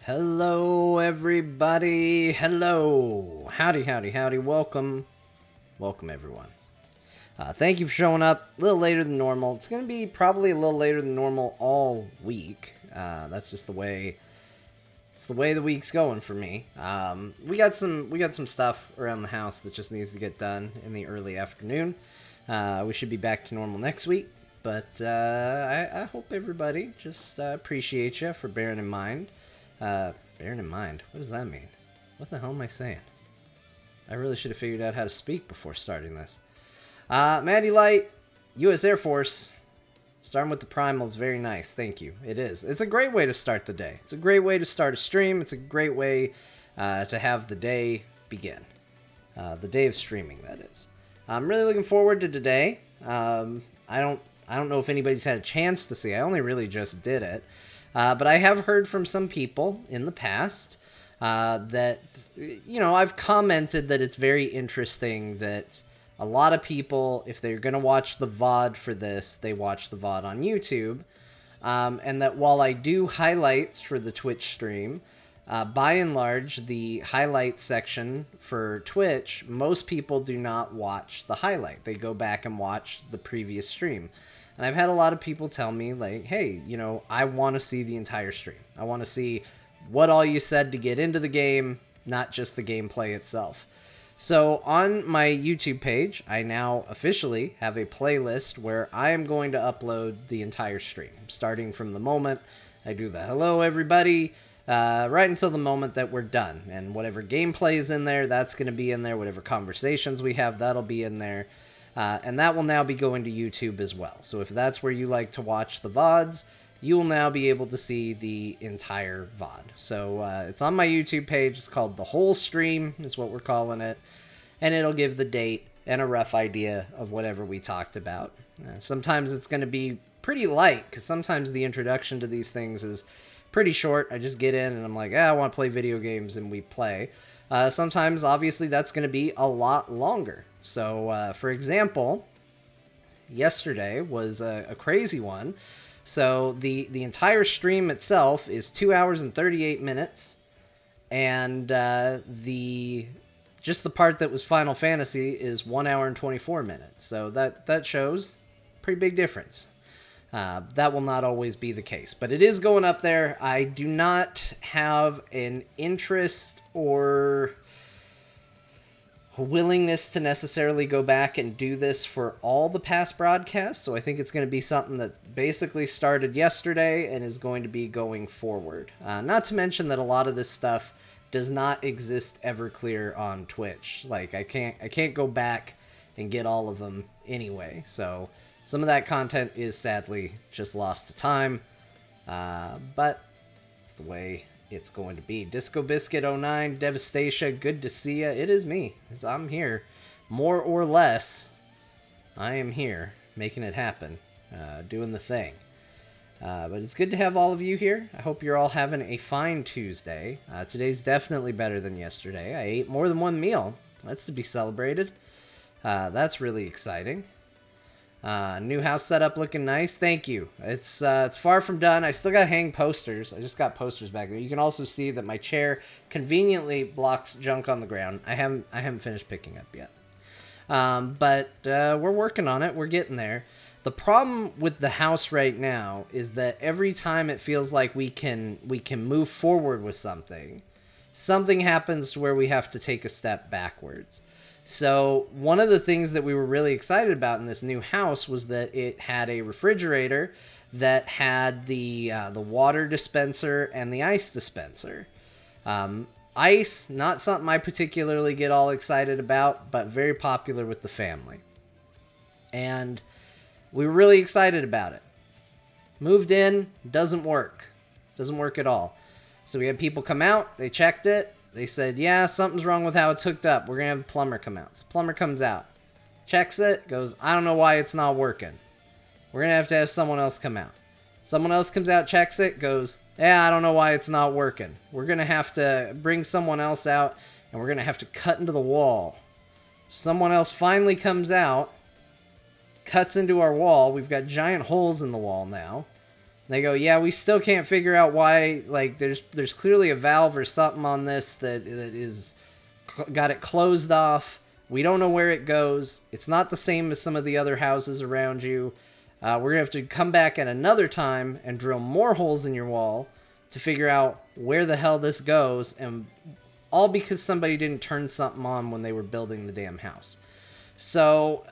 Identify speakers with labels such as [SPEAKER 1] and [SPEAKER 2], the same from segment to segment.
[SPEAKER 1] Hello, everybody. Hello. Howdy, howdy, howdy. Welcome. Welcome, everyone. Thank you for showing up a little later than normal. It's going to be probably a little later than normal all week. That's just the way the week's going for me. We got some stuff around the house that just needs to get done in the early afternoon. We should be back to normal next week. But I hope everybody just appreciate you for bearing in mind. Bearing in mind, what does that mean? What the hell am I saying? I really should have figured out how to speak before starting this. Maddie Light, U.S. Air Force, starting with the primals, very nice, thank you. It is. It's a great way to start the day. It's a great way to start a stream. It's a great way to have the day begin. The day of streaming, that is. I'm really looking forward to today. I don't know if anybody's had a chance to see. I only really just did it. But I have heard from some people in the past that, I've commented that it's very interesting that a lot of people, if they're going to watch the VOD for this, they watch the VOD on YouTube. And that while I do highlights for the Twitch stream, by and large, the highlights section for Twitch, most people do not watch the highlight. They go back and watch the previous stream. And I've had a lot of people tell me, like, hey, I want to see the entire stream. I want to see what all you said to get into the game, not just the gameplay itself. So on my YouTube page, I now officially have a playlist where I am going to upload the entire stream, starting from the moment I do the hello, everybody, right until the moment that we're done. And whatever gameplay is in there, that's going to be in there. Whatever conversations we have, that'll be in there. And that will now be going to YouTube as well. So if that's where you like to watch the VODs, you will now be able to see the entire VOD. So it's on my YouTube page. It's called The Whole Stream is what we're calling it. And it'll give the date and a rough idea of whatever we talked about. Sometimes it's going to be pretty light, because sometimes the introduction to these things is pretty short. I just get in and I'm like, I want to play video games, and we play. Sometimes, obviously, that's going to be a lot longer. So, for example, yesterday was a crazy one. So the entire stream itself is 2 hours and 38 minutes. And just the part that was Final Fantasy is 1 hour and 24 minutes. So that shows pretty big difference. That will not always be the case. But it is going up there. I do not have an interest or willingness to necessarily go back and do this for all the past broadcasts, so I think it's going to be something that basically started yesterday and is going to be going forward. Not to mention that a lot of this stuff does not exist Everclear on Twitch. Like, I can't go back and get all of them anyway, so some of that content is sadly just lost to time, but it's the way it's going to be. Disco Biscuit 09, Devastation, good to see ya. It is me. I'm here. More or less, I am here, making it happen, doing the thing. But it's good to have all of you here. I hope you're all having a fine Tuesday. Today's definitely better than yesterday. I ate more than one meal. That's to be celebrated. That's really exciting. New house setup looking nice. Thank you. It's far from done. I still got to hang posters. I just got posters back there. You can also see that my chair conveniently blocks junk on the ground. I haven't finished picking up yet. But we're working on it. We're getting there. The problem with the house right now is that every time it feels like we can move forward with something happens to where we have to take a step backwards. So one of the things that we were really excited about in this new house was that it had a refrigerator that had the water dispenser and the ice dispenser. Ice, not something I particularly get all excited about, but very popular with the family. And we were really excited about it. Moved in, doesn't work. Doesn't work at all. So we had people come out, they checked it. They said, yeah, something's wrong with how it's hooked up. We're going to have a plumber come out. So plumber comes out, checks it, goes, I don't know why it's not working. We're going to have someone else come out. Someone else comes out, checks it, goes, yeah, I don't know why it's not working. We're going to have to bring someone else out, and we're going to have to cut into the wall. Someone else finally comes out, cuts into our wall. We've got giant holes in the wall now. They go, yeah, we still can't figure out why. Like, there's clearly a valve or something on this that is got it closed off. We don't know where it goes. It's not the same as some of the other houses around you. We're gonna have to come back at another time and drill more holes in your wall to figure out where the hell this goes, and all because somebody didn't turn something on when they were building the damn house. So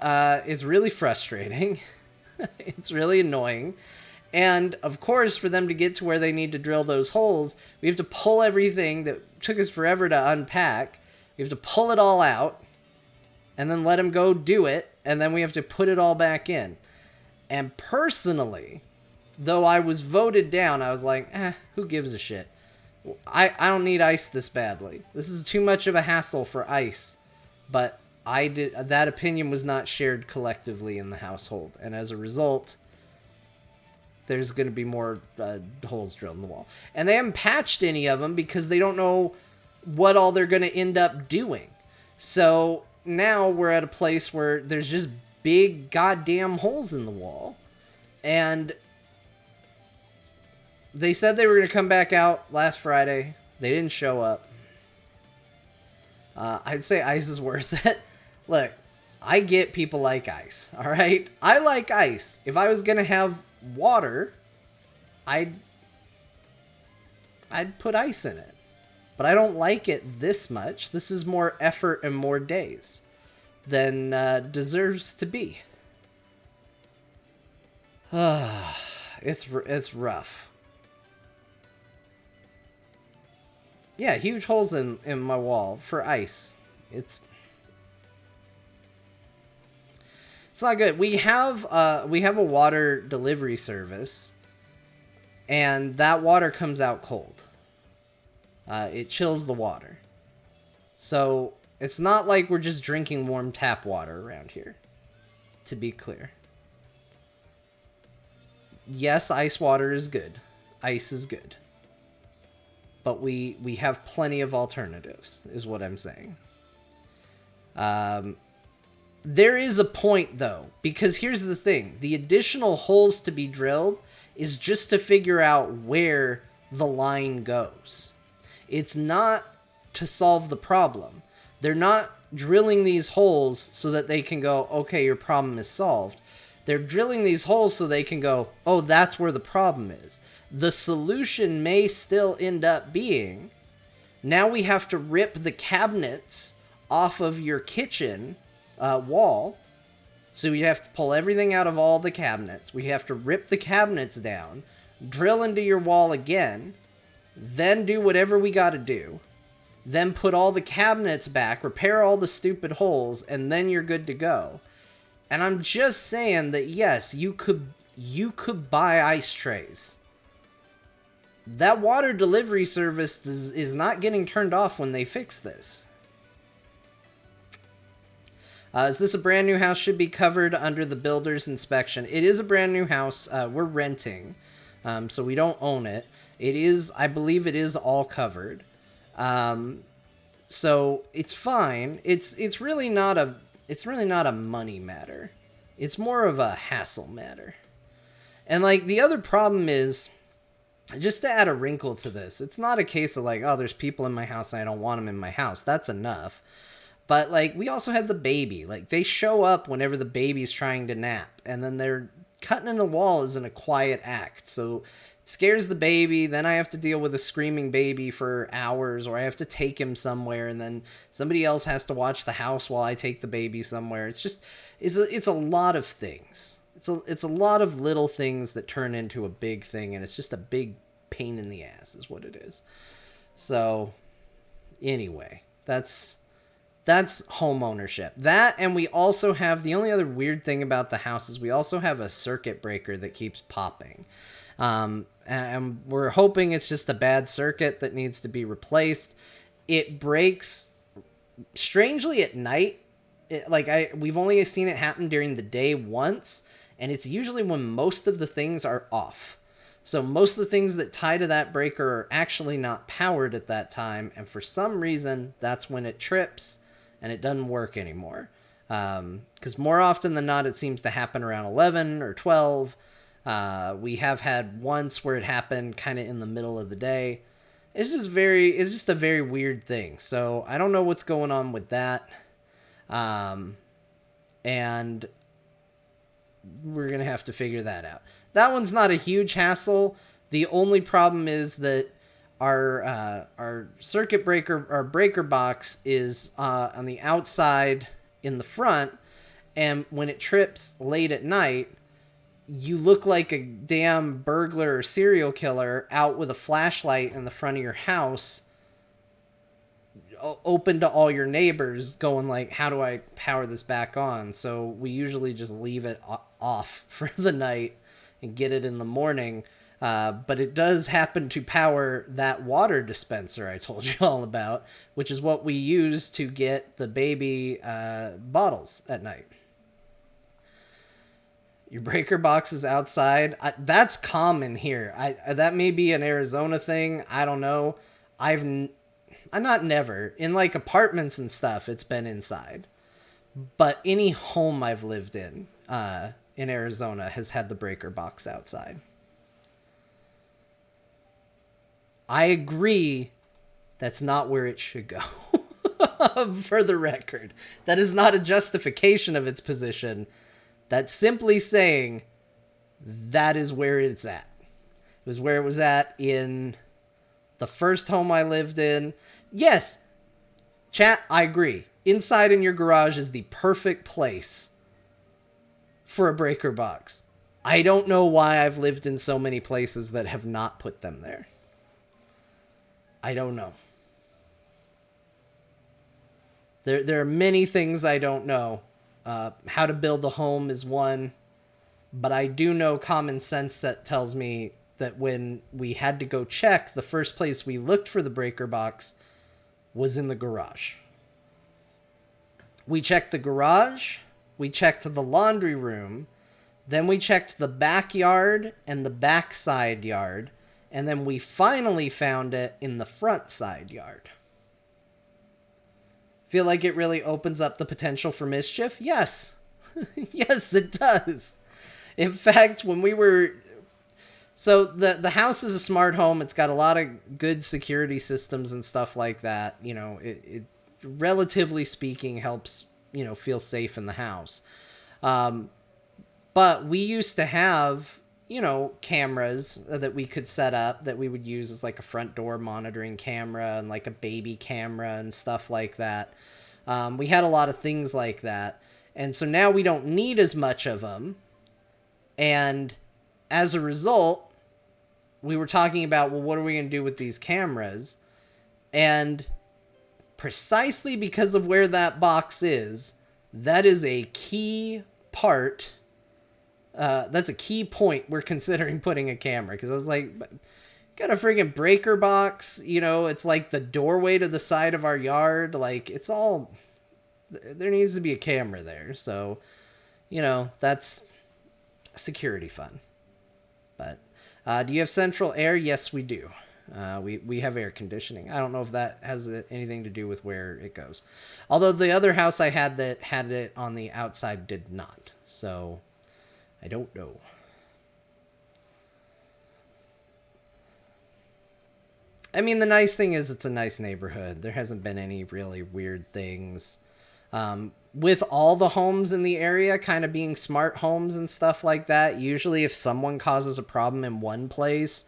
[SPEAKER 1] it's really frustrating. It's really annoying. And, of course, for them to get to where they need to drill those holes, we have to pull everything that took us forever to unpack. We have to pull it all out, and then let them go do it, and then we have to put it all back in. And personally, though I was voted down, I was like, who gives a shit? I don't need ice this badly. This is too much of a hassle for ice. But that opinion was not shared collectively in the household, and as a result, there's going to be more holes drilled in the wall. And they haven't patched any of them because they don't know what all they're going to end up doing. So now we're at a place where there's just big goddamn holes in the wall. And they said they were going to come back out last Friday. They didn't show up. I'd say ice is worth it. Look, I get people like ice, all right? I like ice. If I was going to have water, I'd put ice in it. But I don't like it this much. This is more effort and more days than deserves to be. It's rough. Yeah, huge holes in my wall for ice. It's not good. We have a water delivery service, and that water comes out cold. It chills the water. So it's not like we're just drinking warm tap water around here, to be clear. Yes, ice water is good. Ice is good. But we have plenty of alternatives, is what I'm saying. There is a point, though, because here's the thing. The additional holes to be drilled is just to figure out where the line goes. It's not to solve the problem. They're not drilling these holes so that they can go, okay, your problem is solved. They're drilling these holes so they can go, oh, that's where the problem is. The solution may still end up being, now we have to rip the cabinets off of your kitchen wall. So we have to pull everything out of all the cabinets. We have to rip the cabinets down, drill into your wall again, then do whatever we got to do, then put all the cabinets back, repair all the stupid holes, and then you're good to go. And I'm just saying that, yes, you could buy ice trays. That water delivery service is not getting turned off when they fix this. Is this a brand new house? Should be covered under the builder's inspection. It is a brand new house. We're renting, so we don't own it. It is, I believe it is all covered. So it's fine. It's really not a money matter. It's more of a hassle matter. And like the other problem is, just to add a wrinkle to this, it's not a case of like, oh, there's people in my house and I don't want them in my house. That's enough. But, like, we also have the baby. Like, they show up whenever the baby's trying to nap. And then they're cutting in a wall isn't a quiet act. So, it scares the baby. Then I have to deal with a screaming baby for hours. Or I have to take him somewhere. And then somebody else has to watch the house while I take the baby somewhere. It's just, it's a lot of things. It's a lot of little things that turn into a big thing. And it's just a big pain in the ass is what it is. So, anyway, that's home ownership. That, and we also have, the only other weird thing about the house is we also have a circuit breaker that keeps popping. And we're hoping it's just a bad circuit that needs to be replaced. It breaks strangely at night. We've only seen it happen during the day once, and it's usually when most of the things are off. So most of the things that tie to that breaker are actually not powered at that time, and for some reason, that's when it trips and it doesn't work anymore. Because more often than not, it seems to happen around 11 or 12. We have had once where it happened kind of in the middle of the day. It's just a very weird thing. So I don't know what's going on with that. And we're going to have to figure that out. That one's not a huge hassle. The only problem is that our circuit breaker, our breaker box is on the outside in the front, and when it trips late at night, you look like a damn burglar or serial killer out with a flashlight in the front of your house, open to all your neighbors, going like, how do I power this back on? So we usually just leave it off for the night and get it in the morning. But it does happen to power that water dispenser I told you all about, which is what we use to get the baby bottles at night. Your breaker box is outside. That's common here. That may be an Arizona thing. I don't know. I'm not never. In like apartments and stuff, it's been inside. But any home I've lived in Arizona has had the breaker box outside. I agree that's not where it should go. For the record. That is not a justification of its position. That's simply saying that is where it's at. It was where it was at in the first home I lived in. Yes, chat, I agree. Inside in your garage is the perfect place for a breaker box. I don't know why I've lived in so many places that have not put them there. I don't know. There are many things I don't know. How to build a home is one, but I do know common sense that tells me that when we had to go check, the first place we looked for the breaker box was in the garage. We checked the garage, we checked the laundry room, then we checked the backyard and the backside yard, and then we finally found it in the front side yard. Feel like it really opens up the potential for mischief? Yes. Yes, it does. In fact, when we were... So the house is a smart home. It's got a lot of good security systems and stuff like that. You know, it relatively speaking helps, you know, feel safe in the house. But we used to have, you know, cameras that we could set up that we would use as like a front door monitoring camera and like a baby camera and stuff like that. We had a lot of things like that. And so now we don't need as much of them. And as a result, we were talking about, well, what are we going to do with these cameras? And precisely because of where that box is, that is a key part. That's a key point we're considering putting a camera. Because I was like, got a friggin' breaker box. You know, it's like the doorway to the side of our yard. Like, it's all... There needs to be a camera there. So, you know, that's security fun. But do you have central air? Yes, we do. We have air conditioning. I don't know if that has anything to do with where it goes. Although the other house I had that had it on the outside did not. So I don't know. I mean, the nice thing is it's a nice neighborhood. There hasn't been any really weird things. With all the homes in the area kind of being smart homes and stuff like that, usually if someone causes a problem in one place,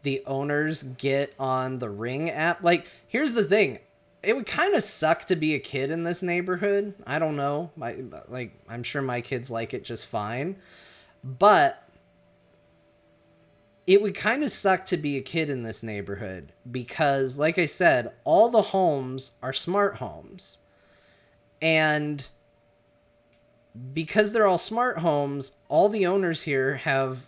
[SPEAKER 1] the owners get on the Ring app. Like, here's the thing. It would kind of suck to be a kid in this neighborhood. I don't know. I'm sure my kids like it just fine. But it would kind of suck to be a kid in this neighborhood because, like I said, all the homes are smart homes. And because they're all smart homes, all the owners here have,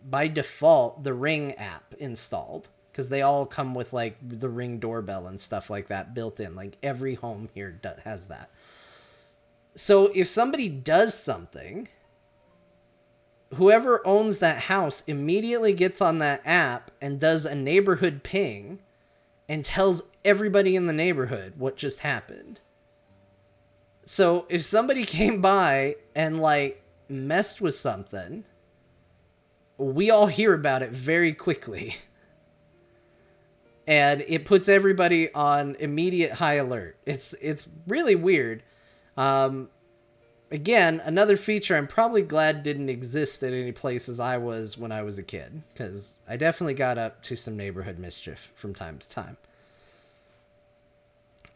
[SPEAKER 1] by default, the Ring app installed. Because they all come with, like, the Ring doorbell and stuff like that built in. Like, every home here has that. So if somebody does something, whoever owns that house immediately gets on that app and does a neighborhood ping and tells everybody in the neighborhood what just happened. So if somebody came by and like messed with something, we all hear about it very quickly. And it puts everybody on immediate high alert. It's really weird. Again, another feature I'm probably glad didn't exist at any places I was when I was a kid, because I definitely got up to some neighborhood mischief from time to time.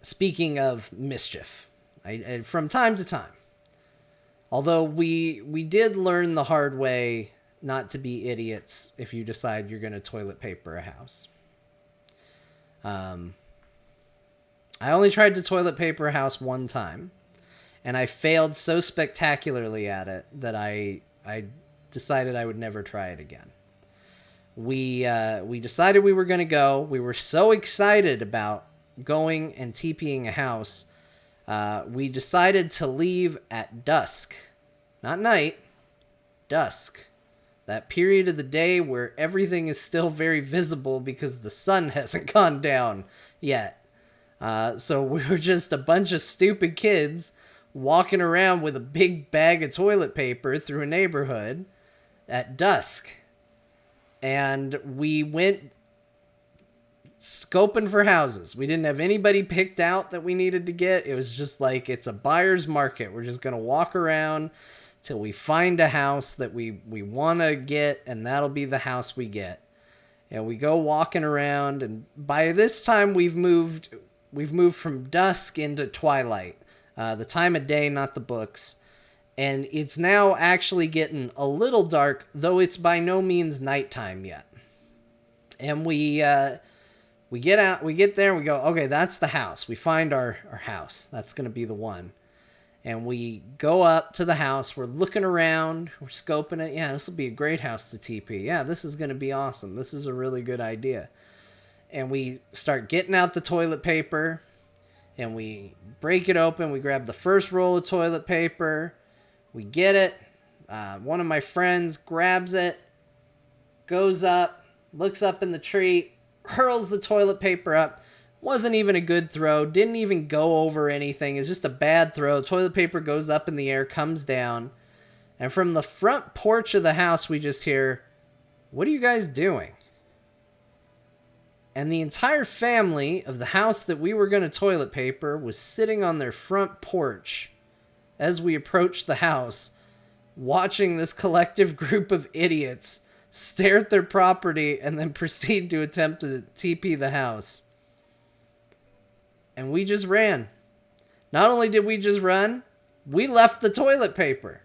[SPEAKER 1] Speaking of mischief, from time to time. Although we did learn the hard way not to be idiots if you decide you're going to toilet paper a house. I only tried to toilet paper a house one time, and I failed so spectacularly at it that I decided I would never try it again. We decided we were going to go. We were so excited about going and TPing a house. We decided to leave at dusk. Not night, dusk. That period of the day where everything is still very visible because the sun hasn't gone down yet. So we were just a bunch of stupid kids walking around with a big bag of toilet paper through a neighborhood at dusk. And we went scoping for houses. We didn't have anybody picked out that we needed to get. It was just like, it's a buyer's market. We're just going to walk around till we find a house that we want to get, and that'll be the house we get. And we go walking around, and by this time we've moved from dusk into twilight. The time of day, not the books. And it's now actually getting a little dark, though it's by no means nighttime yet. And we get out, we get there, and we go, okay, that's the house. We find our house. That's going to be the one. And we go up to the house. We're looking around. We're scoping it. Yeah, this will be a great house to TP. Yeah, this is going to be awesome. This is a really good idea. And we start getting out the toilet paper. And we break it open. We grab the first roll of toilet paper. We get it. One of my friends grabs it. Goes up. Looks up in the tree. Hurls the toilet paper up. Wasn't even a good throw. Didn't even go over anything. It's just a bad throw. Toilet paper goes up in the air, comes down. And from the front porch of the house, we just hear, "What are you guys doing?" And the entire family of the house that we were going to toilet paper was sitting on their front porch as we approached the house, watching this collective group of idiots stare at their property and then proceed to attempt to TP the house. And we just ran. Not only did we just run, we left the toilet paper.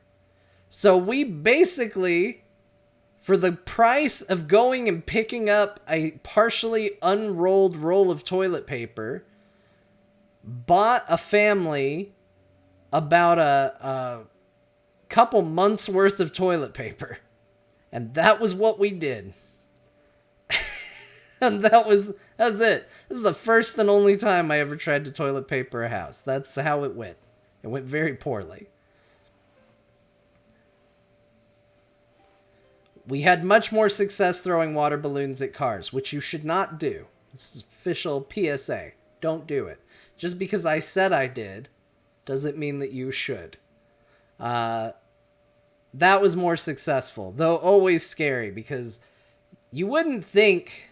[SPEAKER 1] So we basically, for the price of going and picking up a partially unrolled roll of toilet paper, bought a family about a couple months worth of toilet paper. And that was what we did. And that was it. This is the first and only time I ever tried to toilet paper a house. That's how it went. It went very poorly. We had much more success throwing water balloons at cars, which you should not do. This is official PSA. Don't do it. Just because I said I did doesn't mean that you should. That was more successful, though always scary, because you wouldn't think...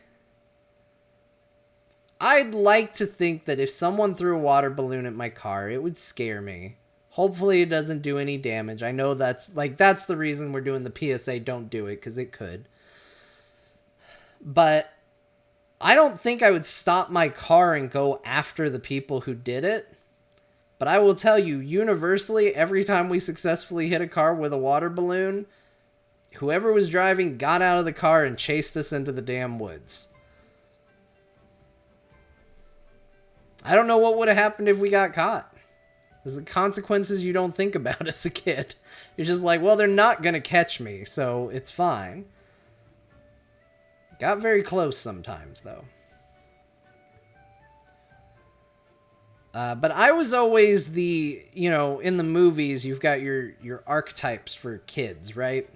[SPEAKER 1] I'd like to think that if someone threw a water balloon at my car, it would scare me. Hopefully it doesn't do any damage. I know that's the reason we're doing the PSA, don't do it, because it could. But I don't think I would stop my car and go after the people who did it. But I will tell you, universally, every time we successfully hit a car with a water balloon, whoever was driving got out of the car and chased us into the damn woods. I don't know what would have happened if we got caught. There's the consequences you don't think about as a kid. You're just like, well, they're not going to catch me, so it's fine. Got very close sometimes, though. But I was always the, in the movies, you've got your archetypes for kids, right?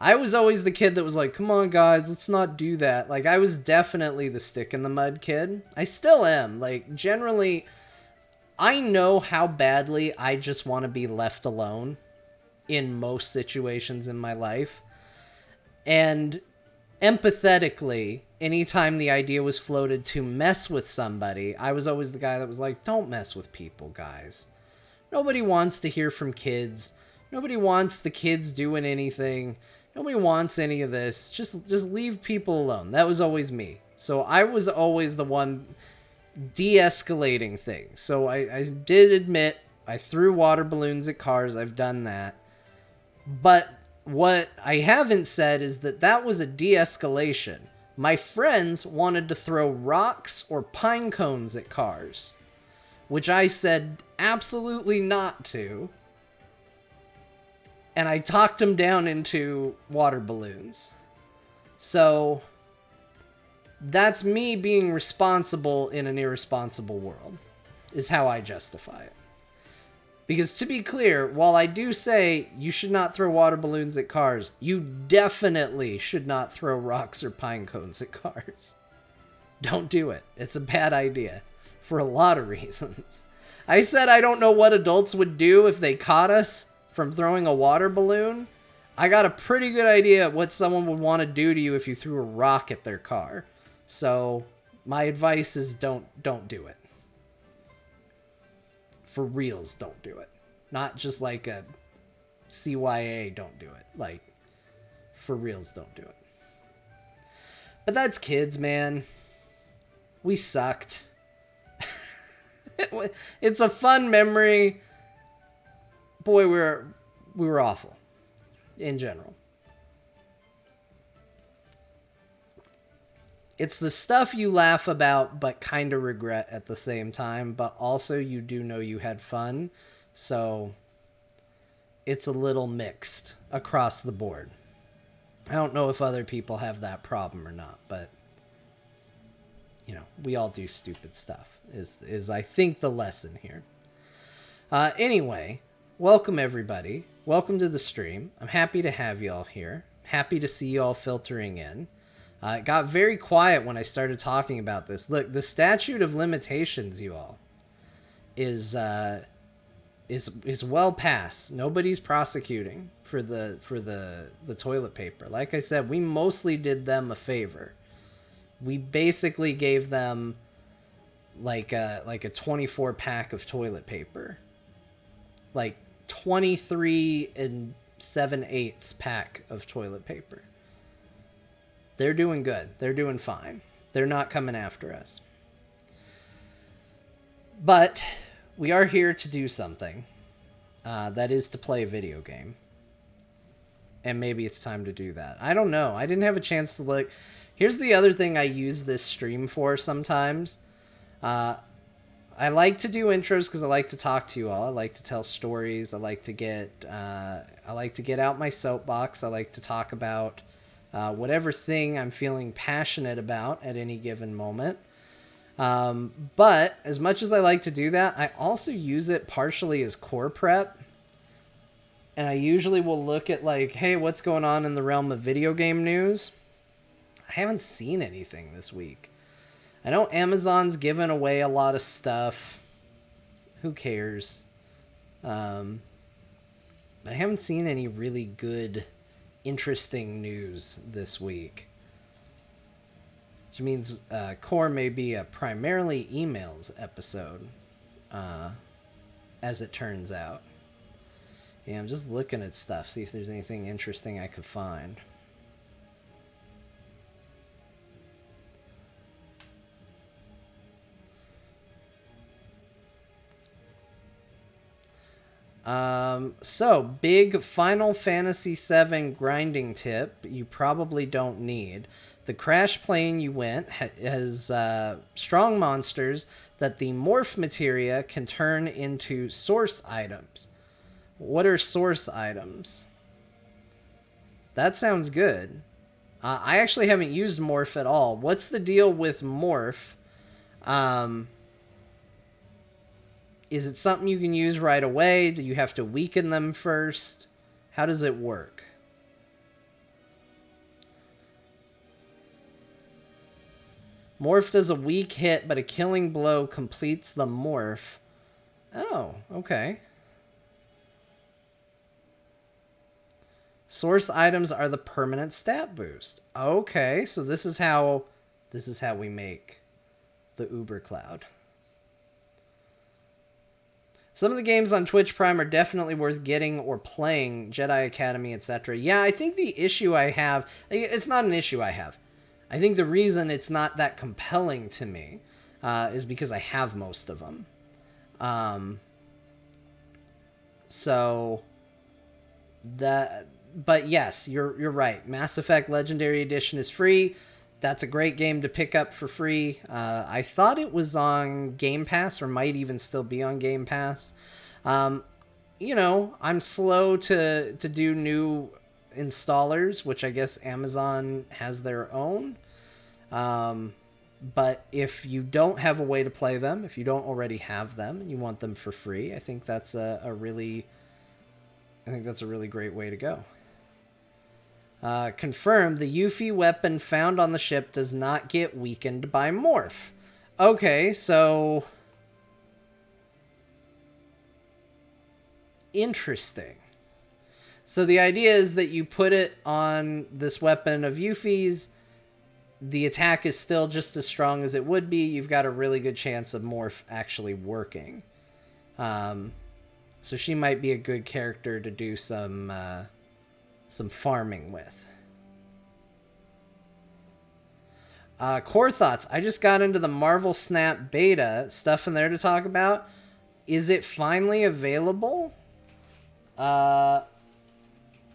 [SPEAKER 1] I was always the kid that was like, come on, guys, let's not do that. Like, I was definitely the stick in the mud kid. I still am. Like, generally, I know how badly I just want to be left alone in most situations in my life. And empathetically, anytime the idea was floated to mess with somebody, I was always the guy that was like, don't mess with people, guys. Nobody wants to hear from kids. Nobody wants the kids doing anything. Nobody wants any of this. Just leave people alone. That was always me. So I was always the one de-escalating things. So I did admit I threw water balloons at cars. I've done that. But what I haven't said is that was a de-escalation. My friends wanted to throw rocks or pine cones at cars, which I said absolutely not to. And I talked them down into water balloons. So that's me being responsible in an irresponsible world, is how I justify it. Because to be clear, while I do say you should not throw water balloons at cars, you definitely should not throw rocks or pine cones at cars. Don't do it. It's a bad idea for a lot of reasons. I said I don't know what adults would do if they caught us from throwing a water balloon. I got a pretty good idea of what someone would want to do to you if you threw a rock at their car. So my advice is don't do it. For reals, don't do it. Not just like a CYA, don't do it. Like, for reals, don't do it. But that's kids, man. We sucked. It's a fun memory. Boy, we were awful. In general. It's the stuff you laugh about but kind of regret at the same time, but also you do know you had fun, so it's a little mixed across the board. I don't know if other people have that problem or not, but you know, we all do stupid stuff, is I think the lesson here. Anyway, welcome everybody. Welcome to the stream. I'm happy to have you all here. Happy to see you all filtering in. It got very quiet when I started talking about this. Look, the statute of limitations, you all, is well past. Nobody's prosecuting for the toilet paper. Like I said, we mostly did them a favor. We basically gave them like a 24 pack of toilet paper, like 23 and 7/8 pack of toilet paper. They're doing good. They're doing fine. They're not coming after us. But we are here to do something. That is to play a video game. And maybe it's time to do that. I don't know. I didn't have a chance to look. Here's the other thing I use this stream for sometimes. I like to do intros because I like to talk to you all. I like to tell stories. I like to get out my soapbox. I like to talk about whatever thing I'm feeling passionate about at any given moment. But as much as I like to do that, I also use it partially as core prep. And I usually will look at like, hey, what's going on in the realm of video game news? I haven't seen anything this week. I know Amazon's given away a lot of stuff. Who cares? But I haven't seen any really good, interesting news this week. Which means Core may be a primarily emails episode, as it turns out. Yeah, I'm just looking at stuff, see if there's anything interesting I could find. So, big Final Fantasy VII grinding tip you probably don't need. The crash plane you went has strong monsters that the morph materia can turn into source items. What are source items? That sounds good. I actually haven't used morph at all. What's the deal with morph? Is it something you can use right away? Do you have to weaken them first? How does it work? Morph does a weak hit, but a killing blow completes the morph. Oh, okay. Source items are the permanent stat boost. Okay, so this is how we make the Uber Cloud. Some of the games on Twitch Prime are definitely worth getting or playing, Jedi Academy, etc. Yeah, I think the issue I have, it's not an issue I have. I think the reason it's not that compelling to me is because I have most of them. But yes, you're right. Mass Effect Legendary Edition is free. That's a great game to pick up for free. I thought it was on Game Pass, or might even still be on Game Pass. You know, I'm slow to do new installers, which I guess Amazon has their own. But if you don't have a way to play them, if you don't already have them and you want them for free, I think that's a really great way to go. Confirmed, the Yuffie weapon found on the ship does not get weakened by morph. Okay, so interesting. So the idea is that you put it on this weapon of Yuffie's, the attack is still just as strong as it would be. You've got a really good chance of morph actually working. So she might be a good character to do some farming with. Core thoughts. I just got into the Marvel Snap beta. Stuff in there to talk about. Is it finally available? Are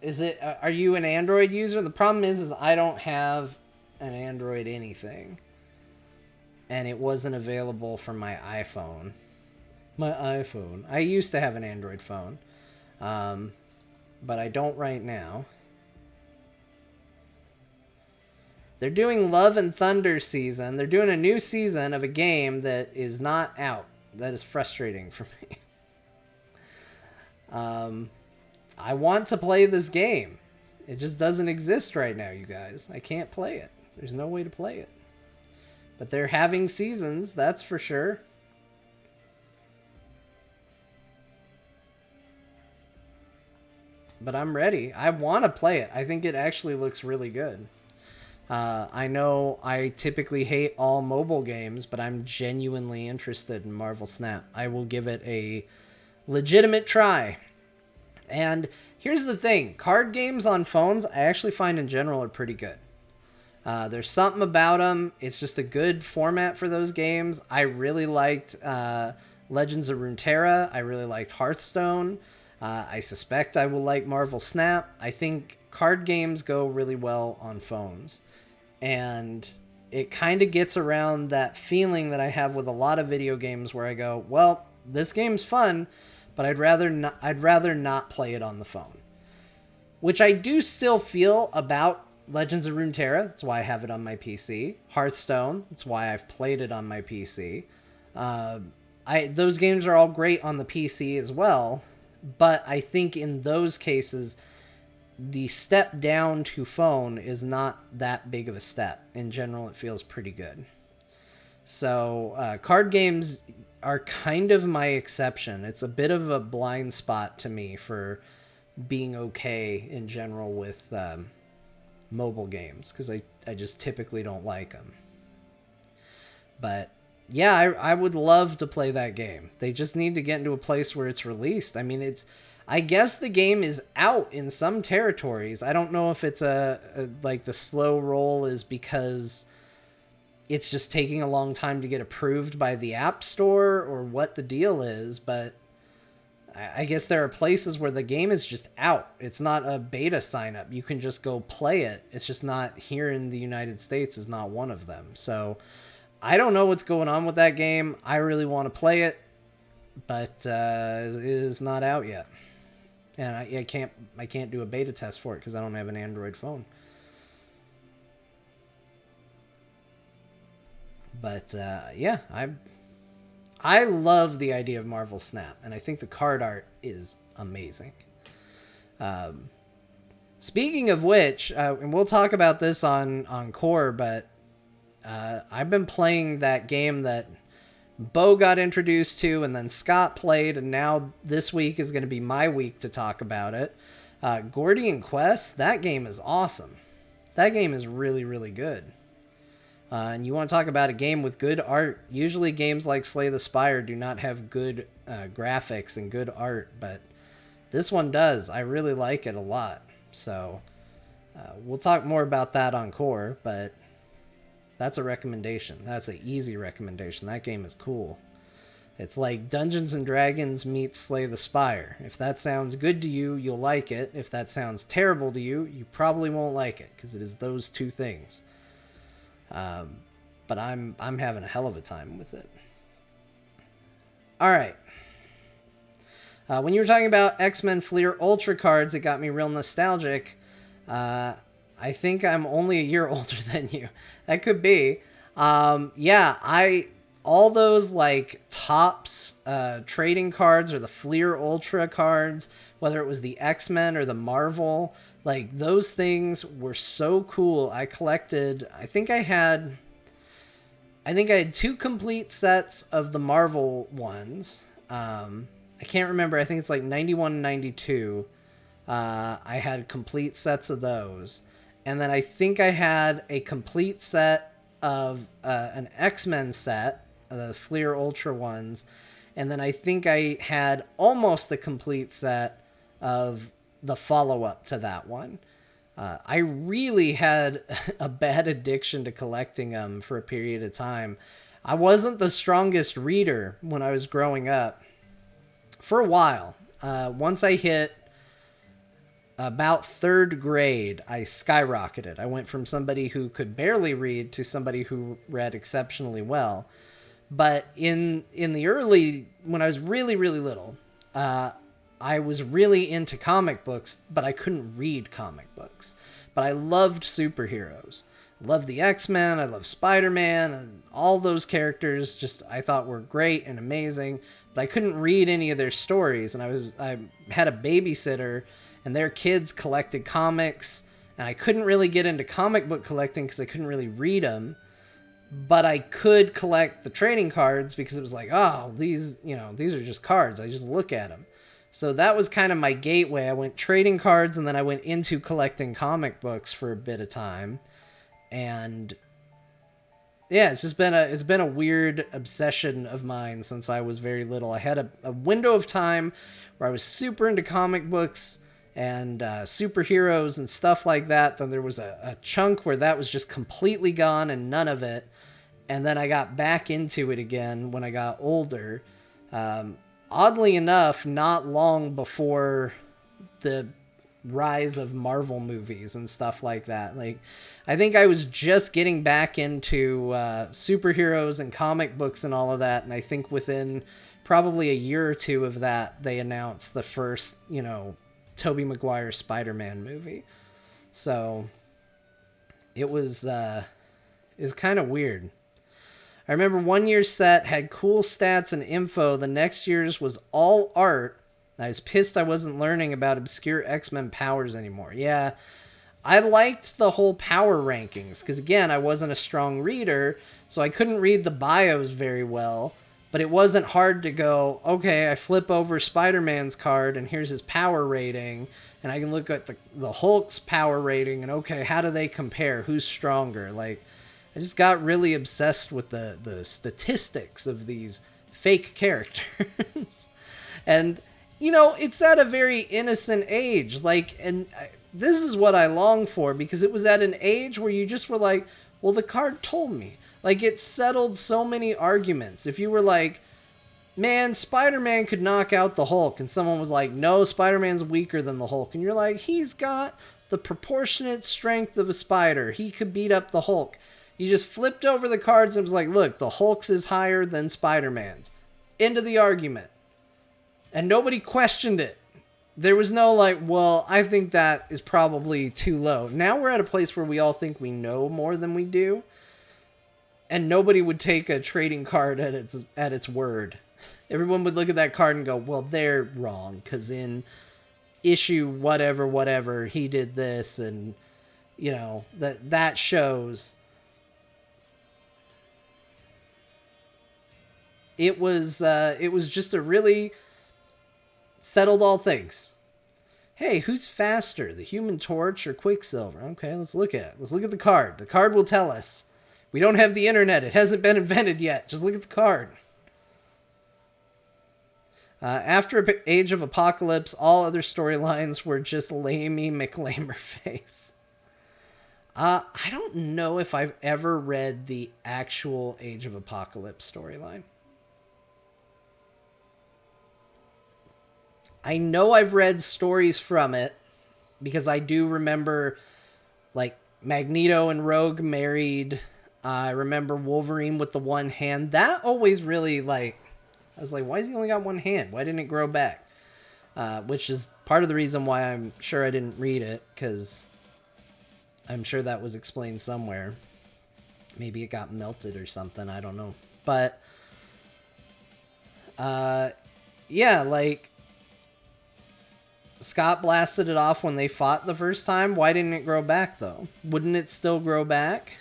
[SPEAKER 1] you an Android user? The problem is I don't have an Android anything. And it wasn't available for my iPhone. I used to have an Android phone. But I don't right now. They're doing Love and Thunder season. They're doing a new season of a game that is not out. That is frustrating for me. I want to play this game. It just doesn't exist right now, you guys. I can't play it. There's no way to play it. But they're having seasons, that's for sure. But I'm ready. I want to play it. I think it actually looks really good. I know I typically hate all mobile games, but I'm genuinely interested in Marvel Snap. I will give it a legitimate try. And here's the thing. Card games on phones, I actually find in general are pretty good. There's something about them. It's just a good format for those games. I really liked Legends of Runeterra. I really liked Hearthstone. I suspect I will like Marvel Snap. I think card games go really well on phones. And it kind of gets around that feeling that I have with a lot of video games where I go, well, this game's fun, but I'd rather not play it on the phone. Which I do still feel about Legends of Runeterra. That's why I have it on my PC. Hearthstone. That's why I've played it on my PC. Those games are all great on the PC as well. But I think in those cases, the step down to phone is not that big of a step. In general, it feels pretty good. So card games are kind of my exception. It's a bit of a blind spot to me for being okay in general with mobile games, because I just typically don't like them. But yeah, I would love to play that game. They just need to get into a place where it's released. I mean, I guess the game is out in some territories. I don't know if it's like the slow roll is because it's just taking a long time to get approved by the App Store or what the deal is, but I guess there are places where the game is just out. It's not a beta sign up. You can just go play it. It's just not here in the United States is not one of them. So I don't know what's going on with that game. I really want to play it, but it is not out yet. And I can't do a beta test for it because I don't have an Android phone. But yeah, I love the idea of Marvel Snap, and I think the card art is amazing. Speaking of which, and we'll talk about this on Core, but I've been playing that game that Bo got introduced to, and then Scott played, and now this week is going to be my week to talk about it. Gordian Quest, that game is awesome. That game is really, really good. And you want to talk about a game with good art. Usually games like Slay the Spire do not have good graphics and good art, but this one does. I really like it a lot. So we'll talk more about that on Core, but that's a recommendation. That's an easy recommendation. That game is cool. It's like Dungeons and Dragons meets Slay the Spire. If that sounds good to you, you'll like it. If that sounds terrible to you, you probably won't like it, because it is those two things. But I'm having a hell of a time with it. All right. When you were talking about X-Men Fleer Ultra cards, it got me real nostalgic. I think I'm only a year older than you. That could be. All those like Topps trading cards or the Fleer Ultra cards, whether it was the X-Men or the Marvel, like those things were so cool. I collected, I think I had 2 complete sets of the Marvel ones. I can't remember. I think it's like 91 and 92. I had complete sets of those. And then I think I had a complete set of an X-Men set, the Fleer Ultra ones. And then I think I had almost the complete set of the follow-up to that one. I really had a bad addiction to collecting them for a period of time. I wasn't the strongest reader when I was growing up. For a while. Once I hit about 3rd grade, I skyrocketed. I went from somebody who could barely read to somebody who read exceptionally well. But in the early, when I was really, really little, I was really into comic books, but I couldn't read comic books. But I loved superheroes. I loved the X-Men, I loved Spider-Man, and all those characters just I thought were great and amazing. But I couldn't read any of their stories, and I had a babysitter, and their kids collected comics, and I couldn't really get into comic book collecting because I couldn't really read them. But I could collect the trading cards because it was like, oh, these are just cards. I just look at them. So that was kind of my gateway. I went trading cards, and then I went into collecting comic books for a bit of time. And yeah, it's been a weird obsession of mine since I was very little. I had a window of time where I was super into comic books and superheroes and stuff like that. Then there was a chunk where that was just completely gone and none of it. And then I got back into it again when I got older. Oddly enough, not long before the rise of Marvel movies and stuff like that. Like, I think I was just getting back into superheroes and comic books and all of that. And I think within probably a year or two of that, they announced the first, Tobey Maguire Spider-Man movie. So it was kind of weird. I remember one year's set had cool stats and info. The next year's was all art. I was pissed I wasn't learning about obscure X-Men powers anymore. Yeah, I liked the whole power rankings because, again, I wasn't a strong reader, so I couldn't read the bios very well. But it wasn't hard to go, okay, I flip over Spider-Man's card and here's his power rating. And I can look at the Hulk's power rating and, okay, how do they compare? Who's stronger? Like, I just got really obsessed with the statistics of these fake characters. And, it's at a very innocent age. Like, and this is what I long for, because it was at an age where you just were like, well, the card told me. Like, it settled so many arguments. If you were like, man, Spider-Man could knock out the Hulk, and someone was like, no, Spider-Man's weaker than the Hulk. And you're like, he's got the proportionate strength of a spider. He could beat up the Hulk. You just flipped over the cards and was like, look, the Hulk's is higher than Spider-Man's. End of the argument. And nobody questioned it. There was no like, well, I think that is probably too low. Now we're at a place where we all think we know more than we do. And nobody would take a trading card at its word. Everyone would look at that card and go, well, they're wrong. Because in issue whatever, he did this. And, that shows. It was just a really settled all things. Hey, who's faster, the Human Torch or Quicksilver? Okay, let's look at it. Let's look at the card. The card will tell us. We don't have the internet. It hasn't been invented yet. Just look at the card. After Age of Apocalypse, all other storylines were just lamey McLamer face. I don't know if I've ever read the actual Age of Apocalypse storyline. I know I've read stories from it because I do remember like Magneto and Rogue married. I remember Wolverine with the one hand. That always really like, I was like, why has he only got one hand? Why didn't it grow back? Which is part of the reason why I'm sure I didn't read it, because I'm sure that was explained somewhere. Maybe it got melted or something. I don't know. But, yeah, like, Scott blasted it off when they fought the first time. Why didn't it grow back, though? Wouldn't it still grow back?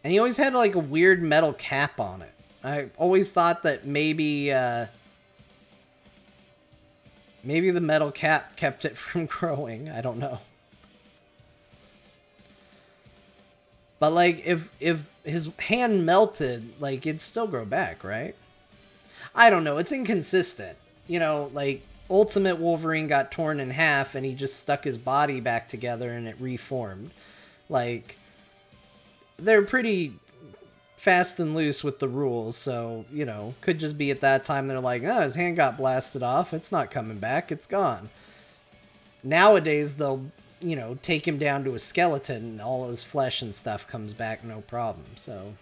[SPEAKER 1] And he always had, like, a weird metal cap on it. I always thought that maybe the metal cap kept it from growing. I don't know. But, like, if his hand melted, like, it'd still grow back, right? I don't know. It's inconsistent. You know, like, Ultimate Wolverine got torn in half and he just stuck his body back together and it reformed. Like, they're pretty fast and loose with the rules, so, you know, could just be at that time they're like, oh, his hand got blasted off, it's not coming back, it's gone. Nowadays, they'll, you know, take him down to a skeleton and all his flesh and stuff comes back no problem, so...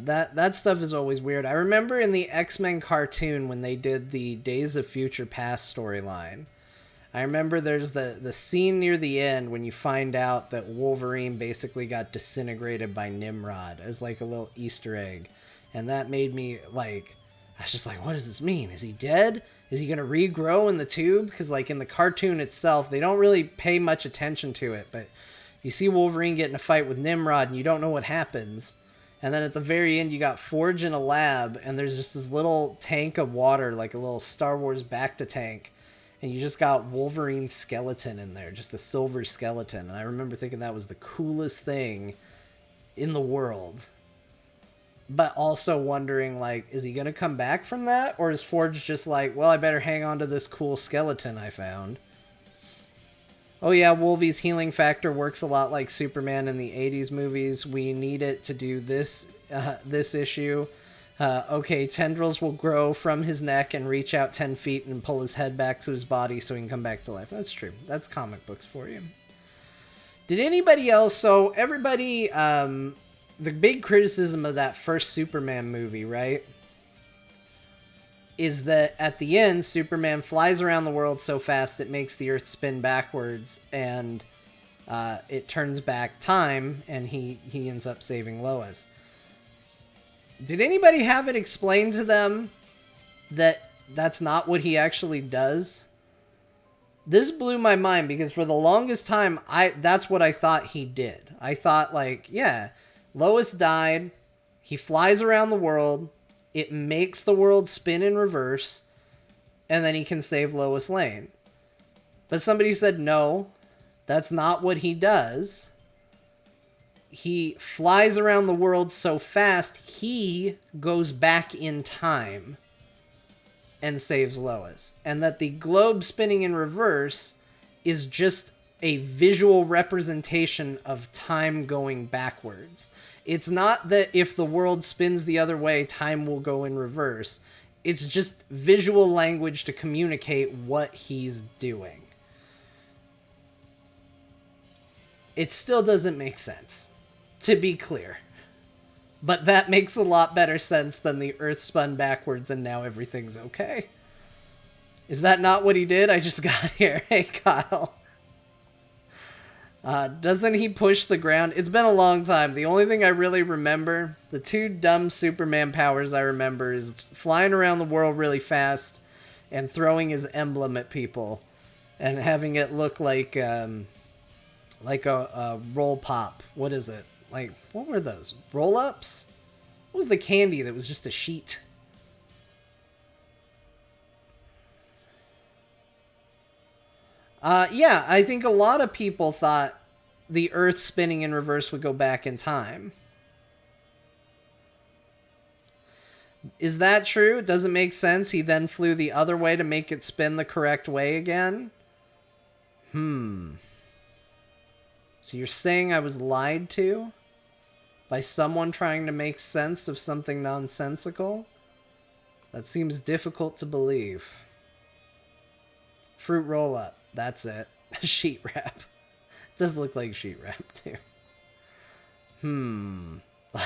[SPEAKER 1] that stuff is always weird. I remember in the X-Men cartoon when they did the Days of Future Past storyline. I remember there's the scene near the end when you find out that Wolverine basically got disintegrated by Nimrod as like a little Easter egg. And that made me like, I was just like, what does this mean? Is he dead? Is he going to regrow in the tube? Because like in the cartoon itself, they don't really pay much attention to it. But you see Wolverine get in a fight with Nimrod and you don't know what happens. And then at the very end, you got Forge in a lab, and there's just this little tank of water, like a little Star Wars Bacta tank. And you just got Wolverine's skeleton in there, just a silver skeleton. And I remember thinking that was the coolest thing in the world. But also wondering, like, is he going to come back from that? Or is Forge just like, well, I better hang on to this cool skeleton I found? Oh yeah, Wolvie's healing factor works a lot like Superman in the 80s movies. We need it to do this this issue. Okay, tendrils will grow from his neck and reach out 10 feet and pull his head back to his body so he can come back to life. That's true. That's comic books for you. Did anybody else... So everybody... the big criticism of that first Superman movie, right? Is that at the end, Superman flies around the world so fast it makes the Earth spin backwards, and it turns back time, and he ends up saving Lois. Did anybody have it explained to them that that's not what he actually does? This blew my mind, because for the longest time, that's what I thought he did. I thought, like, yeah, Lois died, he flies around the world, it makes the world spin in reverse, and then he can save Lois Lane. But somebody said, no, that's not what he does. He flies around the world so fast, he goes back in time and saves Lois. And that the globe spinning in reverse is just a visual representation of time going backwards. It's not that if the world spins the other way, time will go in reverse. It's just visual language to communicate what he's doing. It still doesn't make sense, to be clear. But that makes a lot better sense than the Earth spun backwards and now everything's okay. Is that not what he did? I just got here. Hey, Kyle. Doesn't he push the ground? It's been a long time. The only thing I really remember, the two dumb Superman powers I remember is flying around the world really fast and throwing his emblem at people. and having it look like a roll pop. What is it? Like, what were those? Roll-ups? What was the candy that was just a sheet? Yeah, I think a lot of people thought the Earth spinning in reverse would go back in time. Is that true? It doesn't make sense. He then flew the other way to make it spin the correct way again? So you're saying I was lied to? By someone trying to make sense of something nonsensical? That seems difficult to believe. Fruit roll up. That's it. Sheet wrap. Does look like sheet wrap too.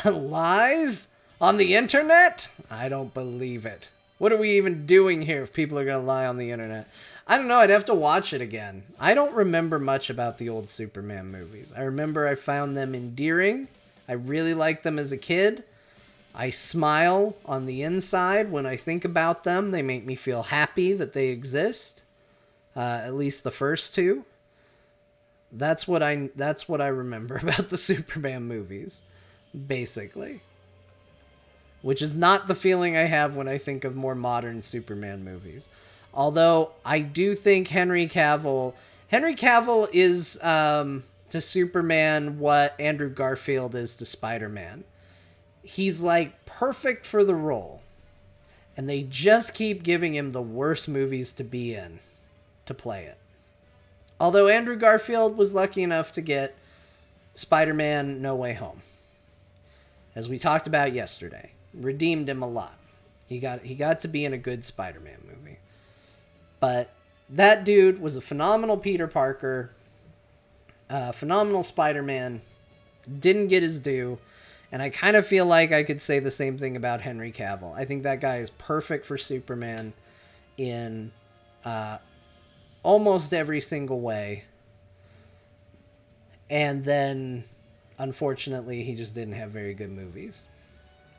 [SPEAKER 1] Lies? On the internet? I don't believe it. What are we even doing here if people are going to lie on the internet? I don't know. I'd have to watch it again. I don't remember much about the old Superman movies. I remember I found them endearing. I really liked them as a kid. I smile on the inside when I think about them. They make me feel happy that they exist. At least the first two. That's what I remember about the Superman movies, basically. Which is not the feeling I have when I think of more modern Superman movies. Although I do think Henry Cavill is to Superman what Andrew Garfield is to Spider-Man. He's like perfect for the role. And they just keep giving him the worst movies to be in to play it. Although Andrew Garfield was lucky enough to get Spider-Man No Way Home. As we talked about yesterday. Redeemed him a lot. He got to be in a good Spider-Man movie. But that dude was a phenomenal Peter Parker. Phenomenal Spider-Man. Didn't get his due. And I kind of feel like I could say the same thing about Henry Cavill. I think that guy is perfect for Superman in almost every single way. And then, unfortunately, he just didn't have very good movies.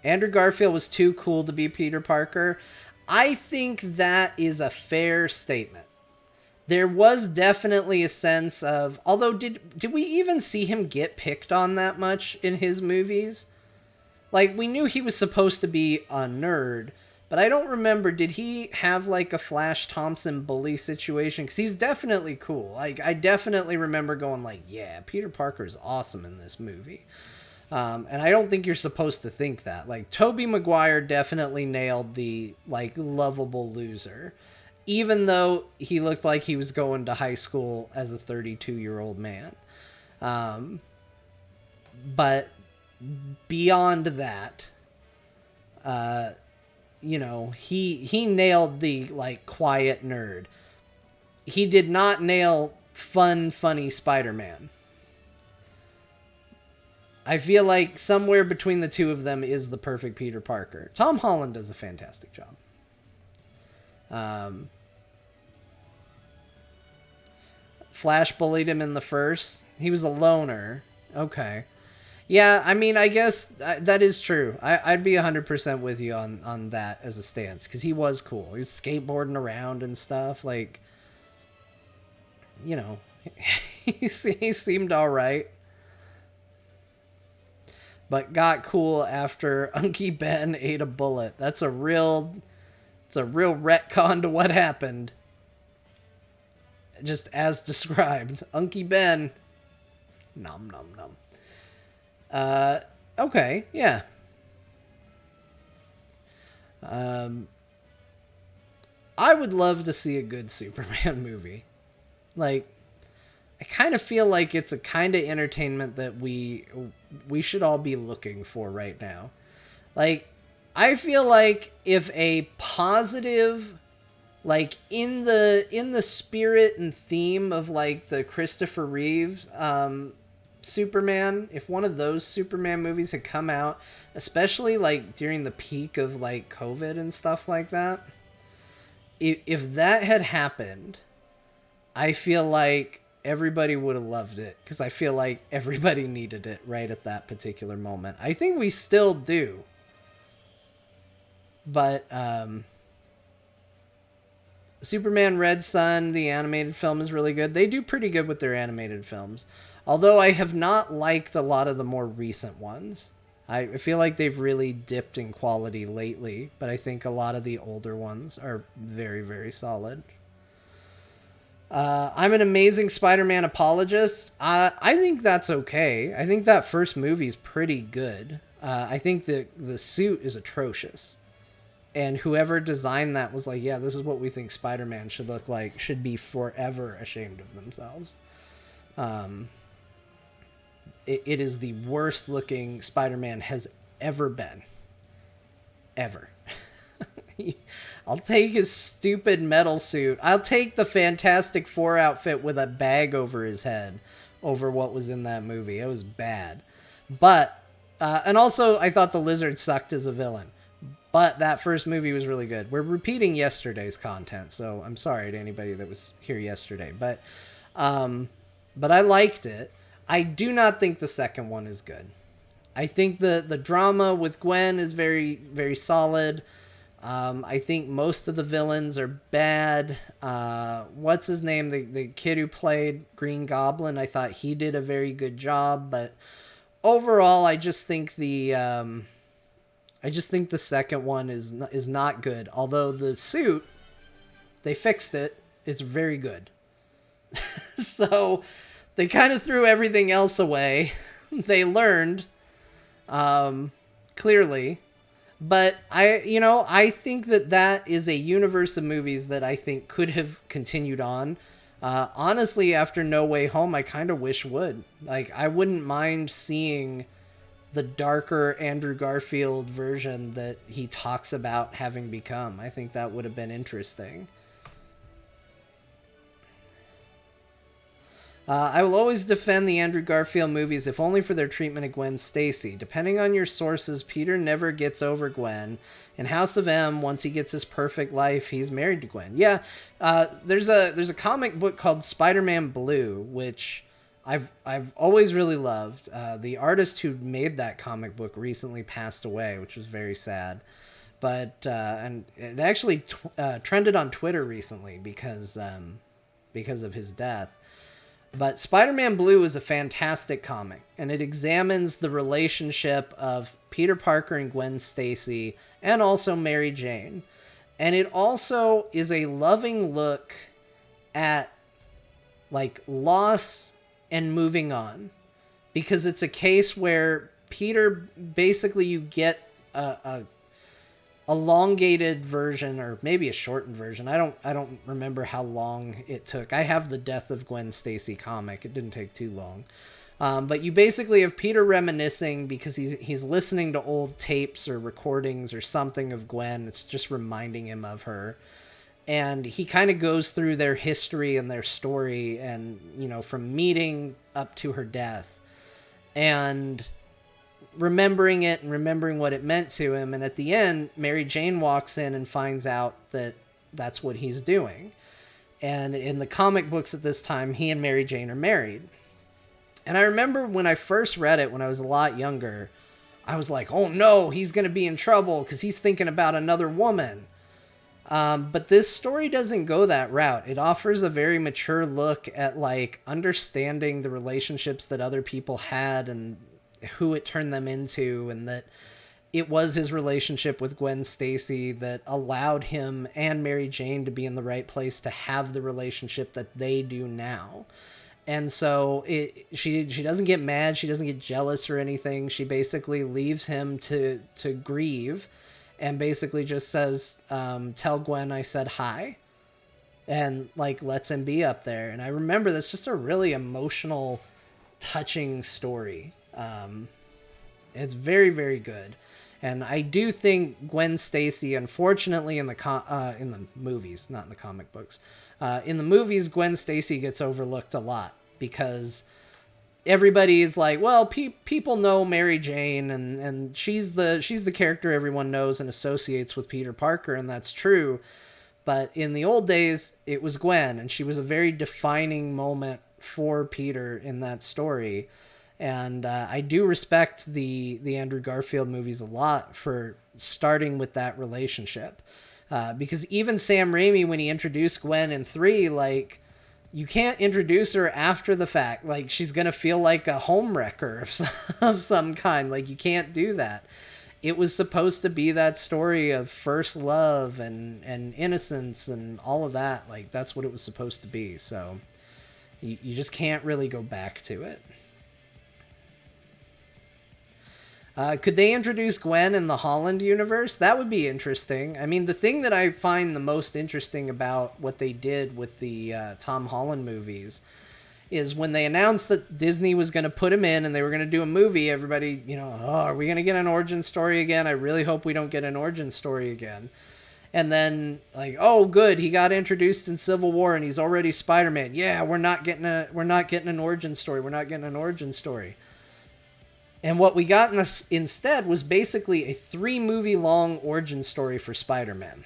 [SPEAKER 1] Andrew Garfield was too cool to be Peter Parker. I think that is a fair statement. There was definitely a sense of... Although, did we even see him get picked on that much in his movies? Like, we knew he was supposed to be a nerd, but I don't remember, did he have like a Flash Thompson bully situation? Because he's definitely cool. Like, I definitely remember going like, yeah, Peter Parker is awesome in this movie. And I don't think you're supposed to think that. Like, Tobey Maguire definitely nailed the, like, lovable loser. Even though he looked like he was going to high school as a 32-year-old man. But beyond that, you know, he nailed the, like, quiet nerd. He did not nail funny Spider-Man. I feel like somewhere between the two of them is the perfect Peter Parker. Tom Holland does a fantastic job. Flash bullied him in the first. He was a loner. Okay. Yeah, I mean, I guess that is true. I'd be 100% with you on that as a stance. Because he was cool. He was skateboarding around and stuff. Like, you know, he seemed all right. But got cool after Unky Ben ate a bullet. It's a real retcon to what happened. Just as described. Unky Ben. Nom nom nom. Okay, yeah. I would love to see a good Superman movie. Like, I kind of feel like it's a kind of entertainment that we should all be looking for right now. Like, I feel like if a positive, like, in the spirit and theme of, like, the Christopher Reeve Superman, if one of those Superman movies had come out, especially, like, during the peak of, like, COVID and stuff like that, if that had happened, I feel like everybody would have loved it, because I feel like everybody needed it right at that particular moment. I think we still do. But Superman Red Sun, the animated film, is really good. They do pretty good with their animated films. Although I have not liked a lot of the more recent ones. I feel like they've really dipped in quality lately, but I think a lot of the older ones are very, very solid. I'm an Amazing Spider-Man apologist. I think that's okay. I think that first movie's pretty good. I think the suit is atrocious. And whoever designed that was like, yeah, this is what we think Spider-Man should look like, should be forever ashamed of themselves. It is the worst looking Spider-Man has ever been. Ever. I'll take his stupid metal suit. I'll take the Fantastic Four outfit with a bag over his head over what was in that movie. It was bad. But, and also I thought the Lizard sucked as a villain. But that first movie was really good. We're repeating yesterday's content, so I'm sorry to anybody that was here yesterday. But I liked it. I do not think the second one is good. I think the drama with Gwen is very, very solid. I think most of the villains are bad. What's his name? The kid who played Green Goblin, I thought he did a very good job. But overall, I just think the second one is not good. Although the suit, they fixed it. It's very good. So they kind of threw everything else away. They learned, clearly. But I think that is a universe of movies that I think could have continued on. Honestly, after No Way Home, I kind of wish would. Like, I wouldn't mind seeing the darker Andrew Garfield version that he talks about having become. I think that would have been interesting. I will always defend the Andrew Garfield movies, if only for their treatment of Gwen Stacy. Depending on your sources, Peter never gets over Gwen. In House of M, once he gets his perfect life, he's married to Gwen. Yeah, there's a comic book called Spider-Man Blue, which I've always really loved. The artist who made that comic book recently passed away, which was very sad. But and it actually trended on Twitter recently because of his death. But Spider-Man Blue is a fantastic comic, and it examines the relationship of Peter Parker and Gwen Stacy, and also Mary Jane. And it also is a loving look at, like, loss and moving on. Because it's a case where Peter, basically you get a elongated version, or maybe a shortened version. I don't remember how long it took. I have the Death of Gwen Stacy comic. It didn't take too long. But you basically have Peter reminiscing because he's listening to old tapes or recordings or something of Gwen. It's just reminding him of her. And he kind of goes through their history and their story, and, from meeting up to her death. And remembering it and remembering what it meant to him. And at the end, Mary Jane walks in and finds out that that's what he's doing. And in the comic books at this time, he and Mary Jane are married. And I remember when I first read it, when I was a lot younger, I was like, oh no, he's going to be in trouble because he's thinking about another woman. But this story doesn't go that route. It offers a very mature look at, like, understanding the relationships that other people had and who it turned them into, and that it was his relationship with Gwen Stacy that allowed him and Mary Jane to be in the right place to have the relationship that they do now. And so she doesn't get mad, she doesn't get jealous or anything. She basically leaves him to grieve, and basically just says, tell Gwen I said hi, and, like, lets him be up there. And I remember that's just a really emotional, touching story. It's very, very good. And I do think Gwen Stacy, unfortunately, in the movies, not in the comic books, in the movies, Gwen Stacy gets overlooked a lot because everybody is like, well, people know Mary Jane, and she's the character everyone knows and associates with Peter Parker, and that's true. But in the old days, it was Gwen, and she was a very defining moment for Peter in that story. And I do respect the Andrew Garfield movies a lot for starting with that relationship. Because even Sam Raimi, when he introduced Gwen in 3, like, you can't introduce her after the fact. Like, she's going to feel like a homewrecker of some kind. Like, you can't do that. It was supposed to be that story of first love and innocence and all of that. Like, that's what it was supposed to be. So you just can't really go back to it. Could they introduce Gwen in the Holland universe? That would be interesting. I mean, the thing that I find the most interesting about what they did with the Tom Holland movies is when they announced that Disney was going to put him in and they were going to do a movie, everybody, oh, are we going to get an origin story again? I really hope we don't get an origin story again. And then, like, oh, good, he got introduced in Civil War and he's already Spider-Man. Yeah, we're not getting an origin story. We're not getting an origin story. And what we got instead was basically a 3-movie long origin story for Spider-Man.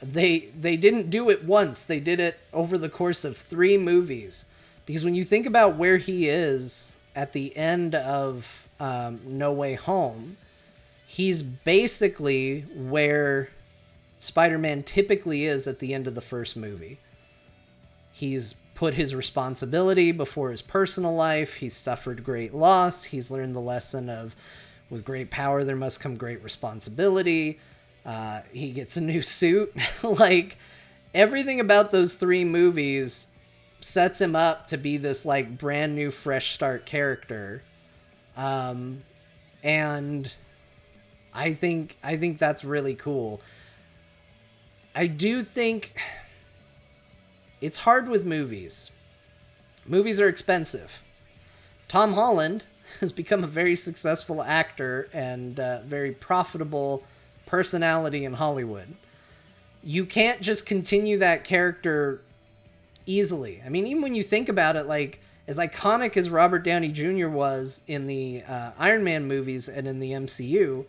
[SPEAKER 1] They didn't do it once. They did it over the course of 3 movies. Because when you think about where he is at the end of No Way Home, he's basically where Spider-Man typically is at the end of the first movie. He's put his responsibility before his personal life. He's suffered great loss. He's learned the lesson of, with great power, there must come great responsibility. He gets a new suit. Like, everything about those 3 movies sets him up to be this, like, brand new, fresh start character. And I think that's really cool. I do think it's hard with movies. Movies are expensive. Tom Holland has become a very successful actor and very profitable personality in Hollywood. You can't just continue that character easily. I mean, even when you think about it, like, as iconic as Robert Downey Jr. was in the Iron Man movies and in the MCU,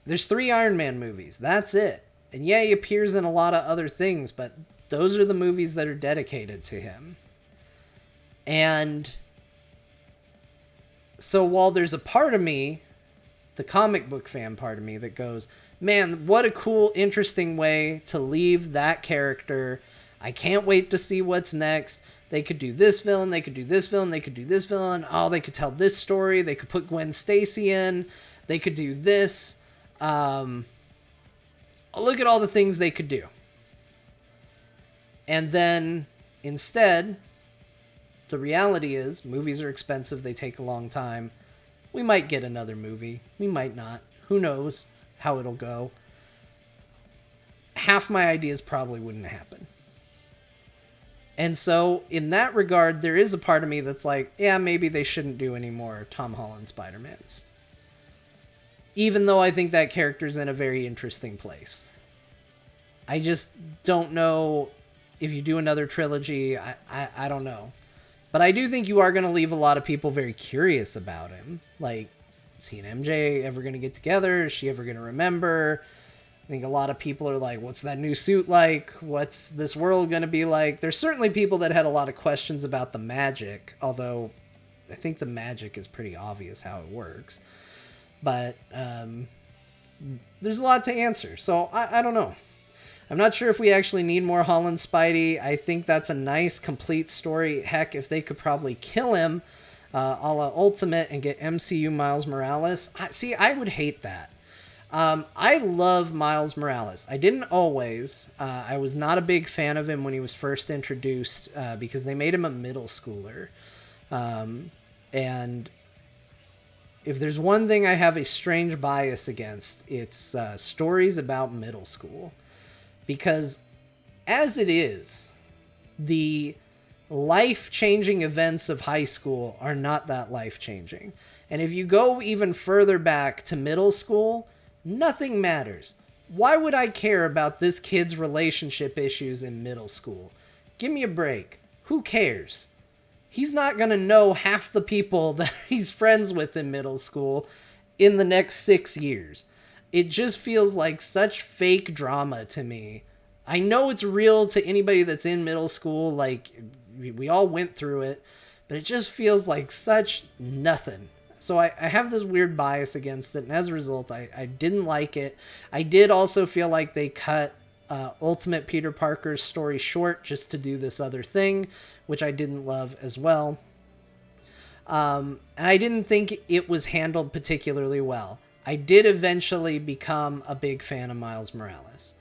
[SPEAKER 1] there's 3 Iron Man movies. That's it. And yeah, he appears in a lot of other things, but those are the movies that are dedicated to him. And so while there's a part of me, the comic book fan part of me, that goes, man, what a cool, interesting way to leave that character. I can't wait to see what's next. They could do this villain, they could do this villain, they could do this villain. Oh, they could tell this story. They could put Gwen Stacy in. They could do this. Look at all the things they could do. And then, instead, the reality is, movies are expensive, they take a long time. We might get another movie. We might not. Who knows how it'll go. Half my ideas probably wouldn't happen. And so, in that regard, there is a part of me that's like, yeah, maybe they shouldn't do any more Tom Holland Spider-Mans. Even though I think that character's in a very interesting place. I just don't know if you do another trilogy. I don't know. But I do think you are going to leave a lot of people very curious about him. Like, is he and MJ ever going to get together? Is she ever going to remember? I think a lot of people are like, what's that new suit like? What's this world going to be like? There's certainly people that had a lot of questions about the magic, although I think the magic is pretty obvious how it works. But there's a lot to answer. So I don't know. I'm not sure if we actually need more Holland Spidey. I think that's a nice, complete story. Heck, if they could probably kill him a la Ultimate and get MCU Miles Morales. I would hate that. I love Miles Morales. I didn't always. I was not a big fan of him when he was first introduced because they made him a middle schooler. And if there's one thing I have a strange bias against, it's stories about middle school. Because as it is, the life-changing events of high school are not that life-changing. And if you go even further back to middle school, nothing matters. Why would I care about this kid's relationship issues in middle school? Give me a break. Who cares? He's not going to know half the people that he's friends with in middle school in the next 6 years. It just feels like such fake drama to me. I know it's real to anybody that's in middle school. Like, we all went through it. But it just feels like such nothing. So I have this weird bias against it, and as a result, I didn't like it. I did also feel like they cut Ultimate Peter Parker's story short just to do this other thing, which I didn't love as well. And I didn't think it was handled particularly well. I did eventually become a big fan of Miles Morales.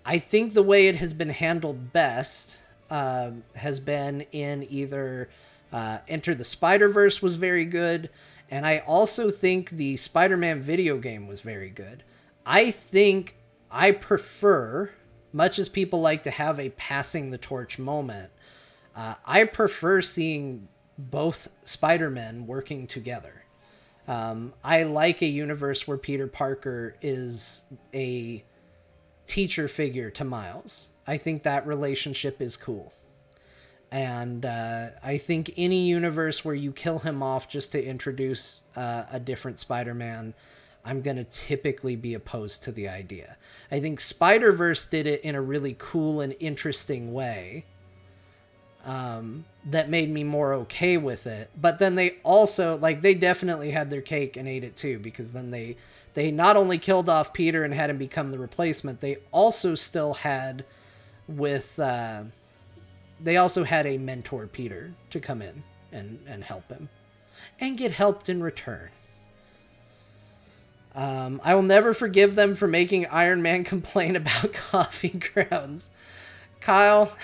[SPEAKER 1] I think the way it has been handled best has been in either Enter the Spider-Verse was very good, and I also think the Spider-Man video game was very good. I think I prefer, much as people like to have a passing the torch moment, I prefer seeing both Spider-Men working together. I like a universe where Peter Parker is a teacher figure to Miles. I think that relationship is cool. And I think any universe where you kill him off just to introduce a different Spider-Man, I'm going to typically be opposed to the idea. I think Spider-Verse did it in a really cool and interesting way that made me more okay with it. But then they also, like, they definitely had their cake and ate it too, because then they not only killed off Peter and had him become the replacement, they also still had they also had a mentor, Peter, to come in and help him. And get helped in return. I will never forgive them for making Iron Man complain about coffee grounds. Kyle,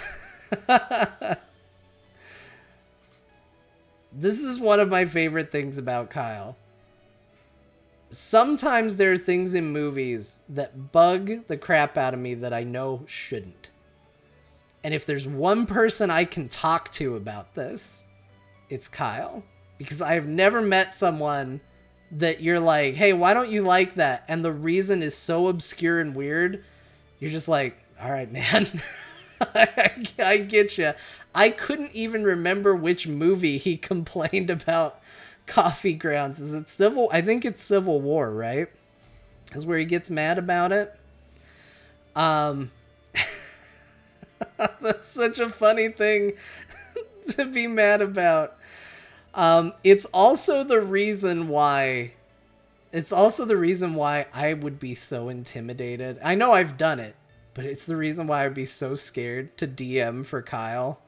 [SPEAKER 1] this is one of my favorite things about Kyle. Sometimes there are things in movies that bug the crap out of me that I know shouldn't. And if there's one person I can talk to about this, it's Kyle. Because I have never met someone that you're like, hey, why don't you like that? And the reason is so obscure and weird. You're just like, all right, man. I get you. I couldn't even remember which movie he complained about coffee grounds. Is it Civil? I think it's Civil War, right? Is where he gets mad about it. That's such a funny thing to be mad about. It's also the reason why I would be so intimidated. I know I've done it, but it's the reason why I'd be so scared to DM for Kyle.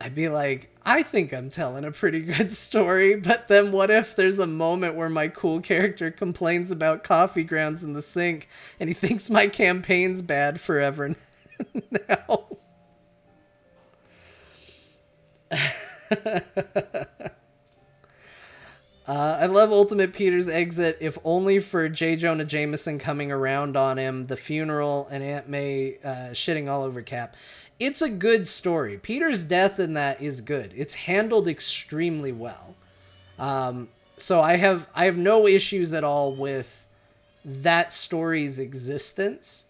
[SPEAKER 1] I'd be like, I think I'm telling a pretty good story, but then what if there's a moment where my cool character complains about coffee grounds in the sink and he thinks my campaign's bad forever now? I love Ultimate Peter's exit, if only for J. Jonah Jameson coming around on him, the funeral, and Aunt May shitting all over Cap. It's a good story. Peter's death in that is good. It's handled extremely well. So I have no issues at all with that story's existence.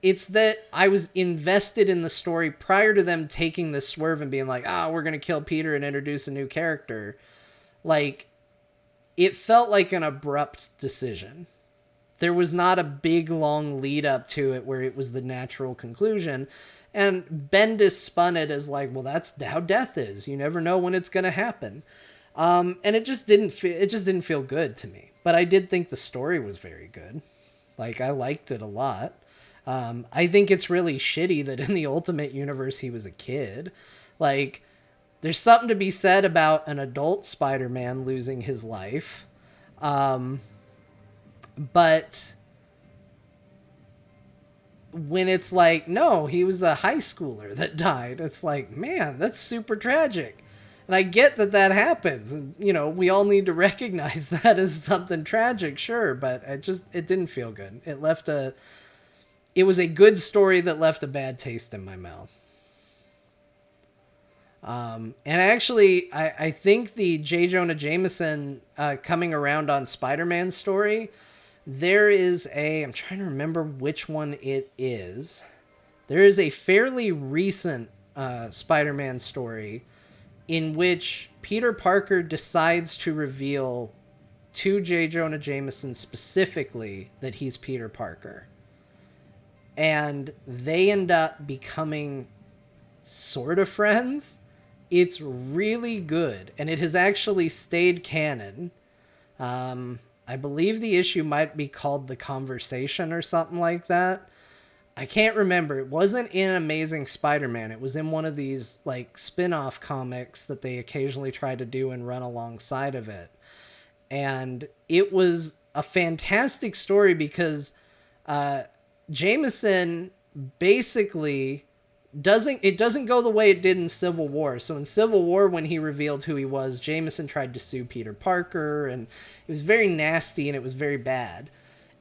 [SPEAKER 1] It's that I was invested in the story prior to them taking the swerve and being like, we're going to kill Peter and introduce a new character. Like, it felt like an abrupt decision. There was not a big, long lead up to it where it was the natural conclusion. And Bendis spun it as like, well, that's how death is. You never know when it's going to happen. And it just didn't feel good to me. But I did think the story was very good. Like, I liked it a lot. I think it's really shitty that in the Ultimate Universe he was a kid. Like, there's something to be said about an adult Spider-Man losing his life. But when it's like, no, he was a high schooler that died, it's like, man, that's super tragic. And I get that happens. And, you know, we all need to recognize that as something tragic, sure. But it didn't feel good. It was a good story that left a bad taste in my mouth. And actually, I think the J. Jonah Jameson coming around on Spider-Man story, there is I'm trying to remember which one it is. There is a fairly recent Spider-Man story in which Peter Parker decides to reveal to J. Jonah Jameson specifically that he's Peter Parker. And they end up becoming sort of friends. It's really good, and it has actually stayed canon. I believe the issue might be called The Conversation or something like that. I can't remember. It wasn't in Amazing Spider-Man. It was in one of these like spin-off comics that they occasionally try to do and run alongside of it. And it was a fantastic story because Jameson basically doesn't go the way it did in Civil War. So in Civil War, when he revealed who he was, Jameson tried to sue Peter Parker, and it was very nasty and it was very bad.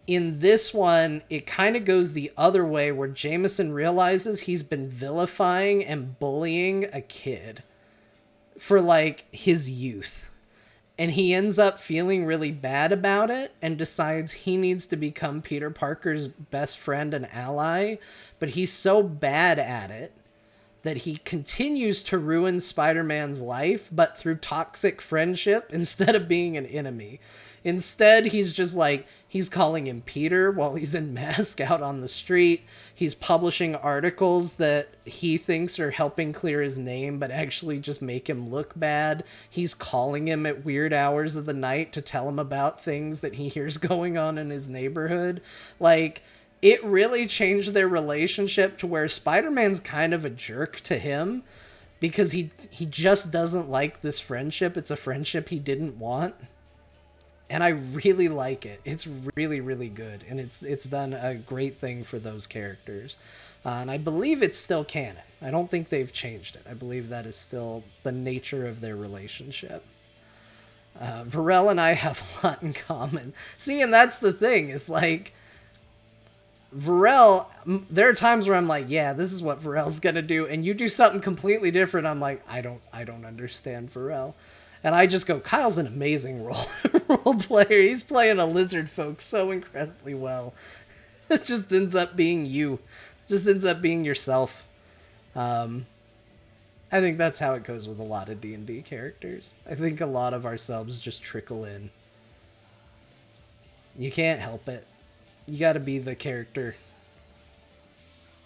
[SPEAKER 1] In this one, it kind of goes the other way, where Jameson realizes he's been vilifying and bullying a kid for like his youth. And he ends up feeling really bad about it and decides he needs to become Peter Parker's best friend and ally. But he's so bad at it that he continues to ruin Spider-Man's life, but through toxic friendship instead of being an enemy. Instead, he's just like, he's calling him Peter while he's in mask out on the street. He's publishing articles that he thinks are helping clear his name, but actually just make him look bad. He's calling him at weird hours of the night to tell him about things that he hears going on in his neighborhood. Like, it really changed their relationship to where Spider-Man's kind of a jerk to him because he just doesn't like this friendship. It's a friendship he didn't want. And I really like it. It's really, really good. And it's done a great thing for those characters. And I believe it's still canon. I don't think they've changed it. I believe that is still the nature of their relationship. Varel and I have a lot in common. See, and that's the thing. Is like, Varel, there are times where I'm like, yeah, this is what Varel's going to do. And you do something completely different. I'm like, I don't understand Varel. And I just go, Kyle's an amazing role player. He's playing a lizard folk so incredibly well. It just ends up being you. Just ends up being yourself. I think that's how it goes with a lot of D&D characters. I think a lot of ourselves just trickle in. You can't help it. You gotta be the character.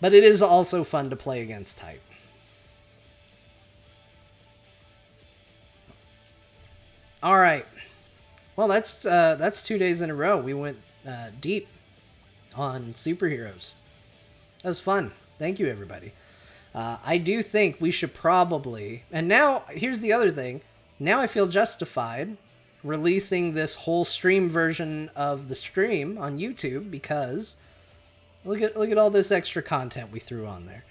[SPEAKER 1] But it is also fun to play against type. All right. Well, that's 2 days in a row. We went deep on superheroes. That was fun. Thank you, everybody. I do think we should probably... And now, here's the other thing. Now I feel justified releasing this whole stream version of the stream on YouTube because look at all this extra content we threw on there.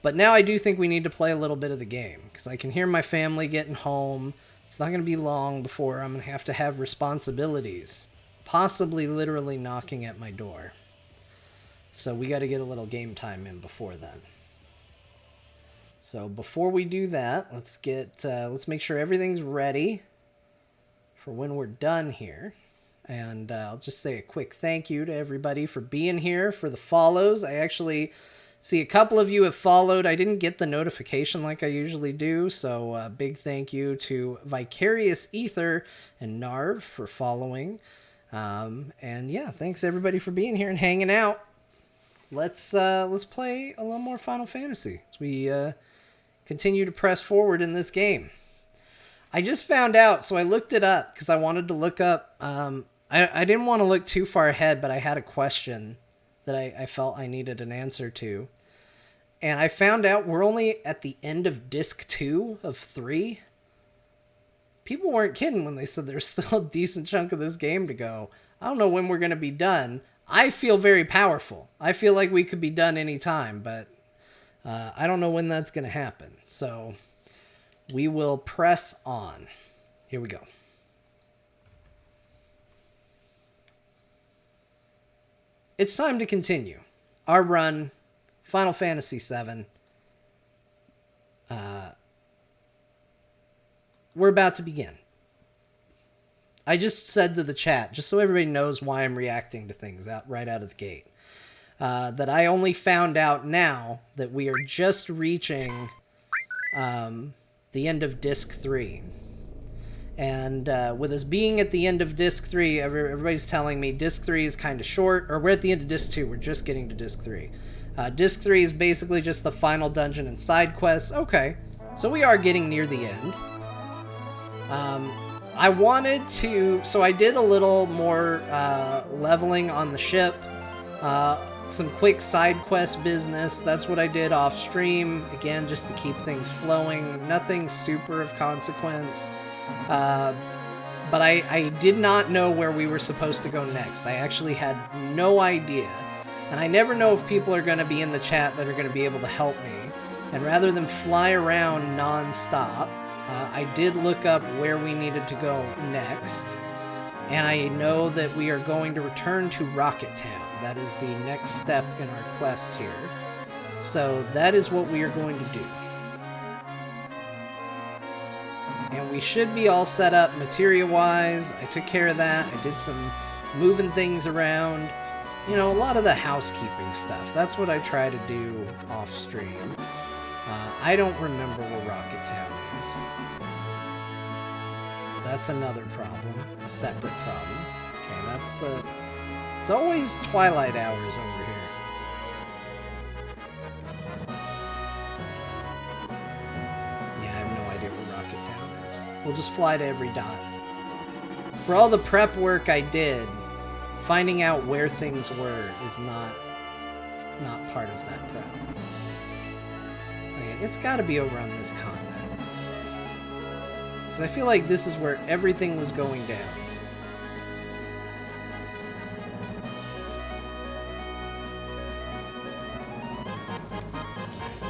[SPEAKER 1] But now I do think we need to play a little bit of the game because I can hear my family getting home. It's not going to be long before I'm going to have responsibilities, possibly literally knocking at my door. So we got to get a little game time in before then. So before we do that, let's make sure everything's ready for when we're done here. And I'll just say a quick thank you to everybody for being here, for the follows. I actually see a couple of you have followed. I didn't get the notification like I usually do, so big thank you to Vicarious Ether and Narv for following. And yeah, thanks everybody for being here and hanging out. Let's play a little more Final Fantasy as we continue to press forward in this game. I just found out, so I looked it up because I wanted to look up. I didn't want to look too far ahead, but I had a question that I felt I needed an answer to. And I found out we're only at the end of disc 2 of 3. People weren't kidding when they said there's still a decent chunk of this game to go. I don't know when we're going to be done. I feel very powerful. I feel like we could be done anytime, but I don't know when that's going to happen. So we will press on. Here we go. It's time to continue our run, Final Fantasy VII. We're about to begin. I just said to the chat, just so everybody knows why I'm reacting to things right out of the gate, that I only found out now that we are just reaching the end of Disc 3. And with us being at the end of Disc 3, everybody's telling me Disc 3 is kind of short, or we're at the end of Disc 2, we're just getting to Disc 3. Disc 3 is basically just the final dungeon and side quests. Okay, So we are getting near the end. I wanted to... So I did a little more leveling on the ship. Some quick side quest business. That's what I did off stream. Again, just to keep things flowing. Nothing super of consequence. But I did not know where we were supposed to go next. I actually had no idea. And I never know if people are going to be in the chat that are going to be able to help me. And rather than fly around non-stop, I did look up where we needed to go next. And I know that we are going to return to Rocket Town. That is the next step in our quest here. So that is what we are going to do. And we should be all set up materia-wise. I took care of that. I did some moving things around. You know, a lot of the housekeeping stuff. That's what I try to do off-stream. I don't remember where Rocket Town is. That's another problem. A separate problem. Okay, that's the... It's always twilight hours over here. Yeah, I have no idea where Rocket Town is. We'll just fly to every dot. For all the prep work I did, finding out where things were is not part of that prep. Okay, it's got to be over on this continent. Because I feel like this is where everything was going down.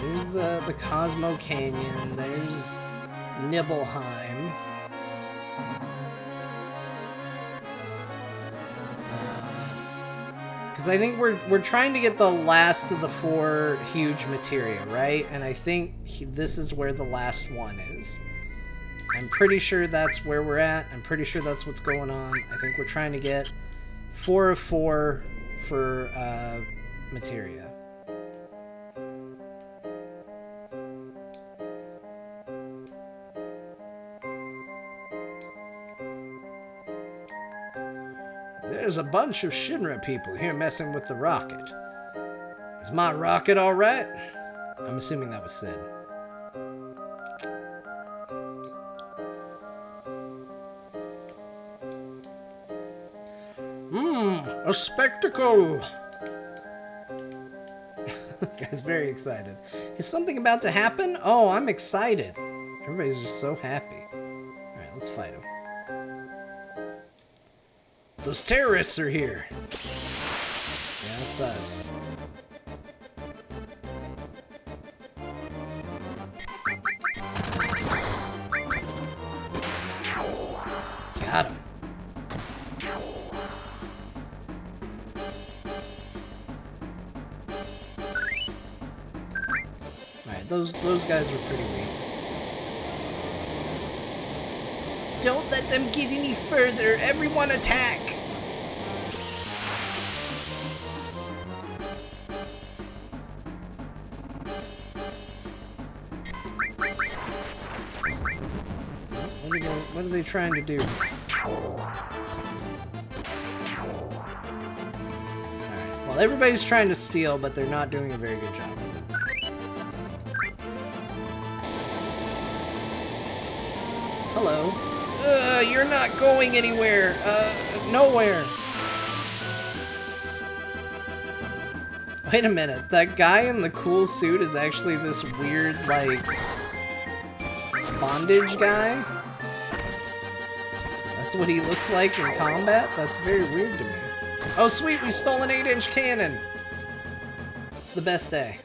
[SPEAKER 1] There's the Cosmo Canyon. There's Nibelheim. Because I think we're trying to get the last of the 4 huge materia, right? And I think this is where the last one is. I'm pretty sure that's where we're at. I'm pretty sure that's what's going on. I think we're trying to get 4 of 4 for materia. There's a bunch of Shinra people here messing with the rocket. Is my rocket alright? I'm assuming that was Sid. A spectacle! Guy's very excited. Is something about to happen? Oh, I'm excited. Everybody's just so happy. Alright, let's fight him. Those terrorists are here. Yeah, that's us. Got him. Alright, those guys are pretty weak. Don't let them get any further. Everyone attack. What are they trying to do? Alright, well, everybody's trying to steal, but they're not doing a very good job. Hello. You're not going anywhere. Nowhere. Wait a minute. That guy in the cool suit is actually this weird, like, bondage guy? That's what he looks like in combat? That's very weird to me. Oh, sweet, we stole an 8-inch cannon! It's the best day.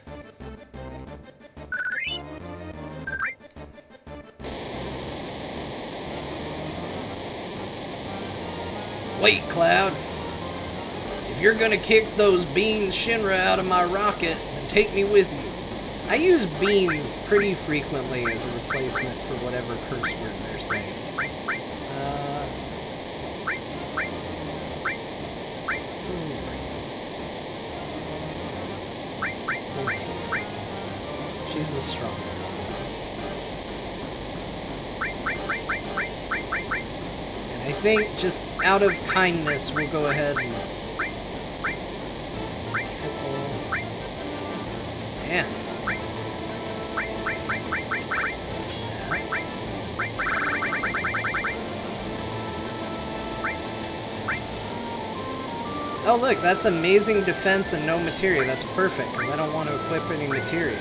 [SPEAKER 1] Wait, Cloud. If you're gonna kick those beans Shinra out of my rocket, then take me with you. I use beans pretty frequently as a replacement for whatever curse word they're saying. She's the stronger. And I think just out of kindness, we'll go ahead and... Man. Oh look, that's amazing defense and no materia. That's perfect, because I don't want to equip any materia.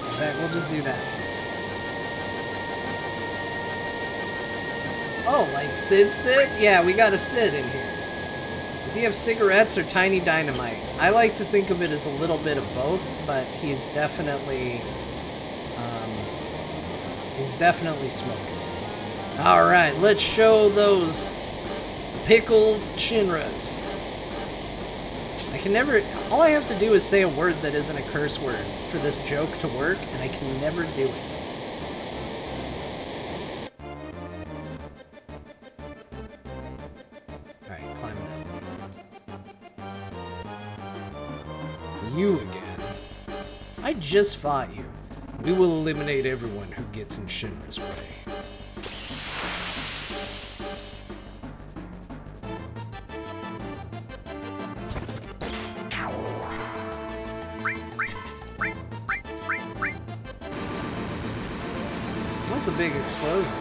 [SPEAKER 1] In fact, we'll just do that. Oh, like Sid? Yeah, we got a Sid in here. Does he have cigarettes or tiny dynamite? I like to think of it as a little bit of both, but he's definitely smoking. Alright, let's show those pickled Shinras. I can never... All I have to do is say a word that isn't a curse word for this joke to work, and I can never do it. Alright, climb up. You again. I just fought you. We will eliminate everyone who gets in Shinra's way. That's a big explosion.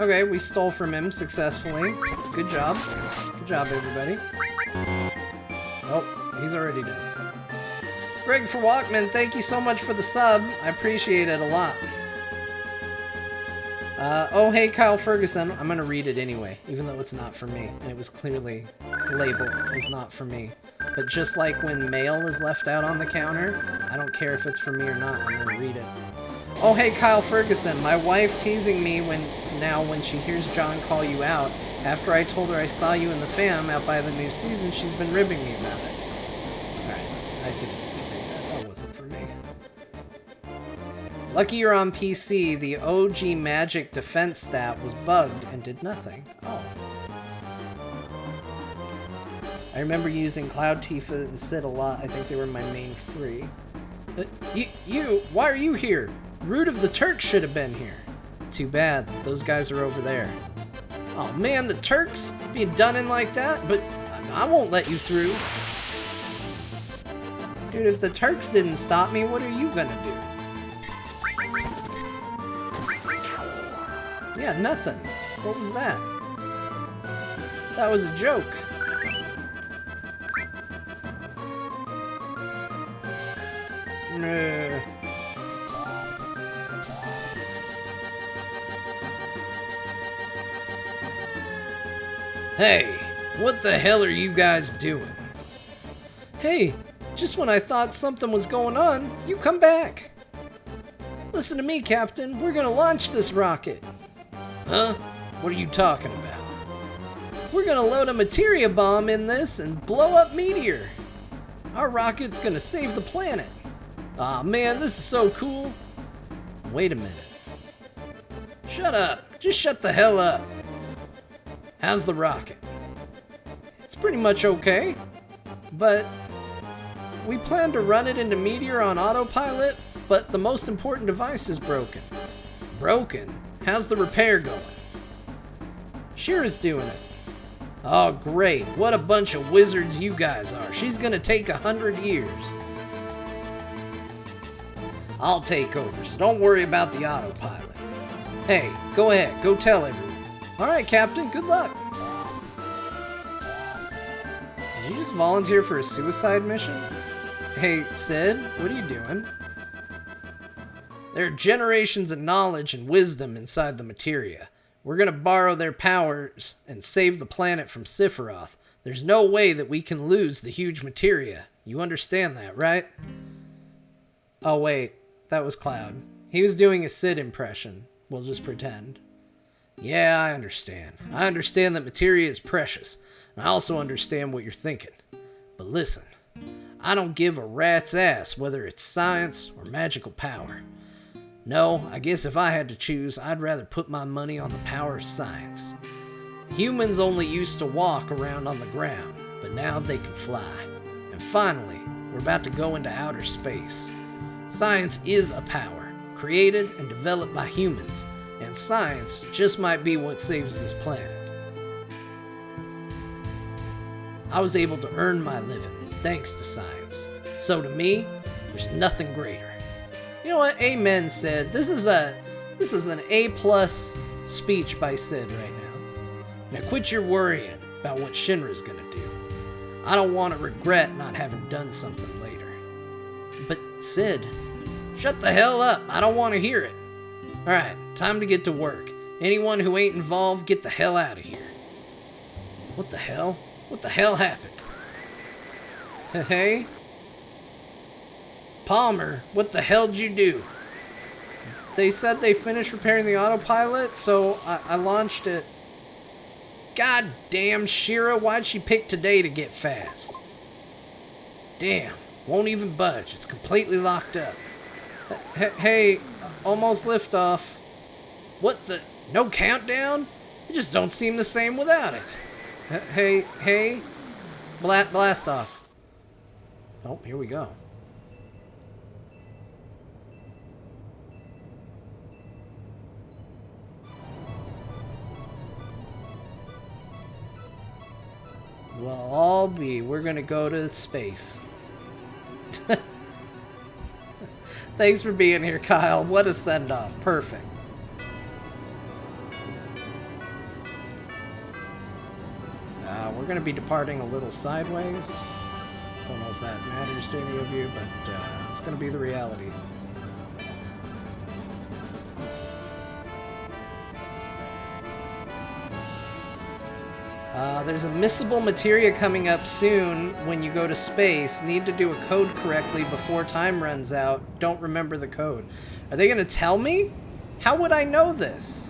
[SPEAKER 1] Okay, we stole from him successfully. Good job. Good job, everybody. Oh, he's already dead. Greg for Walkman, thank you so much for the sub. I appreciate it a lot. Oh, hey, Kyle Ferguson. I'm gonna read it anyway, even though it's not for me. And it was clearly labeled as not for me. But just like when mail is left out on the counter, I don't care if it's for me or not, I'm gonna read it. Oh, hey, Kyle Ferguson. My wife teasing me when she hears John call you out. After I told her I saw you in the fam out by the new season, she's been ribbing me about it. Alright, I didn't read that. That wasn't for me. Lucky you're on PC. The OG magic defense stat was bugged and did nothing. Oh. I remember using Cloud Tifa and Sid a lot. I think they were my main three. Why are you here? Root of the Turks should have been here. Too bad. Those guys are over there. Oh man, the Turks being done in like that? But I won't let you through. Dude, if the Turks didn't stop me, what are you gonna do? Yeah, nothing. What was that? That was a joke. Nah. Hey, what the hell are you guys doing? Hey, just when I thought something was going on, you come back. Listen to me, Captain. We're gonna launch this rocket. Huh? What are you talking about? We're gonna load a materia bomb in this and blow up Meteor. Our rocket's gonna save the planet. Aw, man, this is so cool. Wait a minute. Shut up. Just shut the hell up. How's the rocket? It's pretty much okay, but we plan to run it into Meteor on autopilot, but the most important device is broken. Broken? How's the repair going? Shira's doing it. Oh, great. What a bunch of wizards you guys are. She's gonna take 100 years. I'll take over, so don't worry about the autopilot. Hey, go ahead. Go tell everyone. Alright, Captain. Good luck. Did you just volunteer for a suicide mission? Hey, Sid, what are you doing? There are generations of knowledge and wisdom inside the materia. We're gonna borrow their powers and save the planet from Sephiroth. There's no way that we can lose the huge materia. You understand that, right? Oh, wait. That was Cloud. He was doing a Sid impression. We'll just pretend. Yeah, I understand. I understand that materia is precious. And I also understand what you're thinking. But listen, I don't give a rat's ass whether it's science or magical power. No, I guess if I had to choose, I'd rather put my money on the power of science. Humans only used to walk around on the ground, but now they can fly. And finally, we're about to go into outer space. Science is a power, created and developed by humans, and science just might be what saves this planet. I was able to earn my living, thanks to science. So to me, there's nothing greater. You know what? Amen, Sid. This is an A+ speech by Sid right now. Now quit your worrying about what Shinra's gonna do. I don't want to regret not having done something later. But Sid, shut the hell up. I don't want to hear it. Alright, time to get to work. Anyone who ain't involved, get the hell out of here. What the hell? What the hell happened? Hey? Palmer, what the hell did you do? They said they finished repairing the autopilot, so I launched it. God damn, Shira, why'd she pick today to get fast? Damn, won't even budge. It's completely locked up. Hey, almost liftoff. What the? No countdown? It just don't seem the same without it. Hey, blast off. Oh, here we go. Well, I'll be. We're gonna go to space. Thanks for being here, Kyle. What a send-off. Perfect. We're gonna be departing a little sideways. Don't know if that matters to any of you, but it's gonna be the reality. There's a missable materia coming up soon when you go to space. Need to do a code correctly before time runs out. Don't remember the code. Are they going to tell me? How would I know this?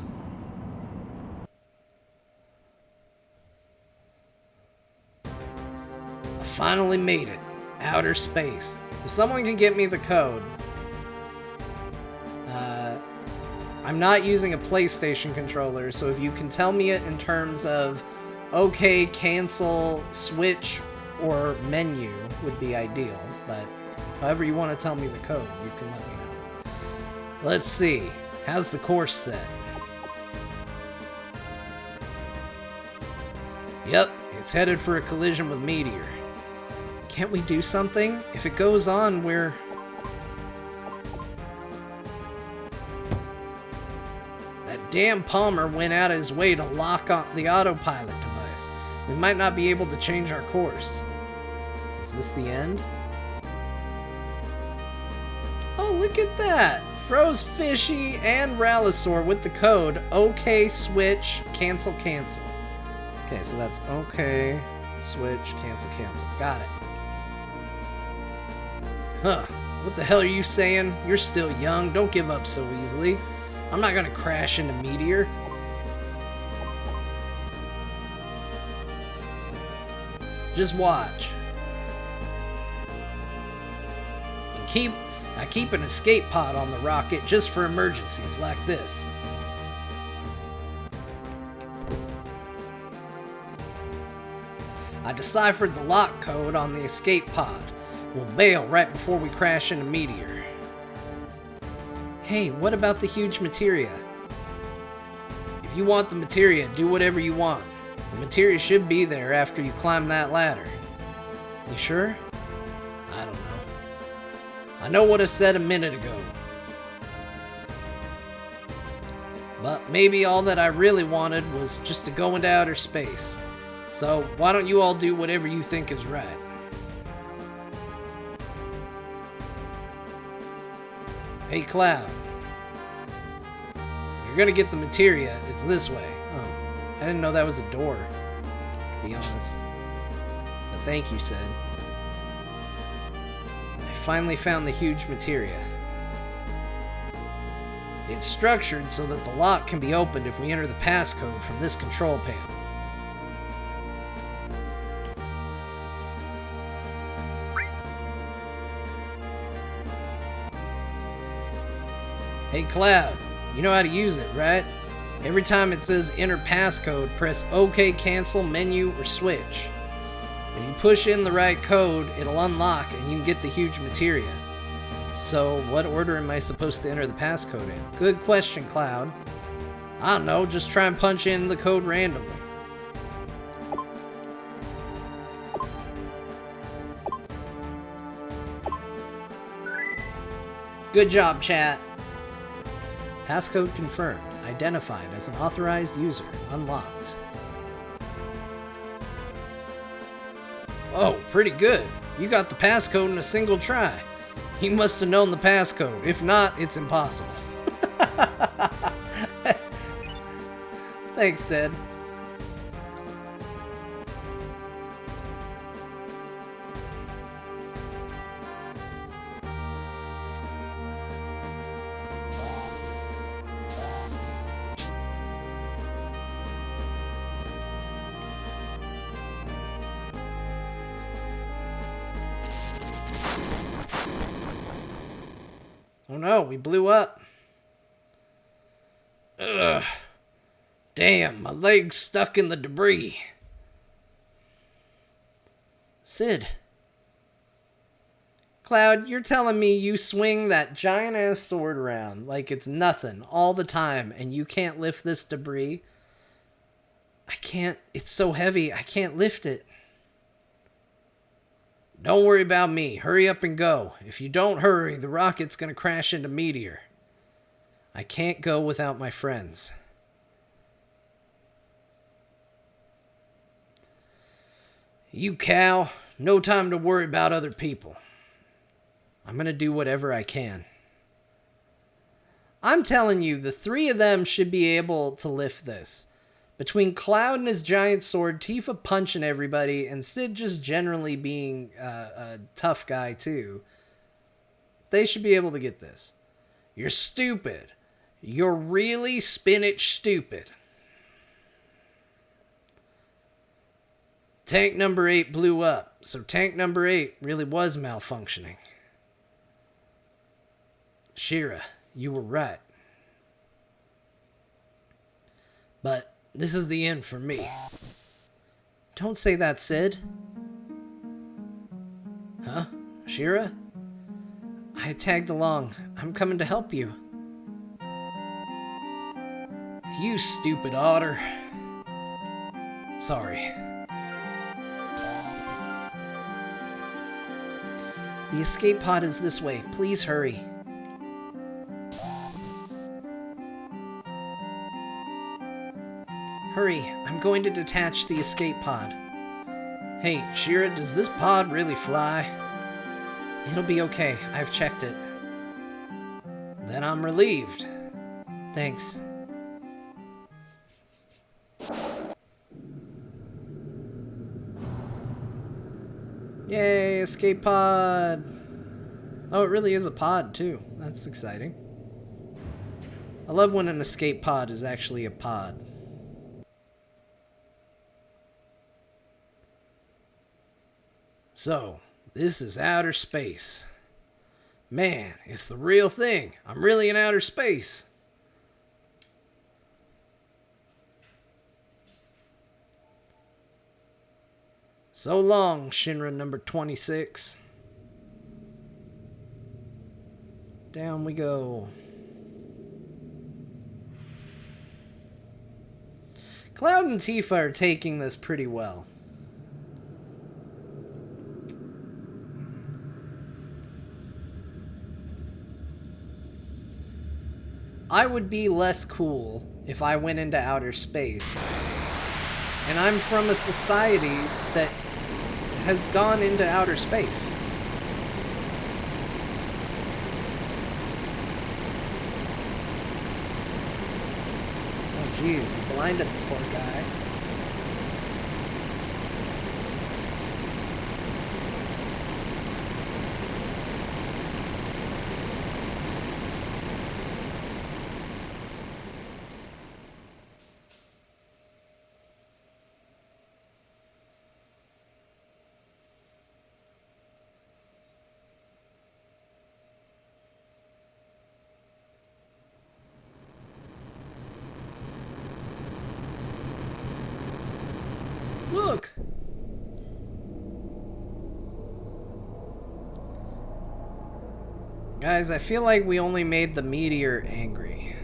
[SPEAKER 1] I finally made it. Outer space. If someone can get me the code. I'm not using a PlayStation controller, so if you can tell me it in terms of okay, cancel, switch, or menu would be ideal, but however you want to tell me the code, you can let me know. Let's see. How's the course set? Yep, it's headed for a collision with Meteor. Can't we do something? If it goes on, we're... That damn Palmer went out of his way to lock on the autopilot device. We might not be able to change our course. Is this the end? Oh, look at that! Froze Fishy and Rallisaur with the code OK, switch, cancel, cancel. Okay, so that's OK, switch, cancel, cancel. Got it. Huh. What the hell are you saying? You're still young. Don't give up so easily. I'm not gonna crash into Meteor. Just watch. And I keep an escape pod on the rocket just for emergencies like this. I deciphered the lock code on the escape pod. We'll bail right before we crash into Meteor. Hey, what about the huge materia? If you want the materia, do whatever you want. The materia should be there after you climb that ladder. You sure? I don't know. I know what I said a minute ago. But maybe all that I really wanted was just to go into outer space. So why don't you all do whatever you think is right? Hey, Cloud. You're gonna get the materia. It's this way. Oh, I didn't know that was a door, to be honest. But thank you, Sid. I finally found the huge materia. It's structured so that the lock can be opened if we enter the passcode from this control panel. Hey Cloud, you know how to use it, right? Every time it says enter passcode, press OK, cancel, menu, or switch. If you push in the right code, it'll unlock and you can get the huge materia. So, what order am I supposed to enter the passcode in? Good question, Cloud. I don't know, just try and punch in the code randomly. Good job, chat. Passcode confirmed. Identified as an authorized user. Unlocked. Oh, pretty good. You got the passcode in a single try. He must have known the passcode. If not, it's impossible. Thanks, Sid. Oh no, we blew up. Ugh. Damn, my leg's stuck in the debris. Sid. Cloud, you're telling me you swing that giant-ass sword around like it's nothing all the time and you can't lift this debris? I can't. It's so heavy, I can't lift it. Don't worry about me. Hurry up and go. If you don't hurry, the rocket's gonna crash into meteor. I can't go without my friends. You cow, no time to worry about other people. I'm gonna do whatever I can. I'm telling you, the three of them should be able to lift this. Between Cloud and his giant sword, Tifa punching everybody, and Sid just generally being a tough guy too, they should be able to get this. You're stupid. You're really spinach stupid. Tank number 8 blew up, so tank number 8 really was malfunctioning. Shira, you were right. But this is the end for me. Don't say that, Sid. Huh? Shira? I tagged along. I'm coming to help you. You stupid otter. Sorry. The escape pod is this way. Please hurry. Hurry, I'm going to detach the escape pod. Hey, Shira, does this pod really fly? It'll be okay, I've checked it. Then I'm relieved. Thanks. Yay, escape pod! Oh, it really is a pod, too. That's exciting. I love when an escape pod is actually a pod. So, this is outer space. Man, it's the real thing. I'm really in outer space. So long, Shinra number 26. Down we go. Cloud and Tifa are taking this pretty well. I would be less cool if I went into outer space. And I'm from a society that has gone into outer space. Oh jeez, you blinded the poor guy. Look! Guys, I feel like we only made the meteor angry.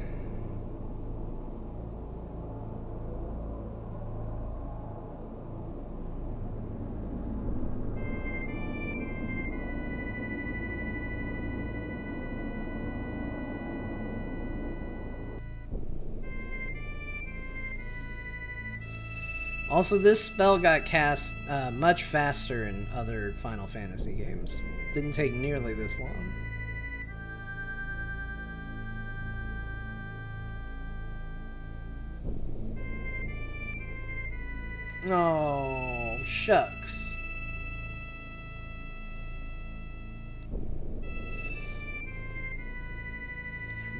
[SPEAKER 1] Also, this spell got cast much faster in other Final Fantasy games. Didn't take nearly this long. Oh, shucks.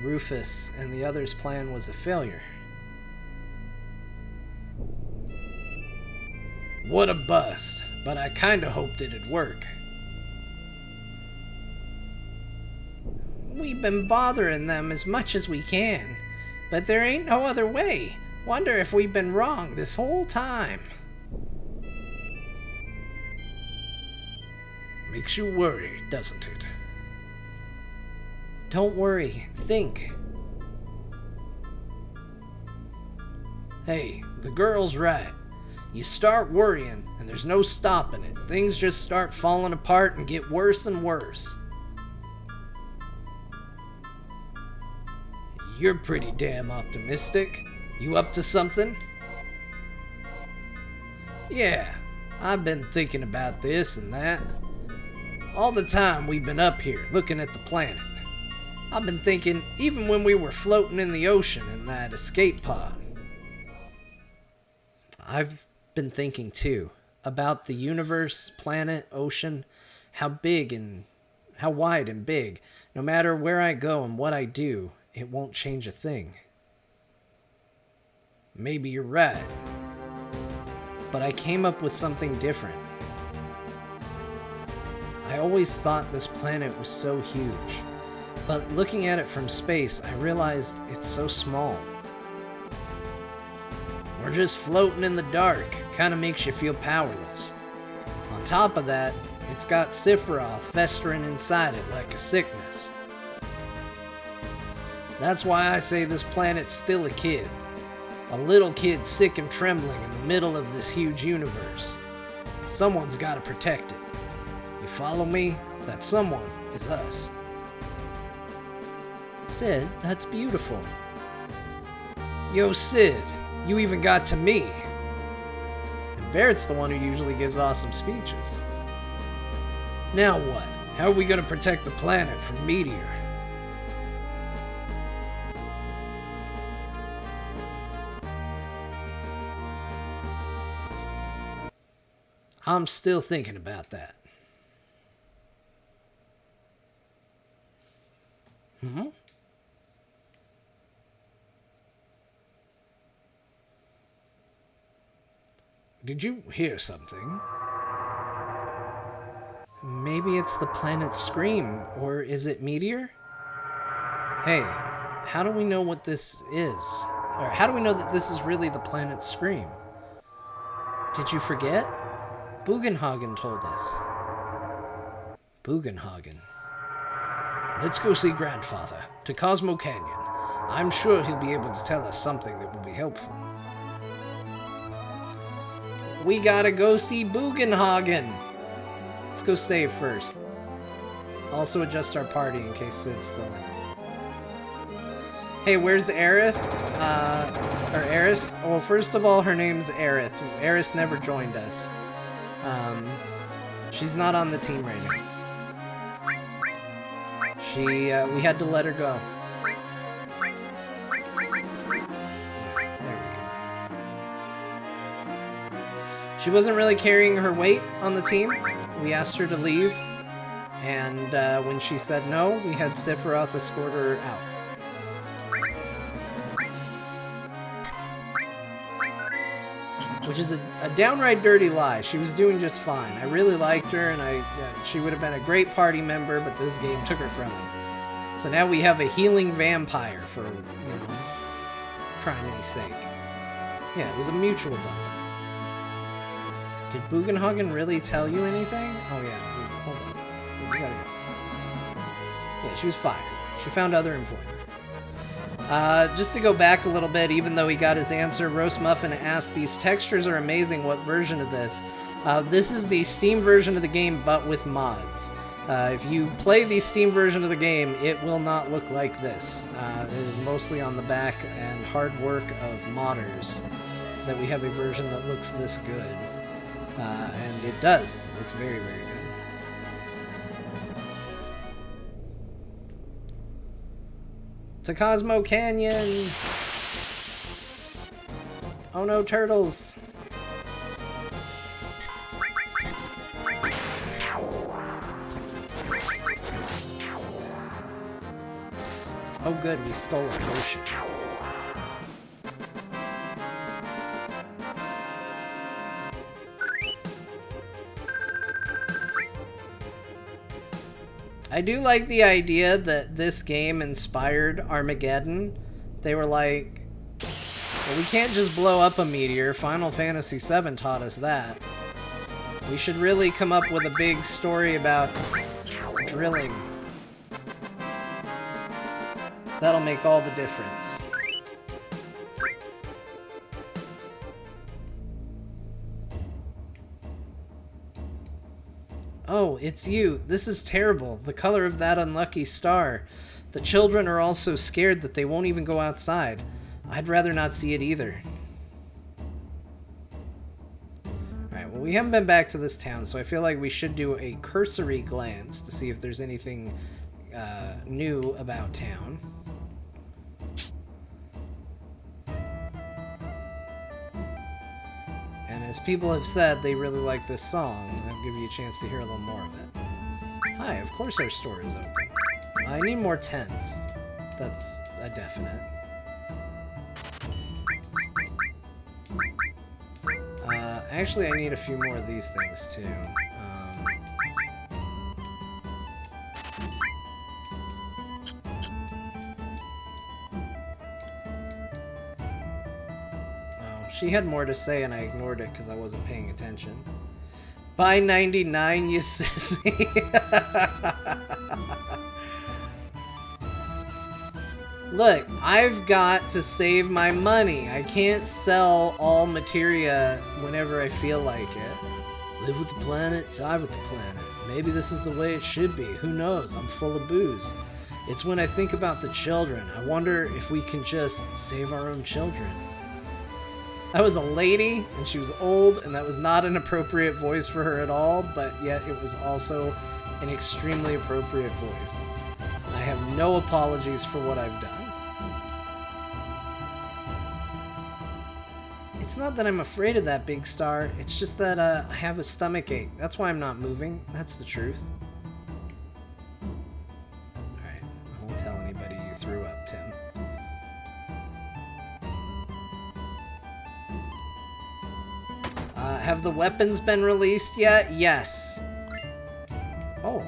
[SPEAKER 1] Rufus and the others' plan was a failure. What a bust, but I kinda hoped it'd work. We've been bothering them as much as we can, but there ain't no other way. Wonder if we've been wrong this whole time. Makes you worry, doesn't it? Don't worry, think. Hey, the girl's right. You start worrying, and there's no stopping it. Things just start falling apart and get worse and worse. You're pretty damn optimistic. You up to something? Yeah, I've been thinking about this and that. All the time we've been up here, looking at the planet. I've been thinking, even when we were floating in the ocean in that escape pod. I've been thinking too about the universe, planet, ocean, how big and how wide and big. No matter where I go and what I do, it won't change a thing. Maybe you're right, but I came up with something different. I always thought this planet was so huge, but looking at it from space, I realized it's so small. We're just floating in the dark. Kinda makes you feel powerless. On top of that, it's got Sephiroth festering inside it like a sickness. That's why I say this planet's still a kid. A little kid sick and trembling in the middle of this huge universe. Someone's gotta protect it. You follow me? That someone is us. Sid, that's beautiful. Yo, Sid. You even got to me. And Barrett's the one who usually gives awesome speeches. Now what? How are we going to protect the planet from Meteor? I'm still thinking about that. Did you hear something? Maybe it's the planet's scream, or is it Meteor? Hey, how do we know what this is? Or how do we know that this is really the planet's scream? Did you forget? Bugenhagen told us. Bugenhagen. Let's go see Grandfather, to Cosmo Canyon. I'm sure he'll be able to tell us something that will be helpful. We gotta go see Bugenhagen. Let's go save first. Also adjust our party in case Sid's still in. Hey, where's Aerith? Or Eris? Well, first of all, her name's Aerith. Eris never joined us. She's not on the team right now. We had to let her go. She wasn't really carrying her weight on the team. We asked her to leave, and when she said no, we had Sephiroth escort her out. Which is a downright dirty lie. She was doing just fine. I really liked her, and she would have been a great party member, but this game took her from me. So now we have a healing vampire for, criminy's sake. Yeah, it was a mutual bond. Did Bugenhagen really tell you anything? Oh yeah, hold on. We gotta go. Yeah, she was fired. She found other employment. Just to go back a little bit, even though he got his answer, Roast Muffin asked, these textures are amazing, what version of this? This is the Steam version of the game, but with mods. If you play the Steam version of the game, it will not look like this. It is mostly on the back and hard work of modders that we have a version that looks this good. And it does. It looks very, very good. To Cosmo Canyon! Oh no, turtles! Oh good, we stole a potion. I do like the idea that this game inspired Armageddon. They were like, well, we can't just blow up a meteor. Final Fantasy VII taught us that. We should really come up with a big story about drilling. That'll make all the difference. Oh, it's you. This is terrible. The color of that unlucky star. The children are all so scared that they won't even go outside. I'd rather not see it either. Alright, well, we haven't been back to this town, so I feel like we should do a cursory glance to see if there's anything new about town. And as people have said, they really like this song. I'll give you a chance to hear a little more of it. Hi, of course our store is open. I need more tents. That's a definite. Actually, I need a few more of these things, too. She had more to say and I ignored it because I wasn't paying attention. Buy 99, you sissy. Look, I've got to save my money. I can't sell all materia whenever I feel like it. Live with the planet, die with the planet. Maybe this is the way it should be. Who knows? I'm full of booze. It's when I think about the children. I wonder if we can just save our own children. That was a lady, and she was old, and that was not an appropriate voice for her at all, but yet it was also an extremely appropriate voice. I have no apologies for what I've done. It's not that I'm afraid of that big star, it's just that I have a stomach ache. That's why I'm not moving. That's the truth. Alright, I won't tell anybody you threw up, Tim. Have the weapons been released yet? Yes. Oh.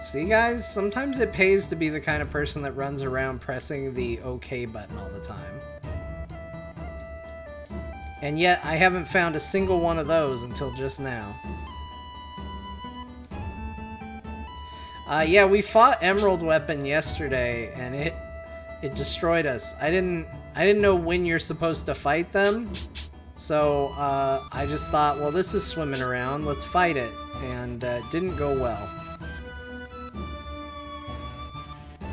[SPEAKER 1] See, guys? Sometimes it pays to be the kind of person that runs around pressing the OK button all the time. And yet, I haven't found a single one of those until just now. Yeah, we fought Emerald Weapon yesterday, and it destroyed us. I didn't know when you're supposed to fight them. So, I just thought, well, this is swimming around, let's fight it, and it didn't go well.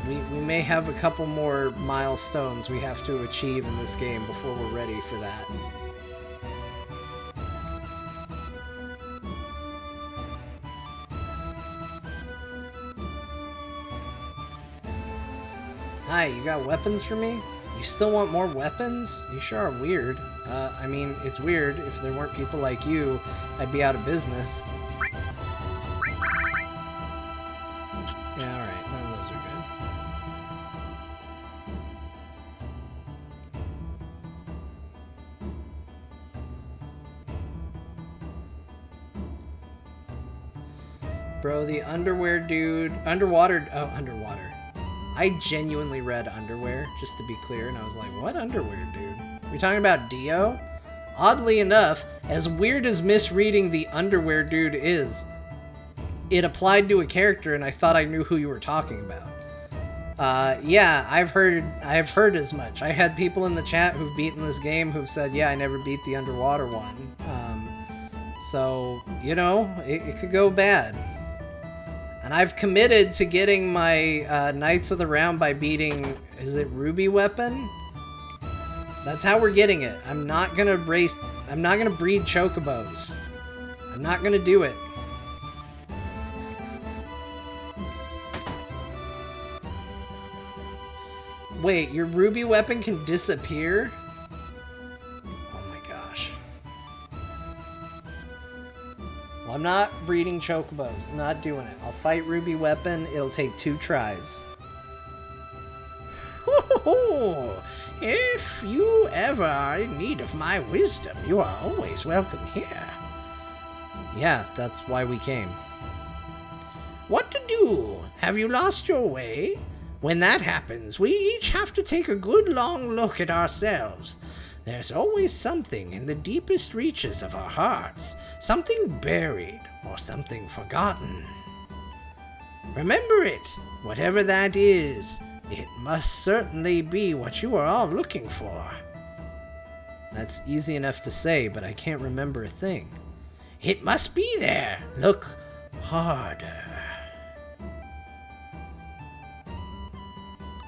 [SPEAKER 1] We may have a couple more milestones we have to achieve in this game before we're ready for that. Hi, you got weapons for me? You still want more weapons? You sure are weird. I mean, it's weird. If there weren't people like you, I'd be out of business. Yeah, alright. None of those are good. Bro, the underwear dude... Underwater... Oh, underwater. I genuinely read underwear, just to be clear, and I was like, what underwear, dude? We talking about Dio? Oddly enough, as weird as misreading the underwear dude is, it applied to a character and I thought I knew who you were talking about. Yeah, I've heard as much. I had people in the chat who've beaten this game who've said, yeah, I never beat the underwater one. So, you know, it could go bad. And I've committed to getting my Knights of the Round by beating, is it Ruby Weapon? That's how we're getting it. I'm not gonna breed chocobos. I'm not gonna do it. Wait, your ruby weapon can disappear? Oh my gosh. Well, I'm not breeding chocobos. I'm not doing it. I'll fight ruby weapon. It'll take 2 tries. If you ever are in need of my wisdom, you are always welcome here. Yeah, that's why we came. What to do? Have you lost your way? When that happens, we each have to take a good long look at ourselves. There's always something in the deepest reaches of our hearts, something buried or something forgotten. Remember it, whatever that is. It must certainly be what you are all looking for. That's easy enough to say, but I can't remember a thing. It must be there. Look harder.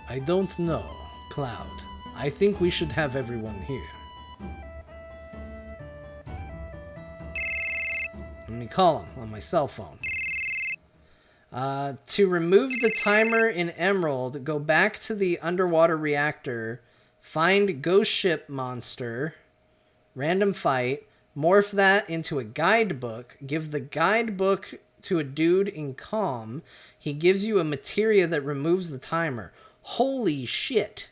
[SPEAKER 1] I don't know, Cloud. I think we should have everyone here. Let me call him on my cell phone. To remove the timer in Emerald, go back to the underwater reactor, find Ghost Ship Monster, random fight, morph that into a guidebook, give the guidebook to a dude in Calm. He gives you a materia that removes the timer. Holy shit.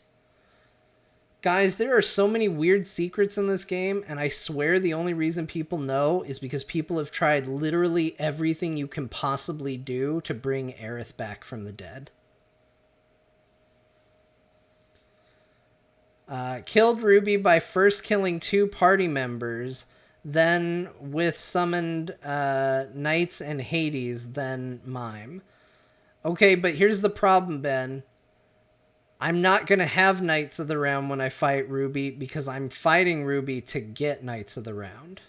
[SPEAKER 1] Guys, there are so many weird secrets in this game, and I swear the only reason people know is because people have tried literally everything you can possibly do to bring Aerith back from the dead. Killed Ruby by first killing 2 party members, then with summoned Knights and Hades, then Mime. Okay, but here's the problem, Ben. I'm not going to have Knights of the Round when I fight Ruby because I'm fighting Ruby to get Knights of the Round.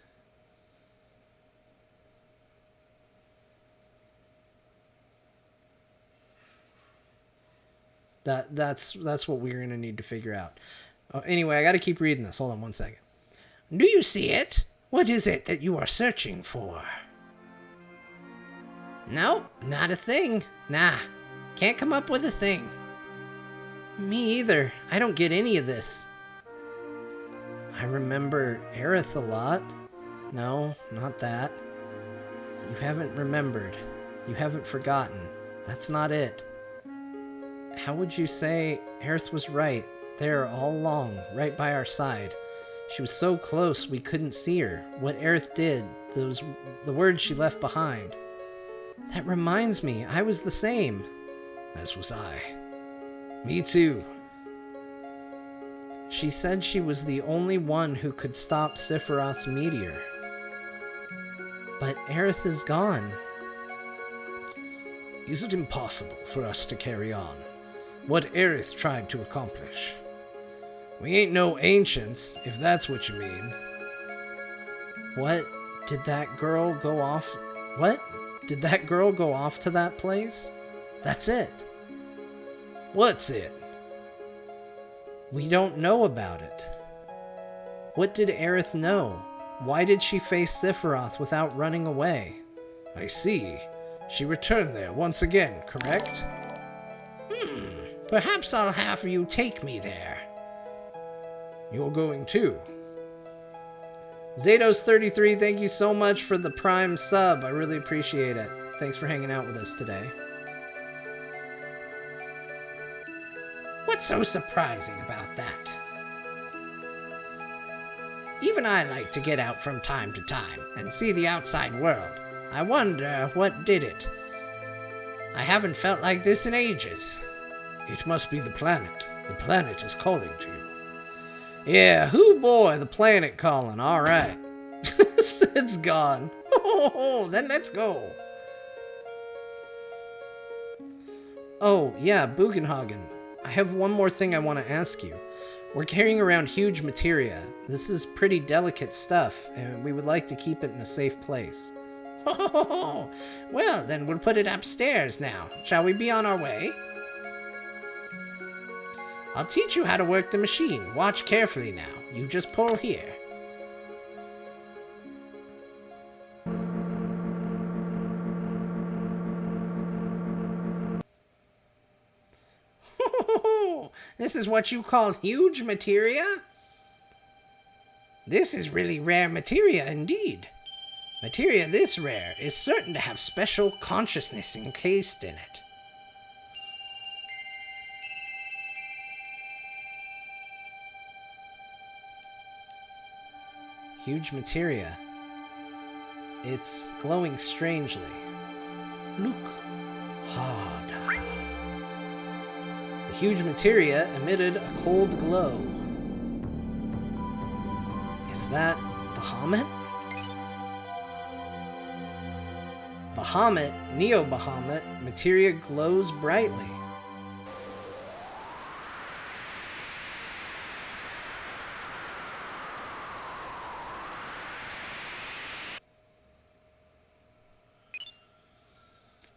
[SPEAKER 1] That's what we're going to need to figure out. Anyway, I got to keep reading this. Hold on 1 second. Do you see it? What is it that you are searching for? No, not a thing. Nah, can't come up with a thing. Me either. I don't get any of this. I remember Aerith a lot. No, not that. You haven't remembered. You haven't forgotten. That's not it. How would you say Aerith was right? There all along, right by our side. She was so close we couldn't see her. What Aerith did, the words she left behind. That reminds me, I was the same. As was I. Me too. She said she was the only one who could stop Sephiroth's meteor. But Aerith is gone. Is it impossible for us to carry on what Aerith tried to accomplish? We ain't no ancients, if that's what you mean. What? Did that girl go off? What? Did that girl go off to that place? That's it. What's it? We don't know about it. What did Aerith know? Why did she face Sephiroth without running away? I see. She returned there once again, correct? Perhaps I'll have you take me there. You're going too. Zados33, thank you so much for the Prime sub. I really appreciate it. Thanks for hanging out with us today. What's so surprising about that? Even I like to get out from time to time and see the outside world. I wonder what did it. I haven't felt like this in ages. It must be the planet. The planet is calling to you. Yeah, hoo boy, the planet calling. All right. It's gone. Then let's go. Oh, yeah, Bugenhagen. I have one more thing I want to ask you. We're carrying around huge materia. This is pretty delicate stuff, and we would like to keep it in a safe place. Well, then we'll put it upstairs now. Shall we be on our way? I'll teach you how to work the machine. Watch carefully now. You just pull here. This is what you call huge materia? This is really rare materia indeed. Materia this rare is certain to have special consciousness encased in it. Huge materia. It's glowing strangely. Look harder. The huge materia emitted a cold glow. Is that Bahamut? Bahamut, Neo-Bahamut, materia glows brightly.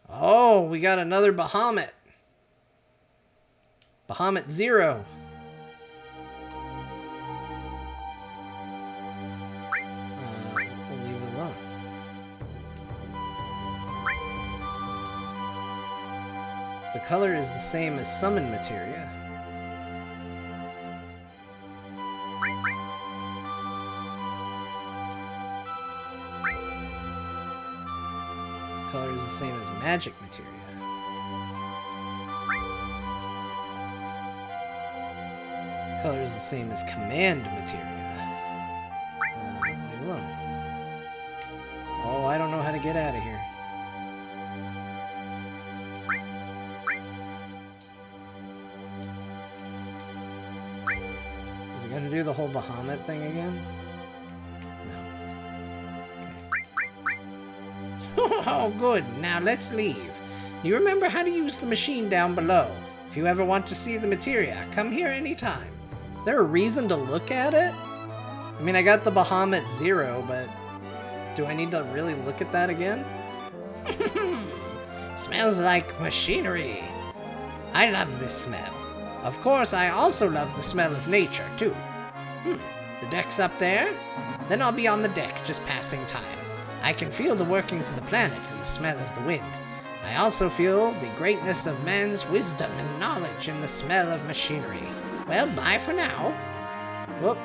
[SPEAKER 1] Oh, we got another Bahamut. Bahamut 0. We'll leave it alone. The color is the same as summon materia. Color is the same as magic materia. Color is the same as command materia. Leave it alone. Oh, I don't know how to get out of here. Is it gonna do the whole Bahamut thing again? Oh, good. Now let's leave. You remember how to use the machine down below. If you ever want to see the materia, come here anytime. Is there a reason to look at it? I mean, I got the Bahamut 0, but do I need to really look at that again? Smells like machinery. I love this smell. Of course, I also love the smell of nature, too. The deck's up there? Then I'll be on the deck, just passing time. I can feel the workings of the planet and the smell of the wind. I also feel the greatness of man's wisdom and knowledge in the smell of machinery. Well, bye for now. Whoop.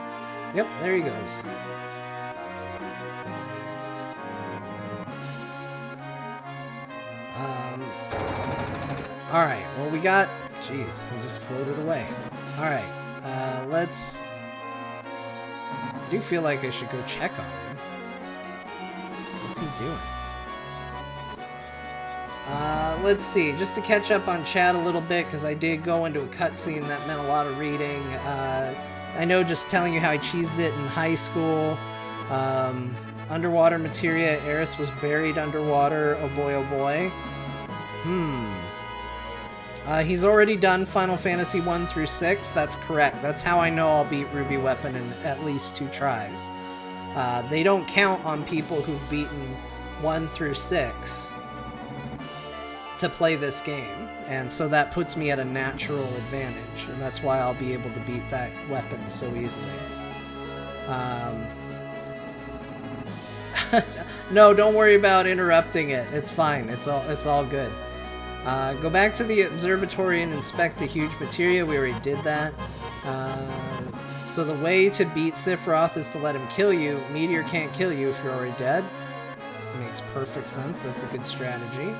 [SPEAKER 1] Yep, there he goes. Alright, well we got... Jeez, he just floated away. Alright, let's... I do feel like I should go check on him. What's he doing? Let's see, just to catch up on chat a little bit, because I did go into a cutscene that meant a lot of reading. I know just telling you how I cheesed it in high school. Underwater materia, Aerith was buried underwater, oh boy, oh boy. He's already done Final Fantasy 1 through 6, that's correct. That's how I know I'll beat Ruby Weapon in at least 2 tries. They don't count on people who've beaten 1 through 6 to play this game, and so that puts me at a natural advantage, and that's why I'll be able to beat that weapon so easily. No, don't worry about interrupting it. It's fine. It's all good. Go back to the observatory and inspect the huge materia. We already did that. So the way to beat Sephiroth is to let him kill you. Meteor can't kill you if you're already dead. Makes perfect sense. That's a good strategy.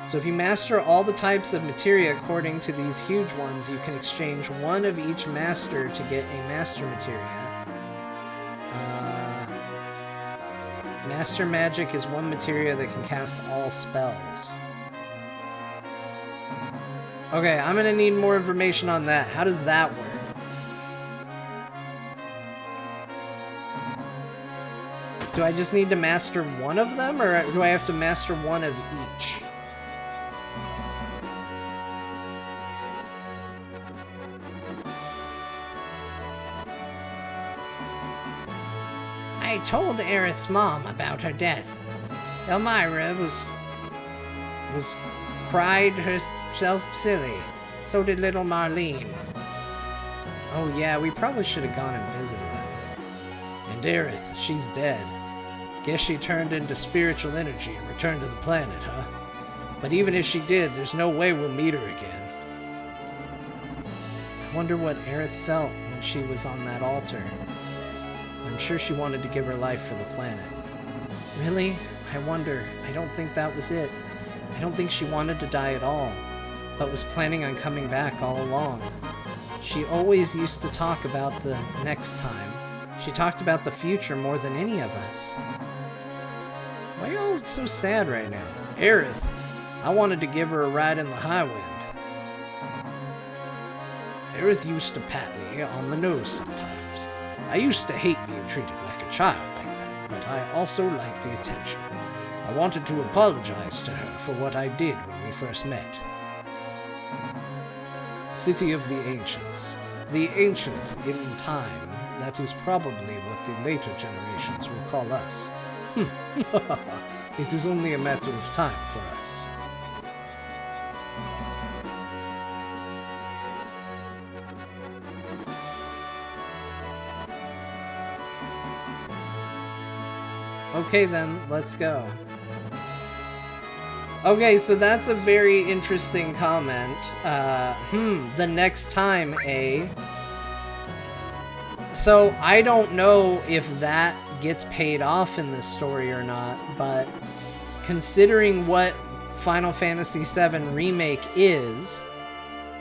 [SPEAKER 1] So if you master all the types of materia according to these huge ones, you can exchange one of each master to get a master materia. Master magic is one materia that can cast all spells. Okay, I'm gonna need more information on that. How does that work? Do I just need to master one of them, or do I have to master one of each? I told Aerith's mom about her death. Elmira was cried herself silly. So did little Marlene. Oh yeah, we probably should have gone and visited them. And Aerith, she's dead. Guess she turned into spiritual energy and returned to the planet, huh? But even if she did, there's no way we'll meet her again. I wonder what Aerith felt when she was on that altar. I'm sure she wanted to give her life for the planet. Really? I wonder. I don't think that was it. I don't think she wanted to die at all, but was planning on coming back all along. She always used to talk about the next time. She talked about the future more than any of us. Why are you all so sad right now? Aerith, I wanted to give her a ride in the high wind. Aerith used to pat me on the nose sometimes. I used to hate being treated like a child like that, but I also liked the attention. I wanted to apologize to her for what I did when we first met. City of the Ancients. The Ancients in time. That is probably what the later generations will call us. It is only a matter of time for us. Okay then, let's go. Okay, so that's a very interesting comment. The next time, eh? So, I don't know if that gets paid off in this story or not, but considering what Final Fantasy VII Remake is,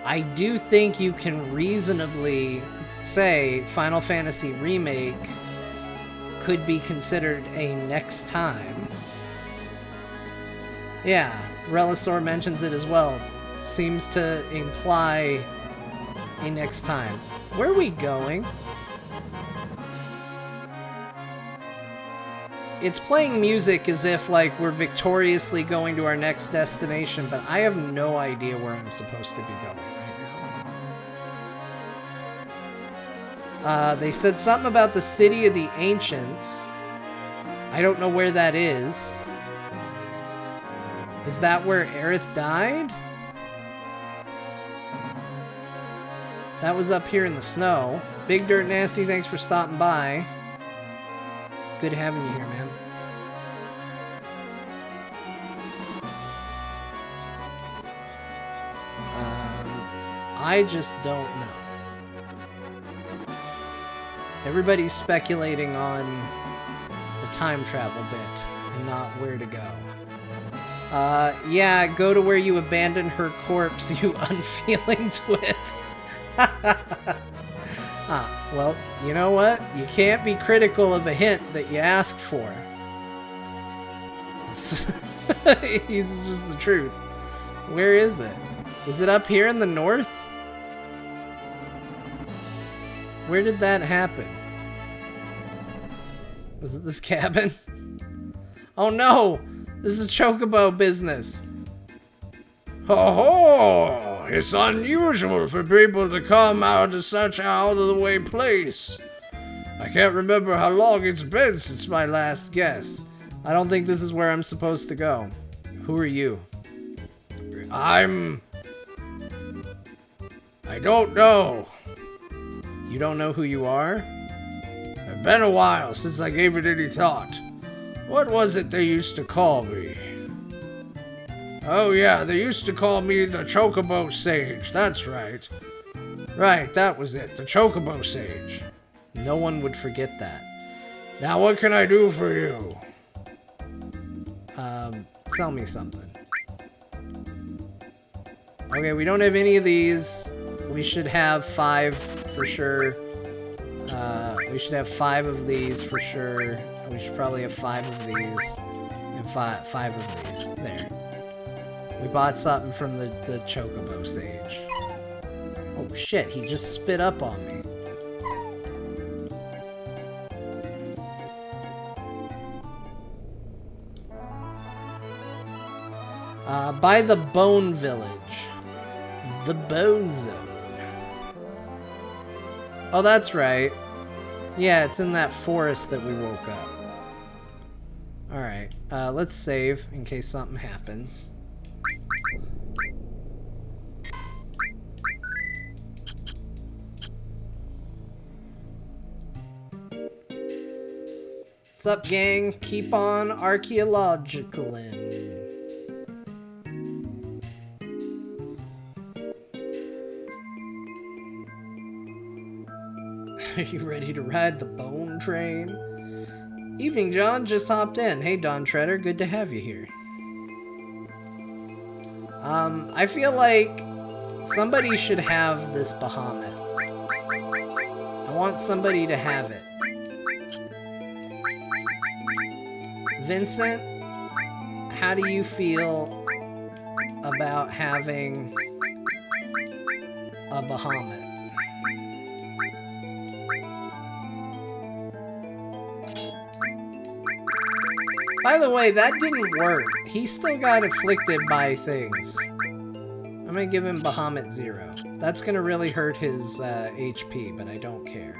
[SPEAKER 1] I do think you can reasonably say Final Fantasy Remake could be considered a next time. Yeah, Relisor mentions it as well. Seems to imply a next time. Where are we going? It's playing music as if, like, we're victoriously going to our next destination, but I have no idea where I'm supposed to be going right now. They said something about the City of the Ancients. I don't know where that is. Is that where Aerith died? That was up here in the snow. Big Dirt Nasty, thanks for stopping by. Good having you here, man. I just don't know. Everybody's speculating on the time travel bit and not where to go. Yeah, go to where you abandoned her corpse, you unfeeling twit. Well, you know what? You can't be critical of a hint that you asked for. It's just the truth. Where is it? Is it up here in the north? Where did that happen? Was it this cabin? Oh no! This is Chocobo business. Ho-ho! It's unusual for people to come out of such an out-of-the-way place. I can't remember how long it's been since my last guess. I don't think this is where I'm supposed to go. Who are you? I don't know. You don't know who you are? It's been a while since I gave it any thought. What was it they used to call me? Oh yeah, they used to call me the Chocobo Sage, that's right. Right, that was it, the Chocobo Sage. No one would forget that. Now what can I do for you? Sell me something. Okay, we don't have any of these. We should have 5 for sure. We should have 5 of these for sure. We should probably have 5 of these. And 5 of these. There. We bought something from the Chocobo Sage. Oh shit, he just spit up on me. By the Bone Village. The Bone Zone. Oh, that's right. Yeah, it's in that forest that we woke up. Alright, let's save in case something happens. Sup, gang? Keep on archaeologicalin'. Are you ready to ride the bone train? Evening, John. Just hopped in. Hey, Don Treader. Good to have you here. I feel like somebody should have this Bahamut. I want somebody to have it. Vincent, how do you feel about having a Bahamut? By the way, that didn't work. He still got afflicted by things. I'm gonna give him Bahamut 0. That's gonna really hurt his HP, but I don't care.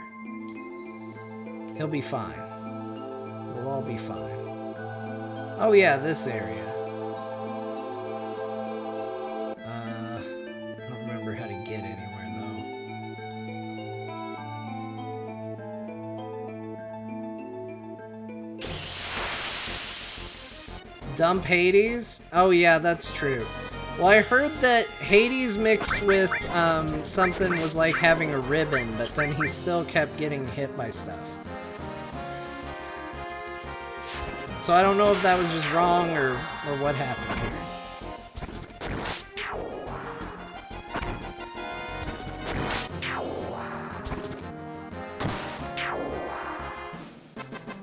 [SPEAKER 1] He'll be fine. We'll all be fine. Oh yeah, this area. I don't remember how to get anywhere though. Dump Hades? Oh yeah, that's true. Well, I heard that Hades mixed with something was like having a ribbon, but then he still kept getting hit by stuff. So I don't know if that was just wrong or what happened here.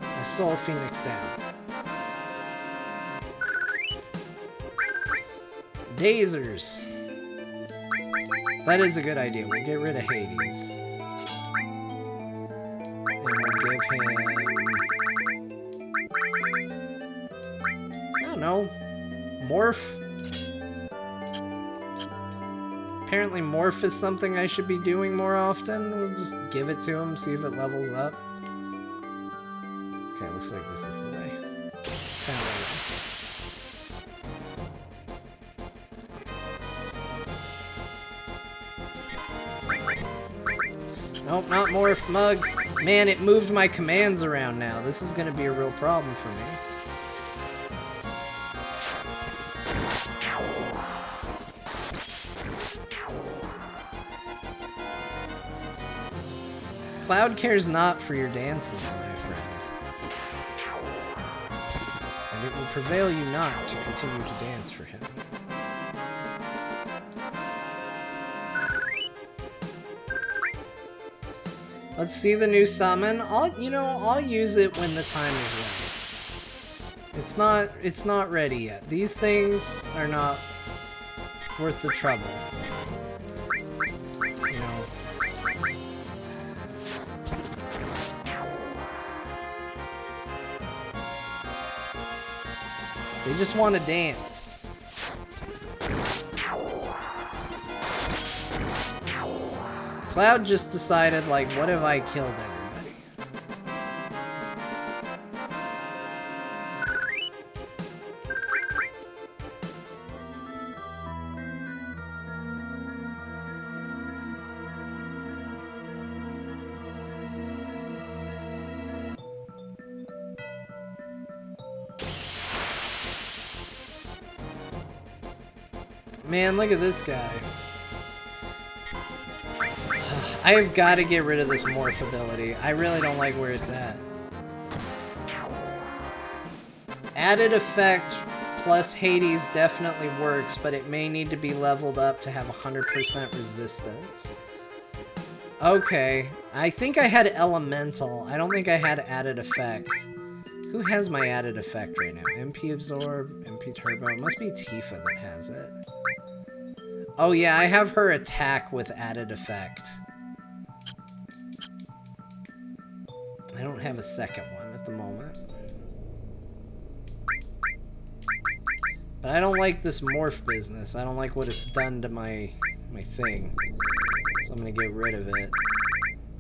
[SPEAKER 1] I stole Phoenix down. Dazers. That is a good idea. We'll get rid of Hades. And we'll give him... I don't know. Morph? Apparently Morph is something I should be doing more often. We'll just give it to him, see if it levels up. Okay, looks like this is the way. Kind of Nope, not Morph Mug. Man, it moved my commands around now. This is gonna be a real problem for me. Cloud cares not for your dances, my friend. And it will prevail you not to continue to dance for him. Let's see the new summon. I'll use it when the time is right. It's not ready yet. These things are not worth the trouble. You know. They just want to dance. Cloud just decided, like, what if I killed everybody? Man, look at this guy. I've got to get rid of this morph ability. I really don't like where it's at. Added effect plus Hades definitely works, but it may need to be leveled up to have 100% resistance. Okay, I think I had Elemental. I don't think I had added effect. Who has my added effect right now? MP Absorb, MP Turbo. It must be Tifa that has it. Oh yeah, I have her attack with added effect. I don't have a second one at the moment. But I don't like this morph business. I don't like what it's done to my thing. So I'm gonna get rid of it.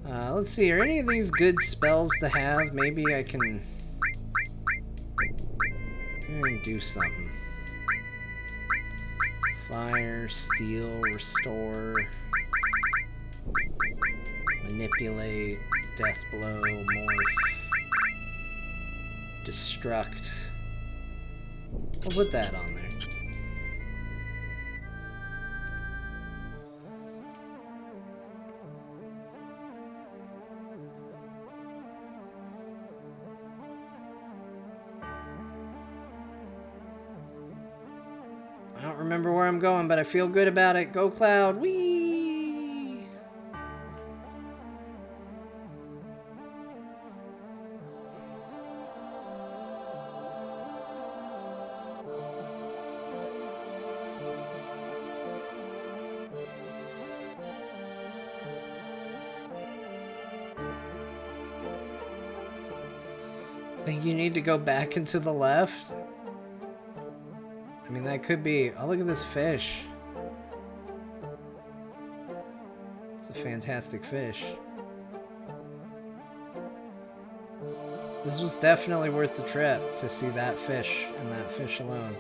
[SPEAKER 1] Let's see, are any of these good spells to have? Maybe I can do something. Fire, Steel, Restore, Manipulate, Death Blow, Morph. Destruct. We'll put that on there. I don't remember where I'm going, but I feel good about it. Go Cloud. Whee! Think you need to go back into the left? I mean, that could be... Oh, look at this fish. It's a fantastic fish. This was definitely worth the trip to see that fish and that fish alone.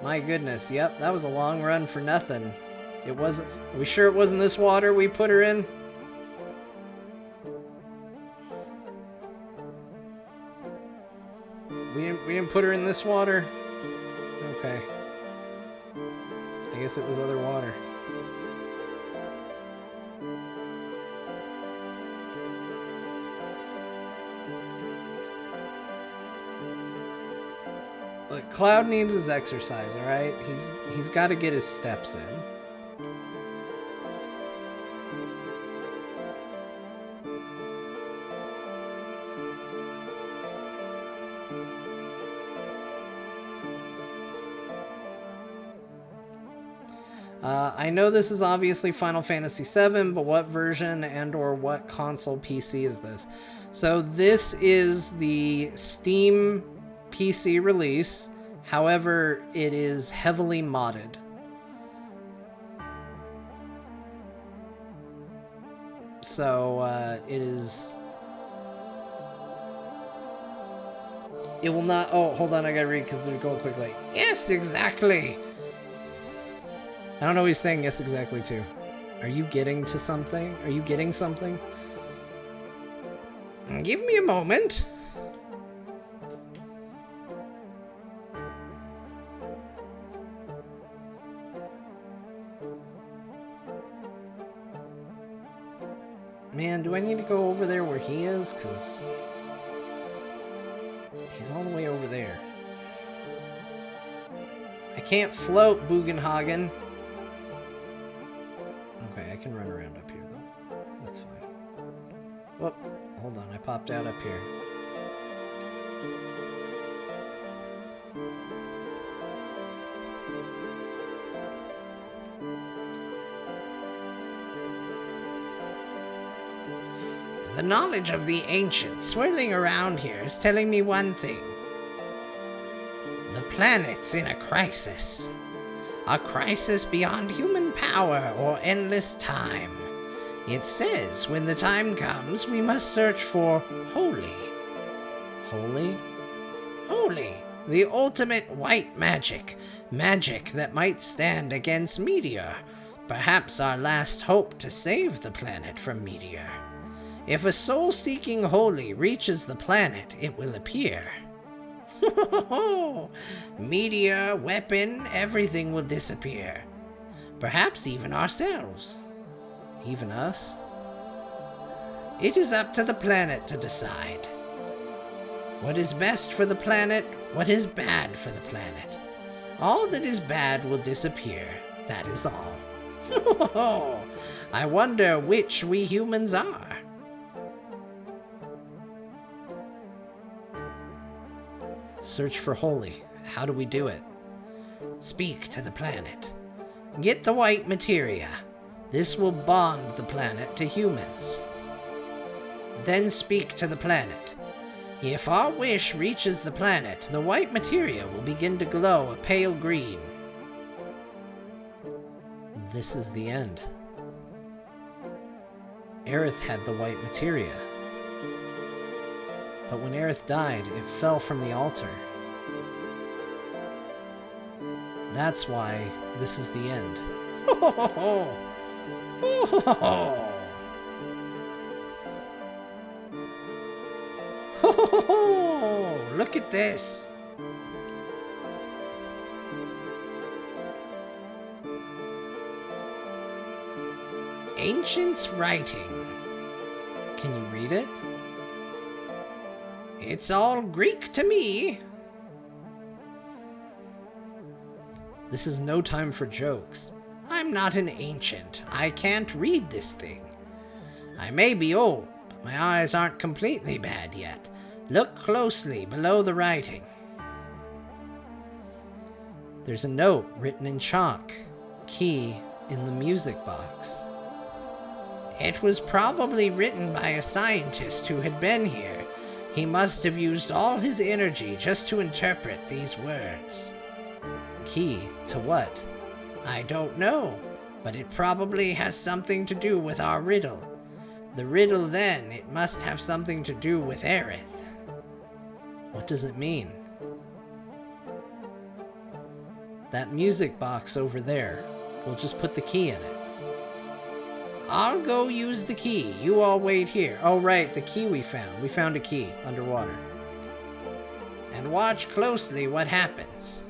[SPEAKER 1] My goodness, yep, that was a long run for nothing. It wasn't... Are we sure it wasn't this water we put her in? We didn't put her in this water? Okay. I guess it was other water. Look, Cloud needs his exercise, alright? He's got to get his steps in. I know this is obviously Final Fantasy VII, but what version and or what console PC is this? So this is the Steam PC release. However, it is heavily modded. So it is... It will not... Oh, hold on, I gotta read because they're going quickly. Yes, exactly! I don't know what he's saying yes exactly to. Are you getting to something? Are you getting something? Give me a moment. Man, do I need to go over there where he is? Because he's all the way over there. I can't float, Bugenhagen. Okay, I can run around up here, though. That's fine. Whoop. Hold on, I popped out up here. The knowledge of the ancients swirling around here is telling me one thing. The planet's in a crisis. A crisis beyond human power or endless time. It says when the time comes, we must search for holy. Holy? Holy. The ultimate white magic. Magic that might stand against meteor. Perhaps our last hope to save the planet from meteor. If a soul-seeking holy reaches the planet, it will appear. Meteor, weapon, everything will disappear. Perhaps even ourselves. Even us? It is up to the planet to decide. What is best for the planet, what is bad for the planet. All that is bad will disappear, that is all. I wonder which we humans are. Search for holy. How do we do it? Speak to the planet. Get the white materia. This will bond the planet to humans. Then speak to the planet. If our wish reaches the planet, the white materia will begin to glow a pale green. This is the end. Aerith had the white materia. But when Aerith died, it fell from the altar. That's why this is the end. look at this. Ancient's writing. Can you read it? It's all Greek to me. This is no time for jokes. I'm not an ancient. I can't read this thing. I may be old, but my eyes aren't completely bad yet. Look closely below the writing. There's a note written in chalk. Key in the music box. It was probably written by a scientist who had been here. He must have used all his energy just to interpret these words. Key to what? I don't know, but it probably has something to do with our riddle. The riddle then, it must have something to do with Aerith. What does it mean? That music box over there. We'll just put the key in it. I'll go use the key. You all wait here. Oh, right, the key we found. We found a key underwater. And watch closely what happens.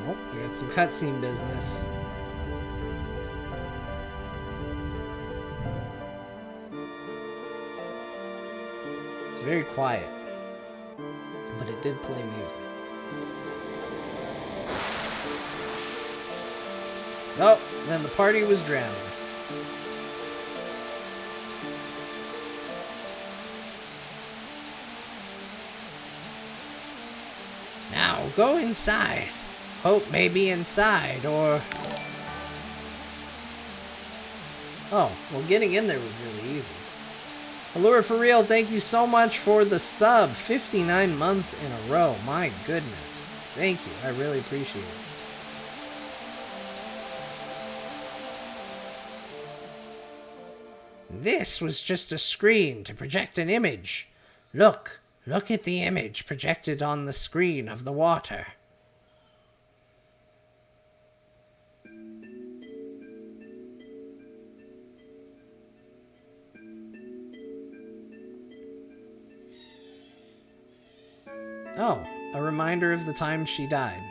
[SPEAKER 1] Oh, we got some cutscene business. It's very quiet, but it did play music. Oh, then the party was drowned. Now go inside. Hope may be inside, or... Oh, well, getting in there was really easy. Allure for real, thank you so much for the sub. 59 months in a row. My goodness. Thank you. I really appreciate it. This was just a screen to project an image. Look at the image projected on the screen of the water. Oh, a reminder of the time she died.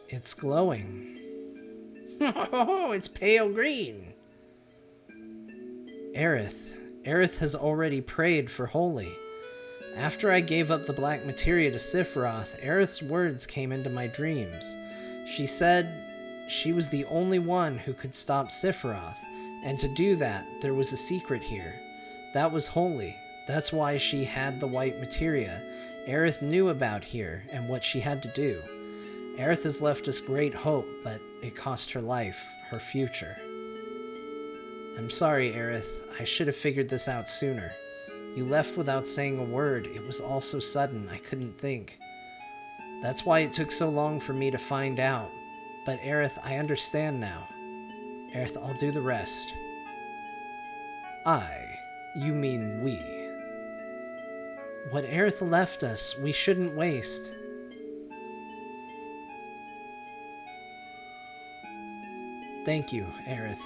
[SPEAKER 1] It's glowing. Oh, it's pale green. Aerith has already prayed for Holy. After I gave up the black materia to Sephiroth, Aerith's words came into my dreams. She said she was the only one who could stop Sephiroth, and to do that, there was a secret here. That was Holy. That's why she had the white materia. Aerith knew about here and what she had to do. Aerith has left us great hope, but it cost her life, her future. I'm sorry, Aerith. I should have figured this out sooner. You left without saying a word. It was all so sudden, I couldn't think. That's why it took so long for me to find out. But Aerith, I understand now. Aerith, I'll do the rest. You mean we. What Aerith left us, we shouldn't waste. Thank you, Aerith.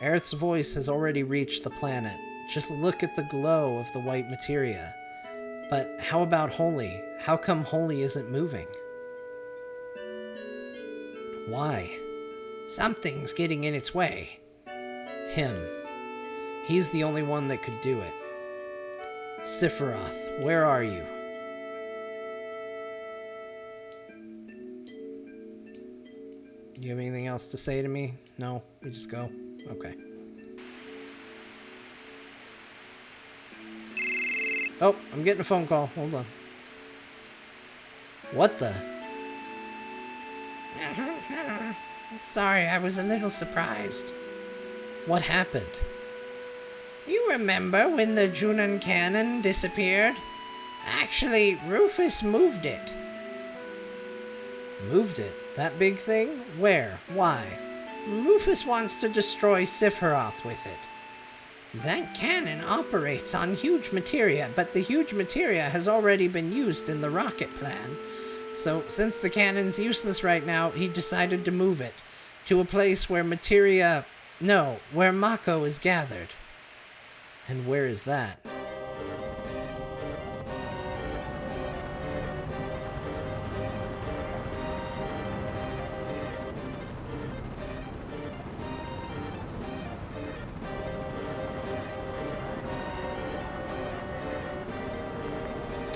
[SPEAKER 1] Aerith's voice has already reached the planet. Just look at the glow of the white materia. But how about Holy? How come Holy isn't moving? Why? Something's getting in its way. Him. He's the only one that could do it. Sephiroth, where are you? Do you have anything else to say to me? No? We just go? Okay. Oh, I'm getting a phone call. Hold on. What the? Sorry, I was a little surprised. What happened? You remember when the Junon cannon disappeared? Actually, Rufus moved it. Moved it? That big thing? Where? Why? Rufus wants to destroy Sephiroth with it. That cannon operates on huge materia, but the huge materia has already been used in the rocket plan. So, since the cannon's useless right now, he decided to move it to a place where materia... No, where Mako is gathered. And where is that?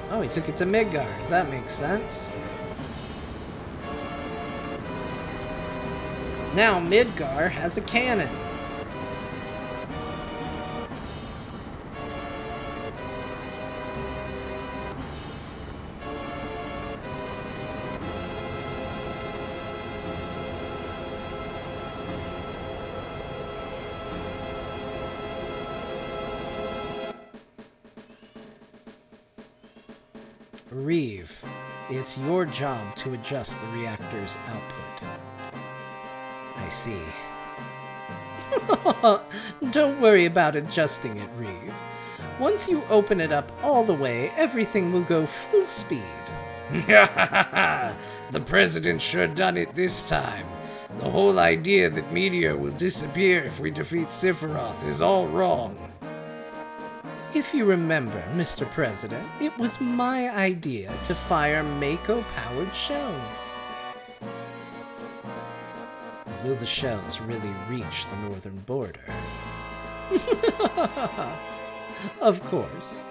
[SPEAKER 1] Oh, he took it to Midgard. That makes sense. Now Midgard has a cannon. Reeve, it's your job to adjust the reactor's output. I see. Don't worry about adjusting it, Reeve. Once you open it up all the way, everything will go full speed. The President sure done it this time. The whole idea that Meteor will disappear if we defeat Sephiroth is all wrong. If you remember, Mr. President, it was my idea to fire Mako-powered shells. Will the shells really reach the northern border? Of course.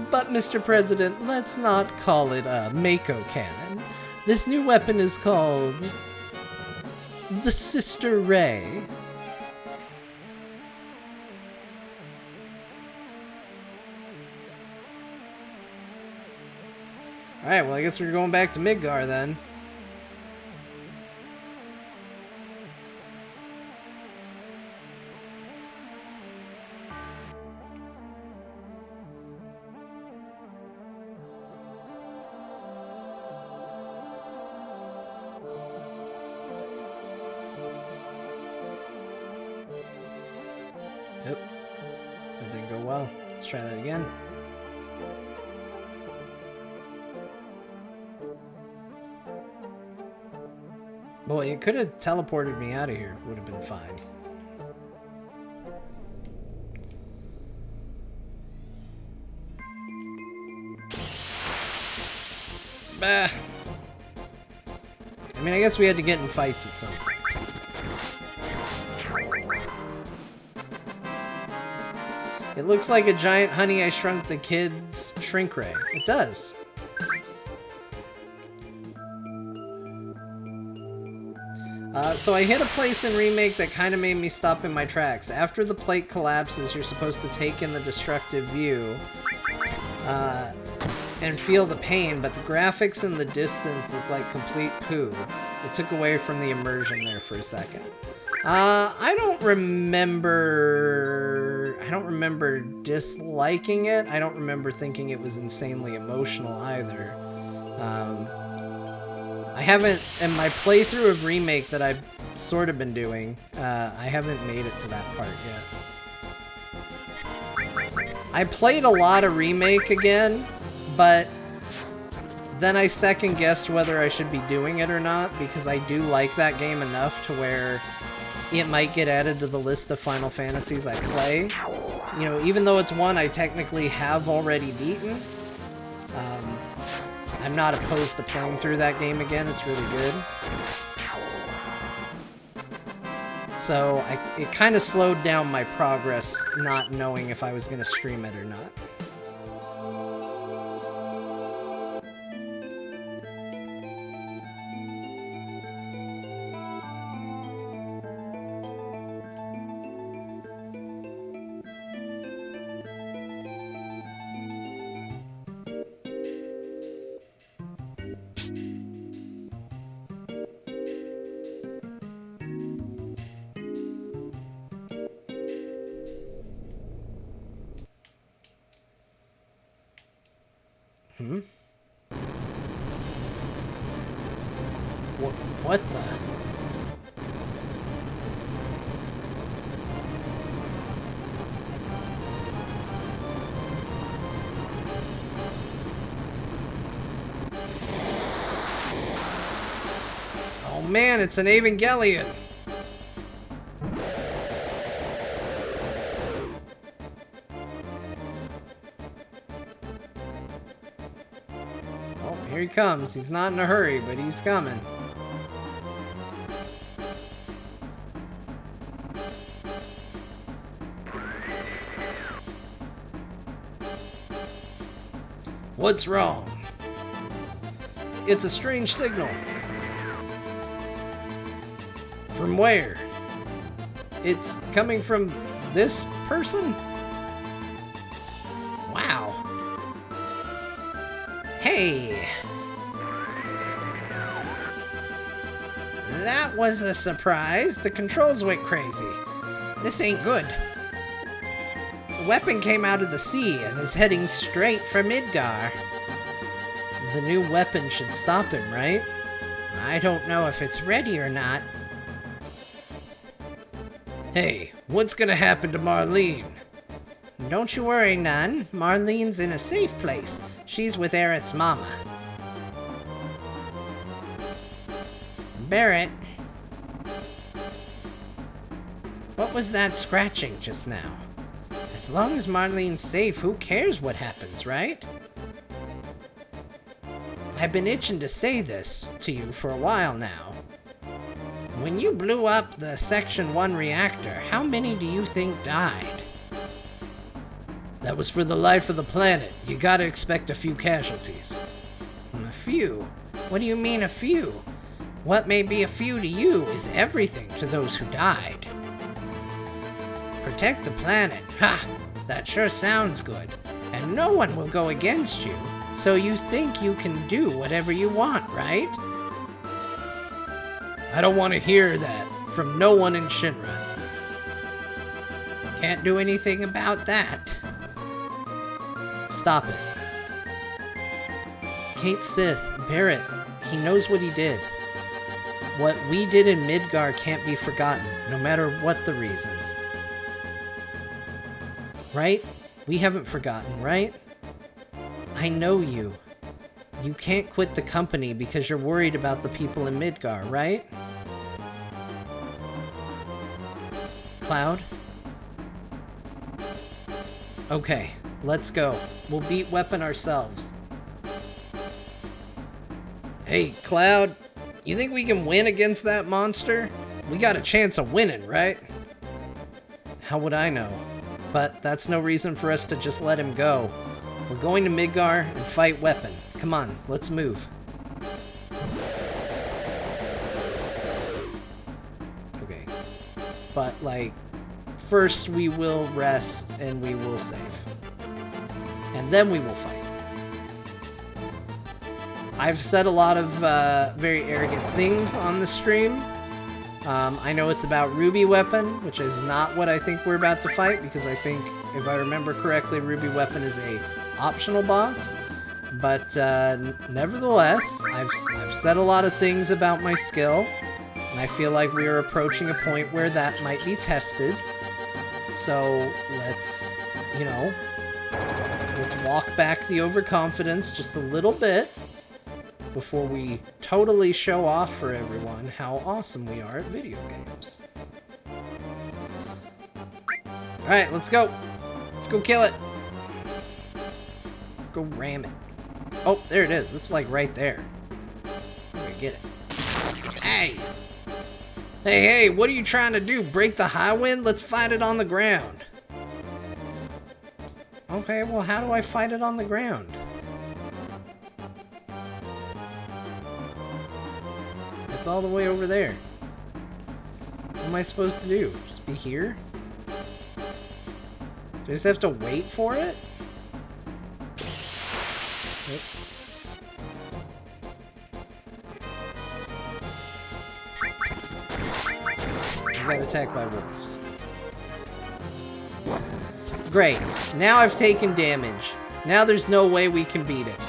[SPEAKER 1] But, Mr. President, let's not call it a Mako cannon. This new weapon is called... the Sister Ray. Alright, well I guess we're going back to Midgard then. Nope. That didn't go well. Let's try that again. Boy, it could have teleported me out of here. Would have been fine. Bah. I mean, I guess we had to get in fights at some point. It looks like a giant Honey, I Shrunk the Kids shrink ray. It does. So I hit a place in Remake that kind of made me stop in my tracks. After the plate collapses, you're supposed to take in the destructive view and feel the pain, but the graphics in the distance look like complete poo. It took away from the immersion there for a second. I don't remember disliking it. I don't remember thinking it was insanely emotional either. I haven't, in my playthrough of Remake that I've sort of been doing, I haven't made it to that part yet. I played a lot of Remake again, but then I second-guessed whether I should be doing it or not, because I do like that game enough to where it might get added to the list of Final Fantasies I play. You know, even though it's one I technically have already beaten, I'm not opposed to playing through that game again. It's really good. So it kind of slowed down my progress, not knowing if I was going to stream it or not. Hmm? What the? Oh man, it's an Evangelion! Oh, here he comes. He's not in a hurry, but he's coming. What's wrong? It's a strange signal. From where? It's coming from this person? Wow. Hey! That was a surprise. The controls went crazy. This ain't good. The weapon came out of the sea and is heading straight for Midgar. The new weapon should stop him, right? I don't know if it's ready or not. Hey, what's gonna happen to Marlene? Don't you worry, Nun. Marlene's in a safe place. She's with Aerith's mama. Barrett. What was that scratching just now? As long as Marlene's safe, who cares what happens, right? I've been itching to say this to you for a while now. When you blew up the Section 1 reactor, how many do you think died? That was for the life of the planet. You gotta expect a few casualties. A few? What do you mean a few? What may be a few to you is everything to those who died. Protect the planet. Ha! That sure sounds good. And no one will go against you. So you think you can do whatever you want, right? I don't want to hear that from no one in Shinra. Can't do anything about that. Stop it. Kate Sith, Barrett, he knows what he did. What we did in Midgar can't be forgotten, no matter what the reason. Right? We haven't forgotten, right? I know you. You can't quit the company because you're worried about the people in Midgar, right? Cloud? Okay, let's go. We'll beat Weapon ourselves. Hey, Cloud, you think we can win against that monster? We got a chance of winning, right? How would I know? But that's no reason for us to just let him go. We're going to Midgar and fight Weapon. Come on, let's move. Okay. But, like, first we will rest and we will save. And then we will fight. I've said a lot of very arrogant things on the stream. I know it's about Ruby Weapon, which is not what I think we're about to fight, because I think, if I remember correctly, Ruby Weapon is a optional boss. But nevertheless, I've said a lot of things about my skill, and I feel like we are approaching a point where that might be tested. So let's, you know, let's walk back the overconfidence just a little bit before we totally show off for everyone how awesome we are at video games. Alright, let's go. Let's go kill it. Let's go ram it. Oh, there it is. It's like right there. I'm gonna get it. Hey! Hey, hey, what are you trying to do? Break the high wind? Let's fight it on the ground. Okay, well, how do I fight it on the ground? It's all the way over there. What am I supposed to do? Just be here? Do I just have to wait for it? I got attacked by wolves. Great. Now I've taken damage. Now there's no way we can beat it.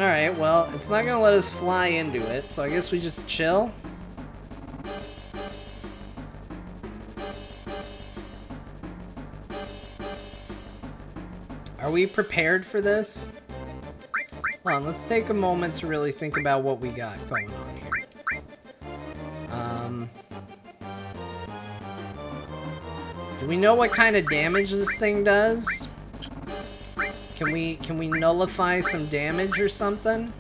[SPEAKER 1] Alright, well, it's not gonna let us fly into it, so I guess we just chill. Are we prepared for this? Hold on, let's take a moment to really think about what we got going on here. Do we know what kind of damage this thing does? Can we nullify some damage or something?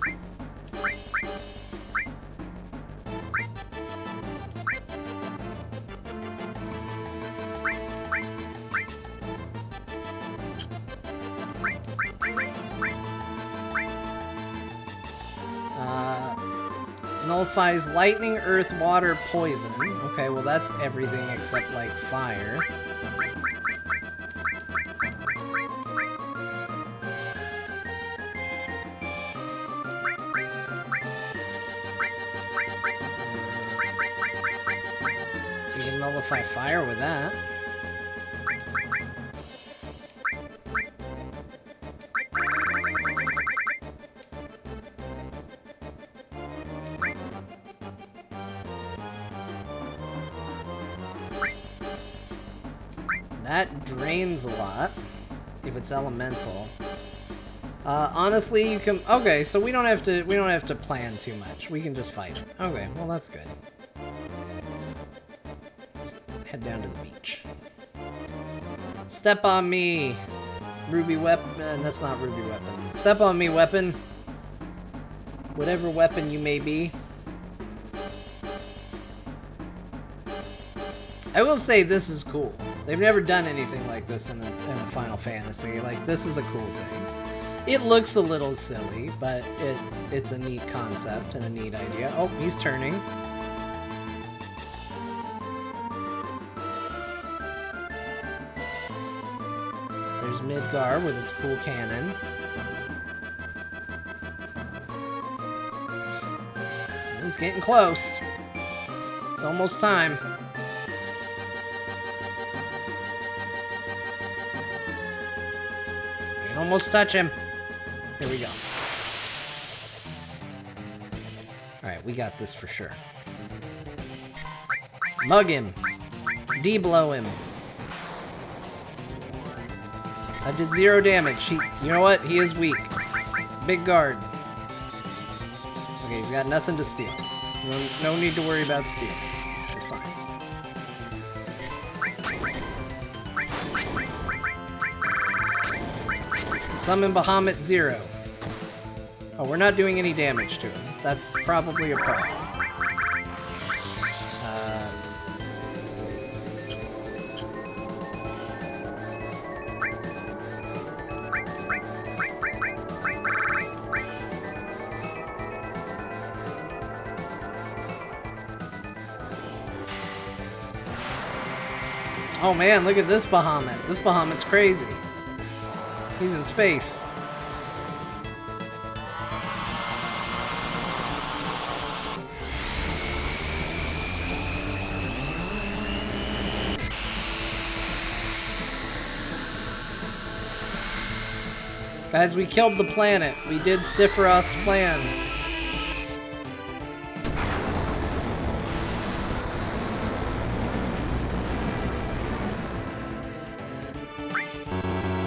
[SPEAKER 1] Nullifies lightning, earth, water, poison. Okay, well that's everything except like fire. You can nullify fire with that. That drains a lot if it's elemental. Honestly, you can. Okay, so we don't have to plan too much. We can just fight it. Okay, well that's good. Just head down to the beach. Step on me, ruby weapon. That's not ruby weapon. Step on me, weapon. Whatever weapon you may be. I will say this is cool. They've never done anything like this in a Final Fantasy. Like, this is a cool thing. It looks a little silly, but it's a neat concept and a neat idea. Oh, he's turning. There's Midgar with its cool cannon. He's getting close. It's almost time. Almost touch him. Here we go. Alright, we got this for sure. Mug him. D-blow him. I did 0 damage. You know what? He is weak. Big guard. Okay, he's got nothing to steal. No need to worry about stealing. We're fine. Summon Bahamut 0. Oh, we're not doing any damage to him. That's probably a problem. Oh man, look at this Bahamut. This Bahamut's crazy. He's in space. Guys, we killed the planet. We did Sephiroth's plan.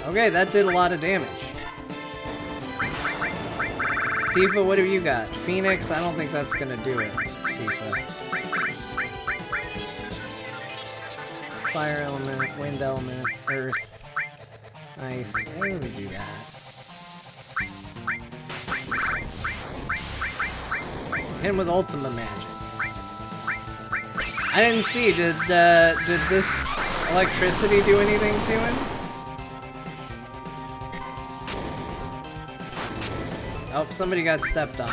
[SPEAKER 1] Okay, that did a lot of damage. Tifa, what have you got? Phoenix? I don't think that's gonna do it, Tifa. Fire element, wind element, earth, ice. Why would we do that? Hit him with Ultima Magic. I didn't see. Did this electricity do anything to him? Oh, somebody got stepped on.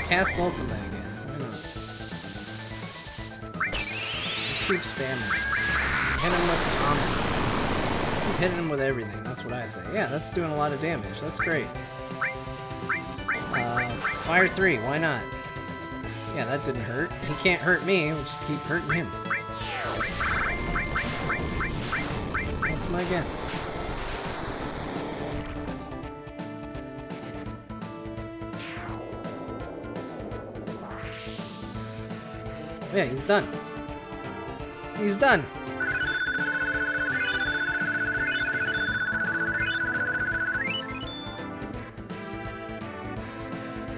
[SPEAKER 1] Cast Ultimate again. Why not? Just keep spamming. Hit him with Comet. Just keep hitting him with everything. That's what I say. Yeah, that's doing a lot of damage. That's great. Fire 3, why not? Yeah, that didn't hurt. He can't hurt me, we'll just keep hurting him. What's my gun? Yeah, he's done. He's done.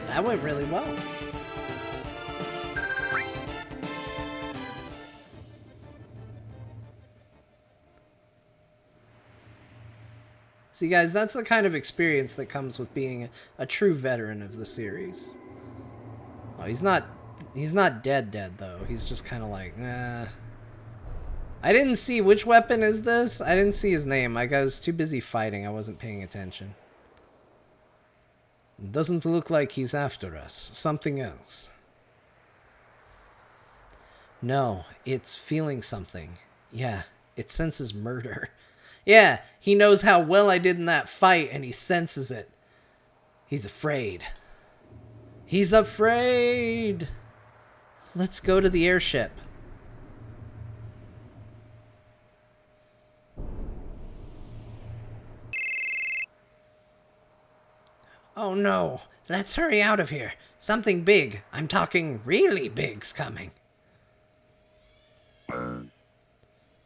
[SPEAKER 1] That went really well. See, guys, that's the kind of experience that comes with being a true veteran of the series. Oh, he's not dead, though. He's just kind of like, I didn't see which weapon is this. I didn't see his name. I was too busy fighting. I wasn't paying attention. Doesn't look like he's after us. Something else. No, it's feeling something. Yeah, it senses murder. Yeah, he knows how well I did in that fight, and he senses it. He's afraid. He's afraid! Let's go to the airship. Oh no, let's hurry out of here. Something big, I'm talking really big's coming.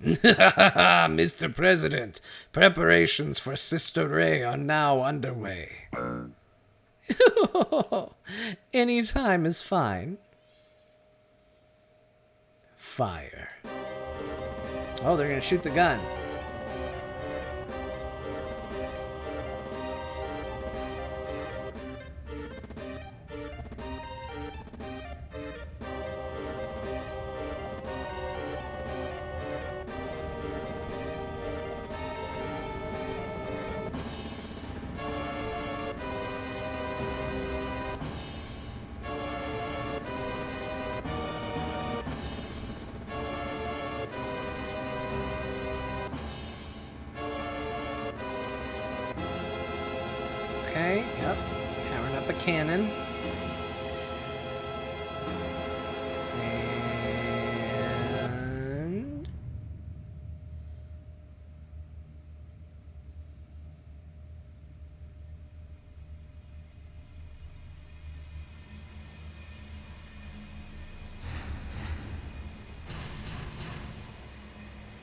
[SPEAKER 1] Mr. President, preparations for Sister Ray are now underway. Any time is fine. Fire. Oh, they're gonna shoot the gun. Okay, yep. Powering up a cannon. And...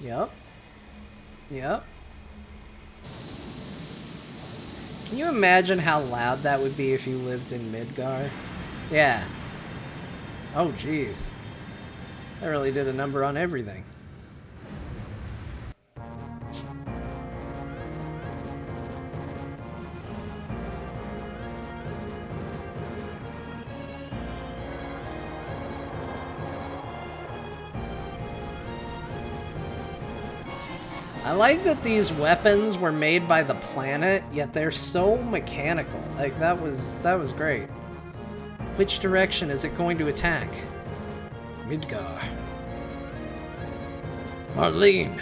[SPEAKER 1] Yep. Yep. Can you imagine how loud that would be if you lived in Midgar? Yeah. Oh, jeez. That really did a number on everything. I like that these weapons were made by the planet, yet they're so mechanical. Like, that was great. Which direction is it going to attack? Midgar. Marlene.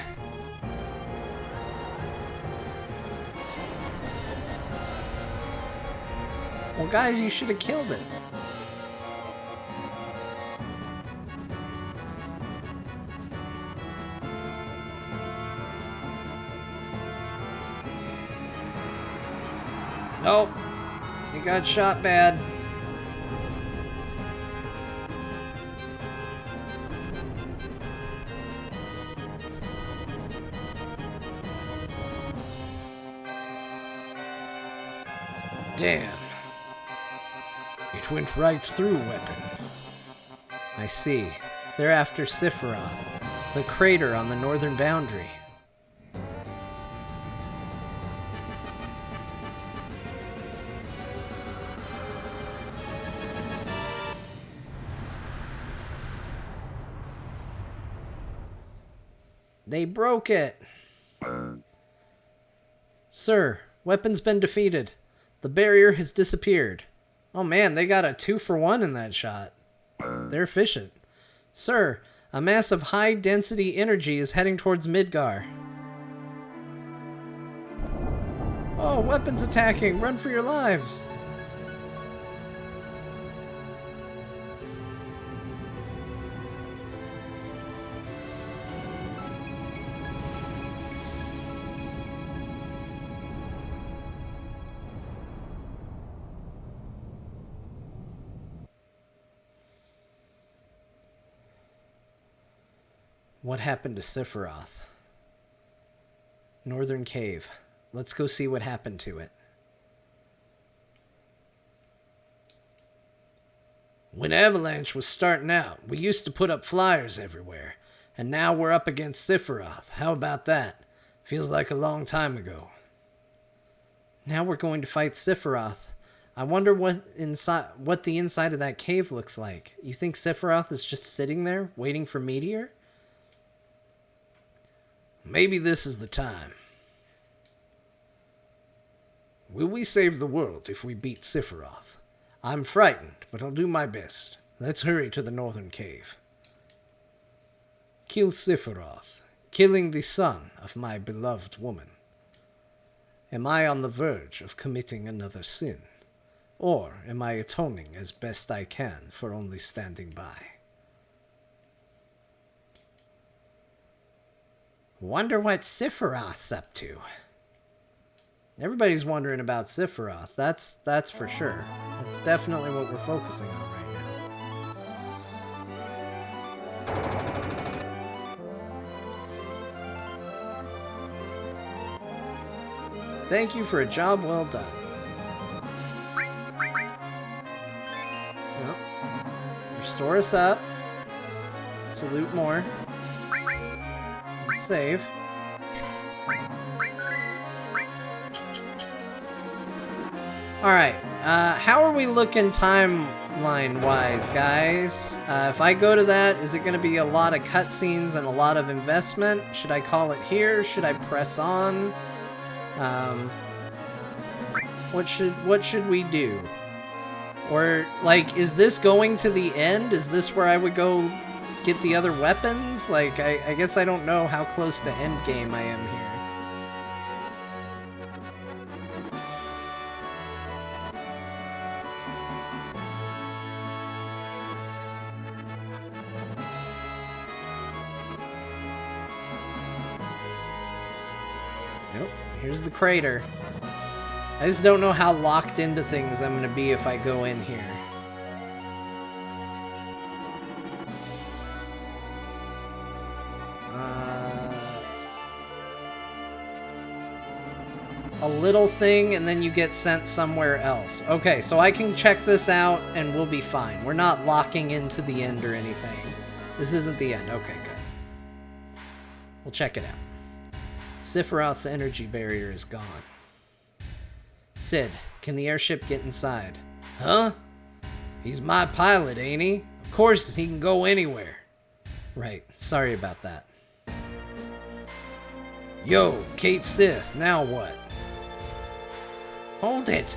[SPEAKER 1] Well, guys, you should have killed it. Nope. He got shot bad. Damn. It went right through weapon. I see. They're after Sephiroth, the crater on the northern boundary. They broke it. Sir, weapon's been defeated. The barrier has disappeared. Oh man, they got a 2-for-1 in that shot. They're efficient. Sir, a mass of high-density energy is heading towards Midgar. Oh, weapons attacking! Run for your lives! What happened to Sephiroth? Northern Cave. Let's go see what happened to it. When Avalanche was starting out, we used to put up flyers everywhere. And now we're up against Sephiroth. How about that? Feels like a long time ago. Now we're going to fight Sephiroth. I wonder what the inside of that cave looks like. You think Sephiroth is just sitting there, waiting for Meteor? Maybe this is the time. Will we save the world if we beat Sephiroth? I'm frightened, but I'll do my best. Let's hurry to the Northern Cave. Kill Sephiroth, killing the son of my beloved woman. Am I on the verge of committing another sin? Or am I atoning as best I can for only standing by? Wonder what Sephiroth's up to. Everybody's wondering about Sephiroth. That's for sure. That's definitely what we're focusing on right now. Thank you for a job well done. Well, restore us up. Salute more. Let's save. Alright, how are we looking timeline-wise, guys? If I go to that, is it going to be a lot of cutscenes and a lot of investment? Should I call it here? Should I press on? What should we do? Or, like, is this going to the end? Is this where I would go get the other weapons? Like, I guess I don't know how close to end game I am here. Nope, here's the crater. I just don't know how locked into things I'm going to be if I go in here. A little thing and then you get sent somewhere else. Okay, so I can check this out and we'll be fine. We're not locking into the end or anything. This isn't the end. Okay, good. We'll check it out. Sephiroth's energy barrier is gone. Sid, can the airship get inside? Huh? He's my pilot, ain't he? Of course he can go anywhere. Right, sorry about that. Yo, Kate Sith, now what? Hold it.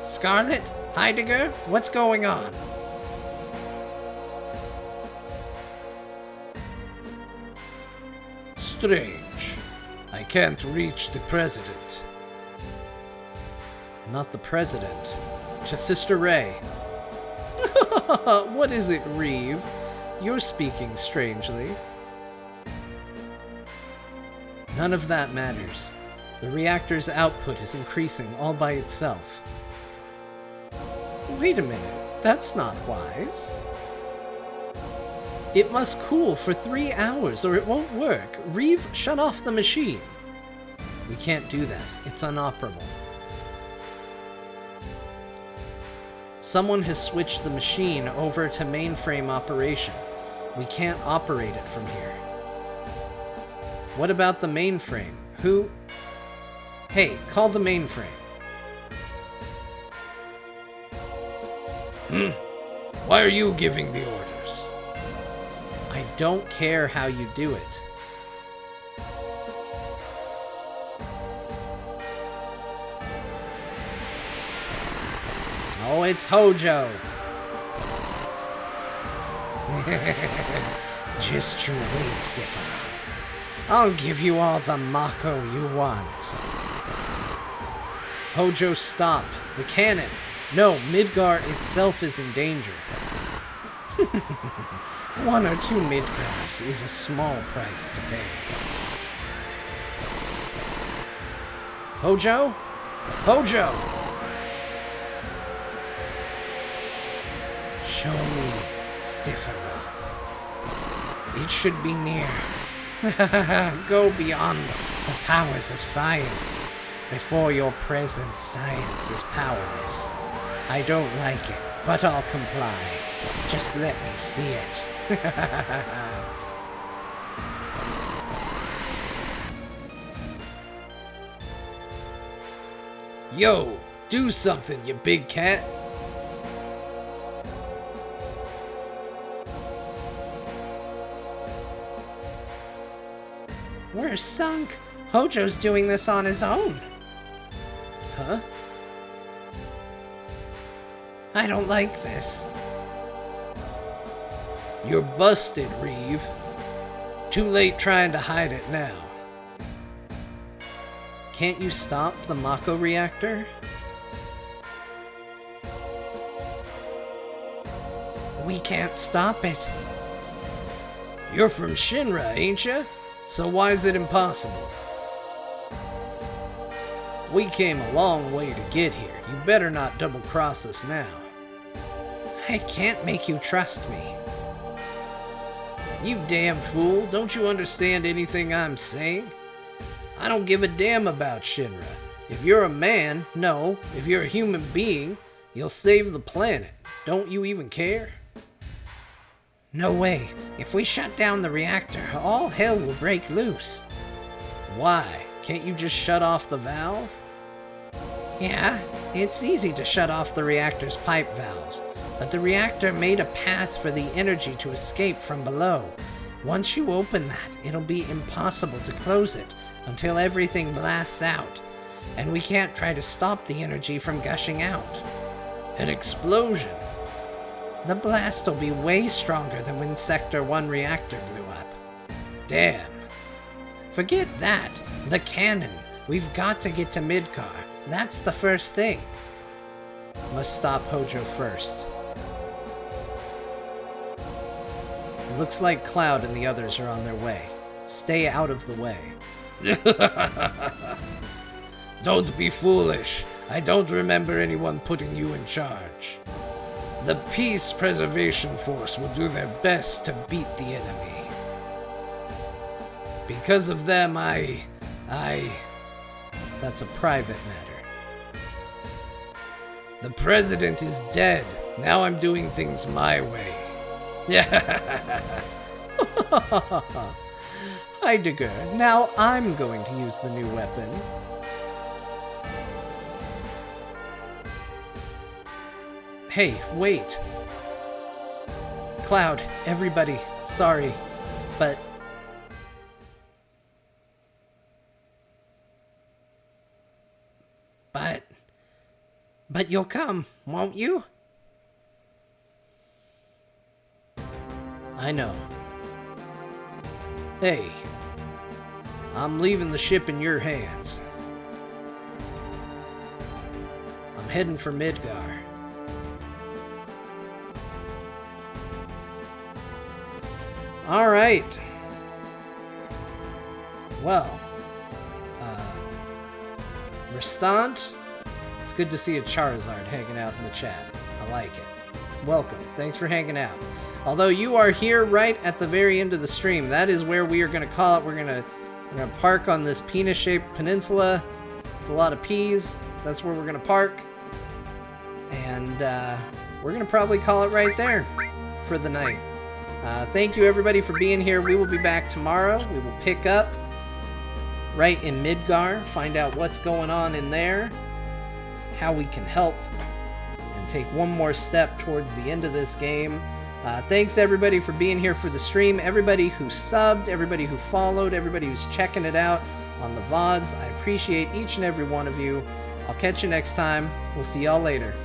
[SPEAKER 1] Scarlet? Heidegger? What's going on? Strange. I can't reach the president. Not the president. Just Sister Ray. What is it, Reeve? You're speaking strangely. None of that matters. The reactor's output is increasing all by itself. Wait a minute. That's not wise. It must cool for 3 hours or it won't work. Reeve, shut off the machine. We can't do that. It's inoperable. Someone has switched the machine over to mainframe operation. We can't operate it from here. What about the mainframe? Who? Hey, call the mainframe. Why are you giving the orders? I don't care how you do it. Oh, it's Hojo. Just you wait, Sephiroth. I'll give you all the Mako you want. Hojo, stop. The cannon. No, Midgar itself is in danger. 1 or 2 Midgars is a small price to pay. Hojo? Hojo! Show me Sephiroth. It should be near. Go beyond the powers of science. Before your presence, science is powerless. I don't like it, but I'll comply. Just let me see it. Yo, do something, you big cat. We're sunk. Hojo's doing this on his own. Huh? I don't like this. You're busted, Reeve. Too late trying to hide it now. Can't you stop the Mako reactor? We can't stop it. You're from Shinra, ain't ya? So why is it impossible? We came a long way to get here. You better not double-cross us now. I can't make you trust me. You damn fool. Don't you understand anything I'm saying? I don't give a damn about Shinra. If you're a man, no. If you're a human being, you'll save the planet. Don't you even care? No way. If we shut down the reactor, all hell will break loose. Why? Can't you just shut off the valve? Yeah, it's easy to shut off the reactor's pipe valves, but the reactor made a path for the energy to escape from below. Once you open that, it'll be impossible to close it until everything blasts out, and we can't try to stop the energy from gushing out. An explosion? The blast will be way stronger than when Sector 1 reactor blew up. Damn. Forget that. The cannon. We've got to get to Midgar. That's the first thing. Must stop Hojo first. Looks like Cloud and the others are on their way. Stay out of the way. Don't be foolish. I don't remember anyone putting you in charge. The Peace Preservation Force will do their best to beat the enemy. Because of them, That's a private matter. The president is dead. Now I'm doing things my way. Heidegger, now I'm going to use the new weapon. Hey, wait. Cloud, everybody, sorry, but... But you'll come, won't you? I know. Hey, I'm leaving the ship in your hands. I'm heading for Midgar. All right. Well, Restant, it's good to see a Charizard hanging out in the chat. I like it. Welcome. Thanks for hanging out. Although you are here right at the very end of the stream, that is where we are going to call it. We're going to park on this penis-shaped peninsula. It's a lot of peas. That's where we're going to park. And we're going to probably call it right there for the night. Thank you everybody for being here. We will be back tomorrow. We will pick up right in Midgar, find out what's going on in there, how we can help, and take one more step towards the end of this game. Thanks everybody for being here for the stream, everybody who subbed, everybody who followed, everybody who's checking it out on the VODs. I appreciate each and every one of you. I'll catch you next time. We'll see y'all later.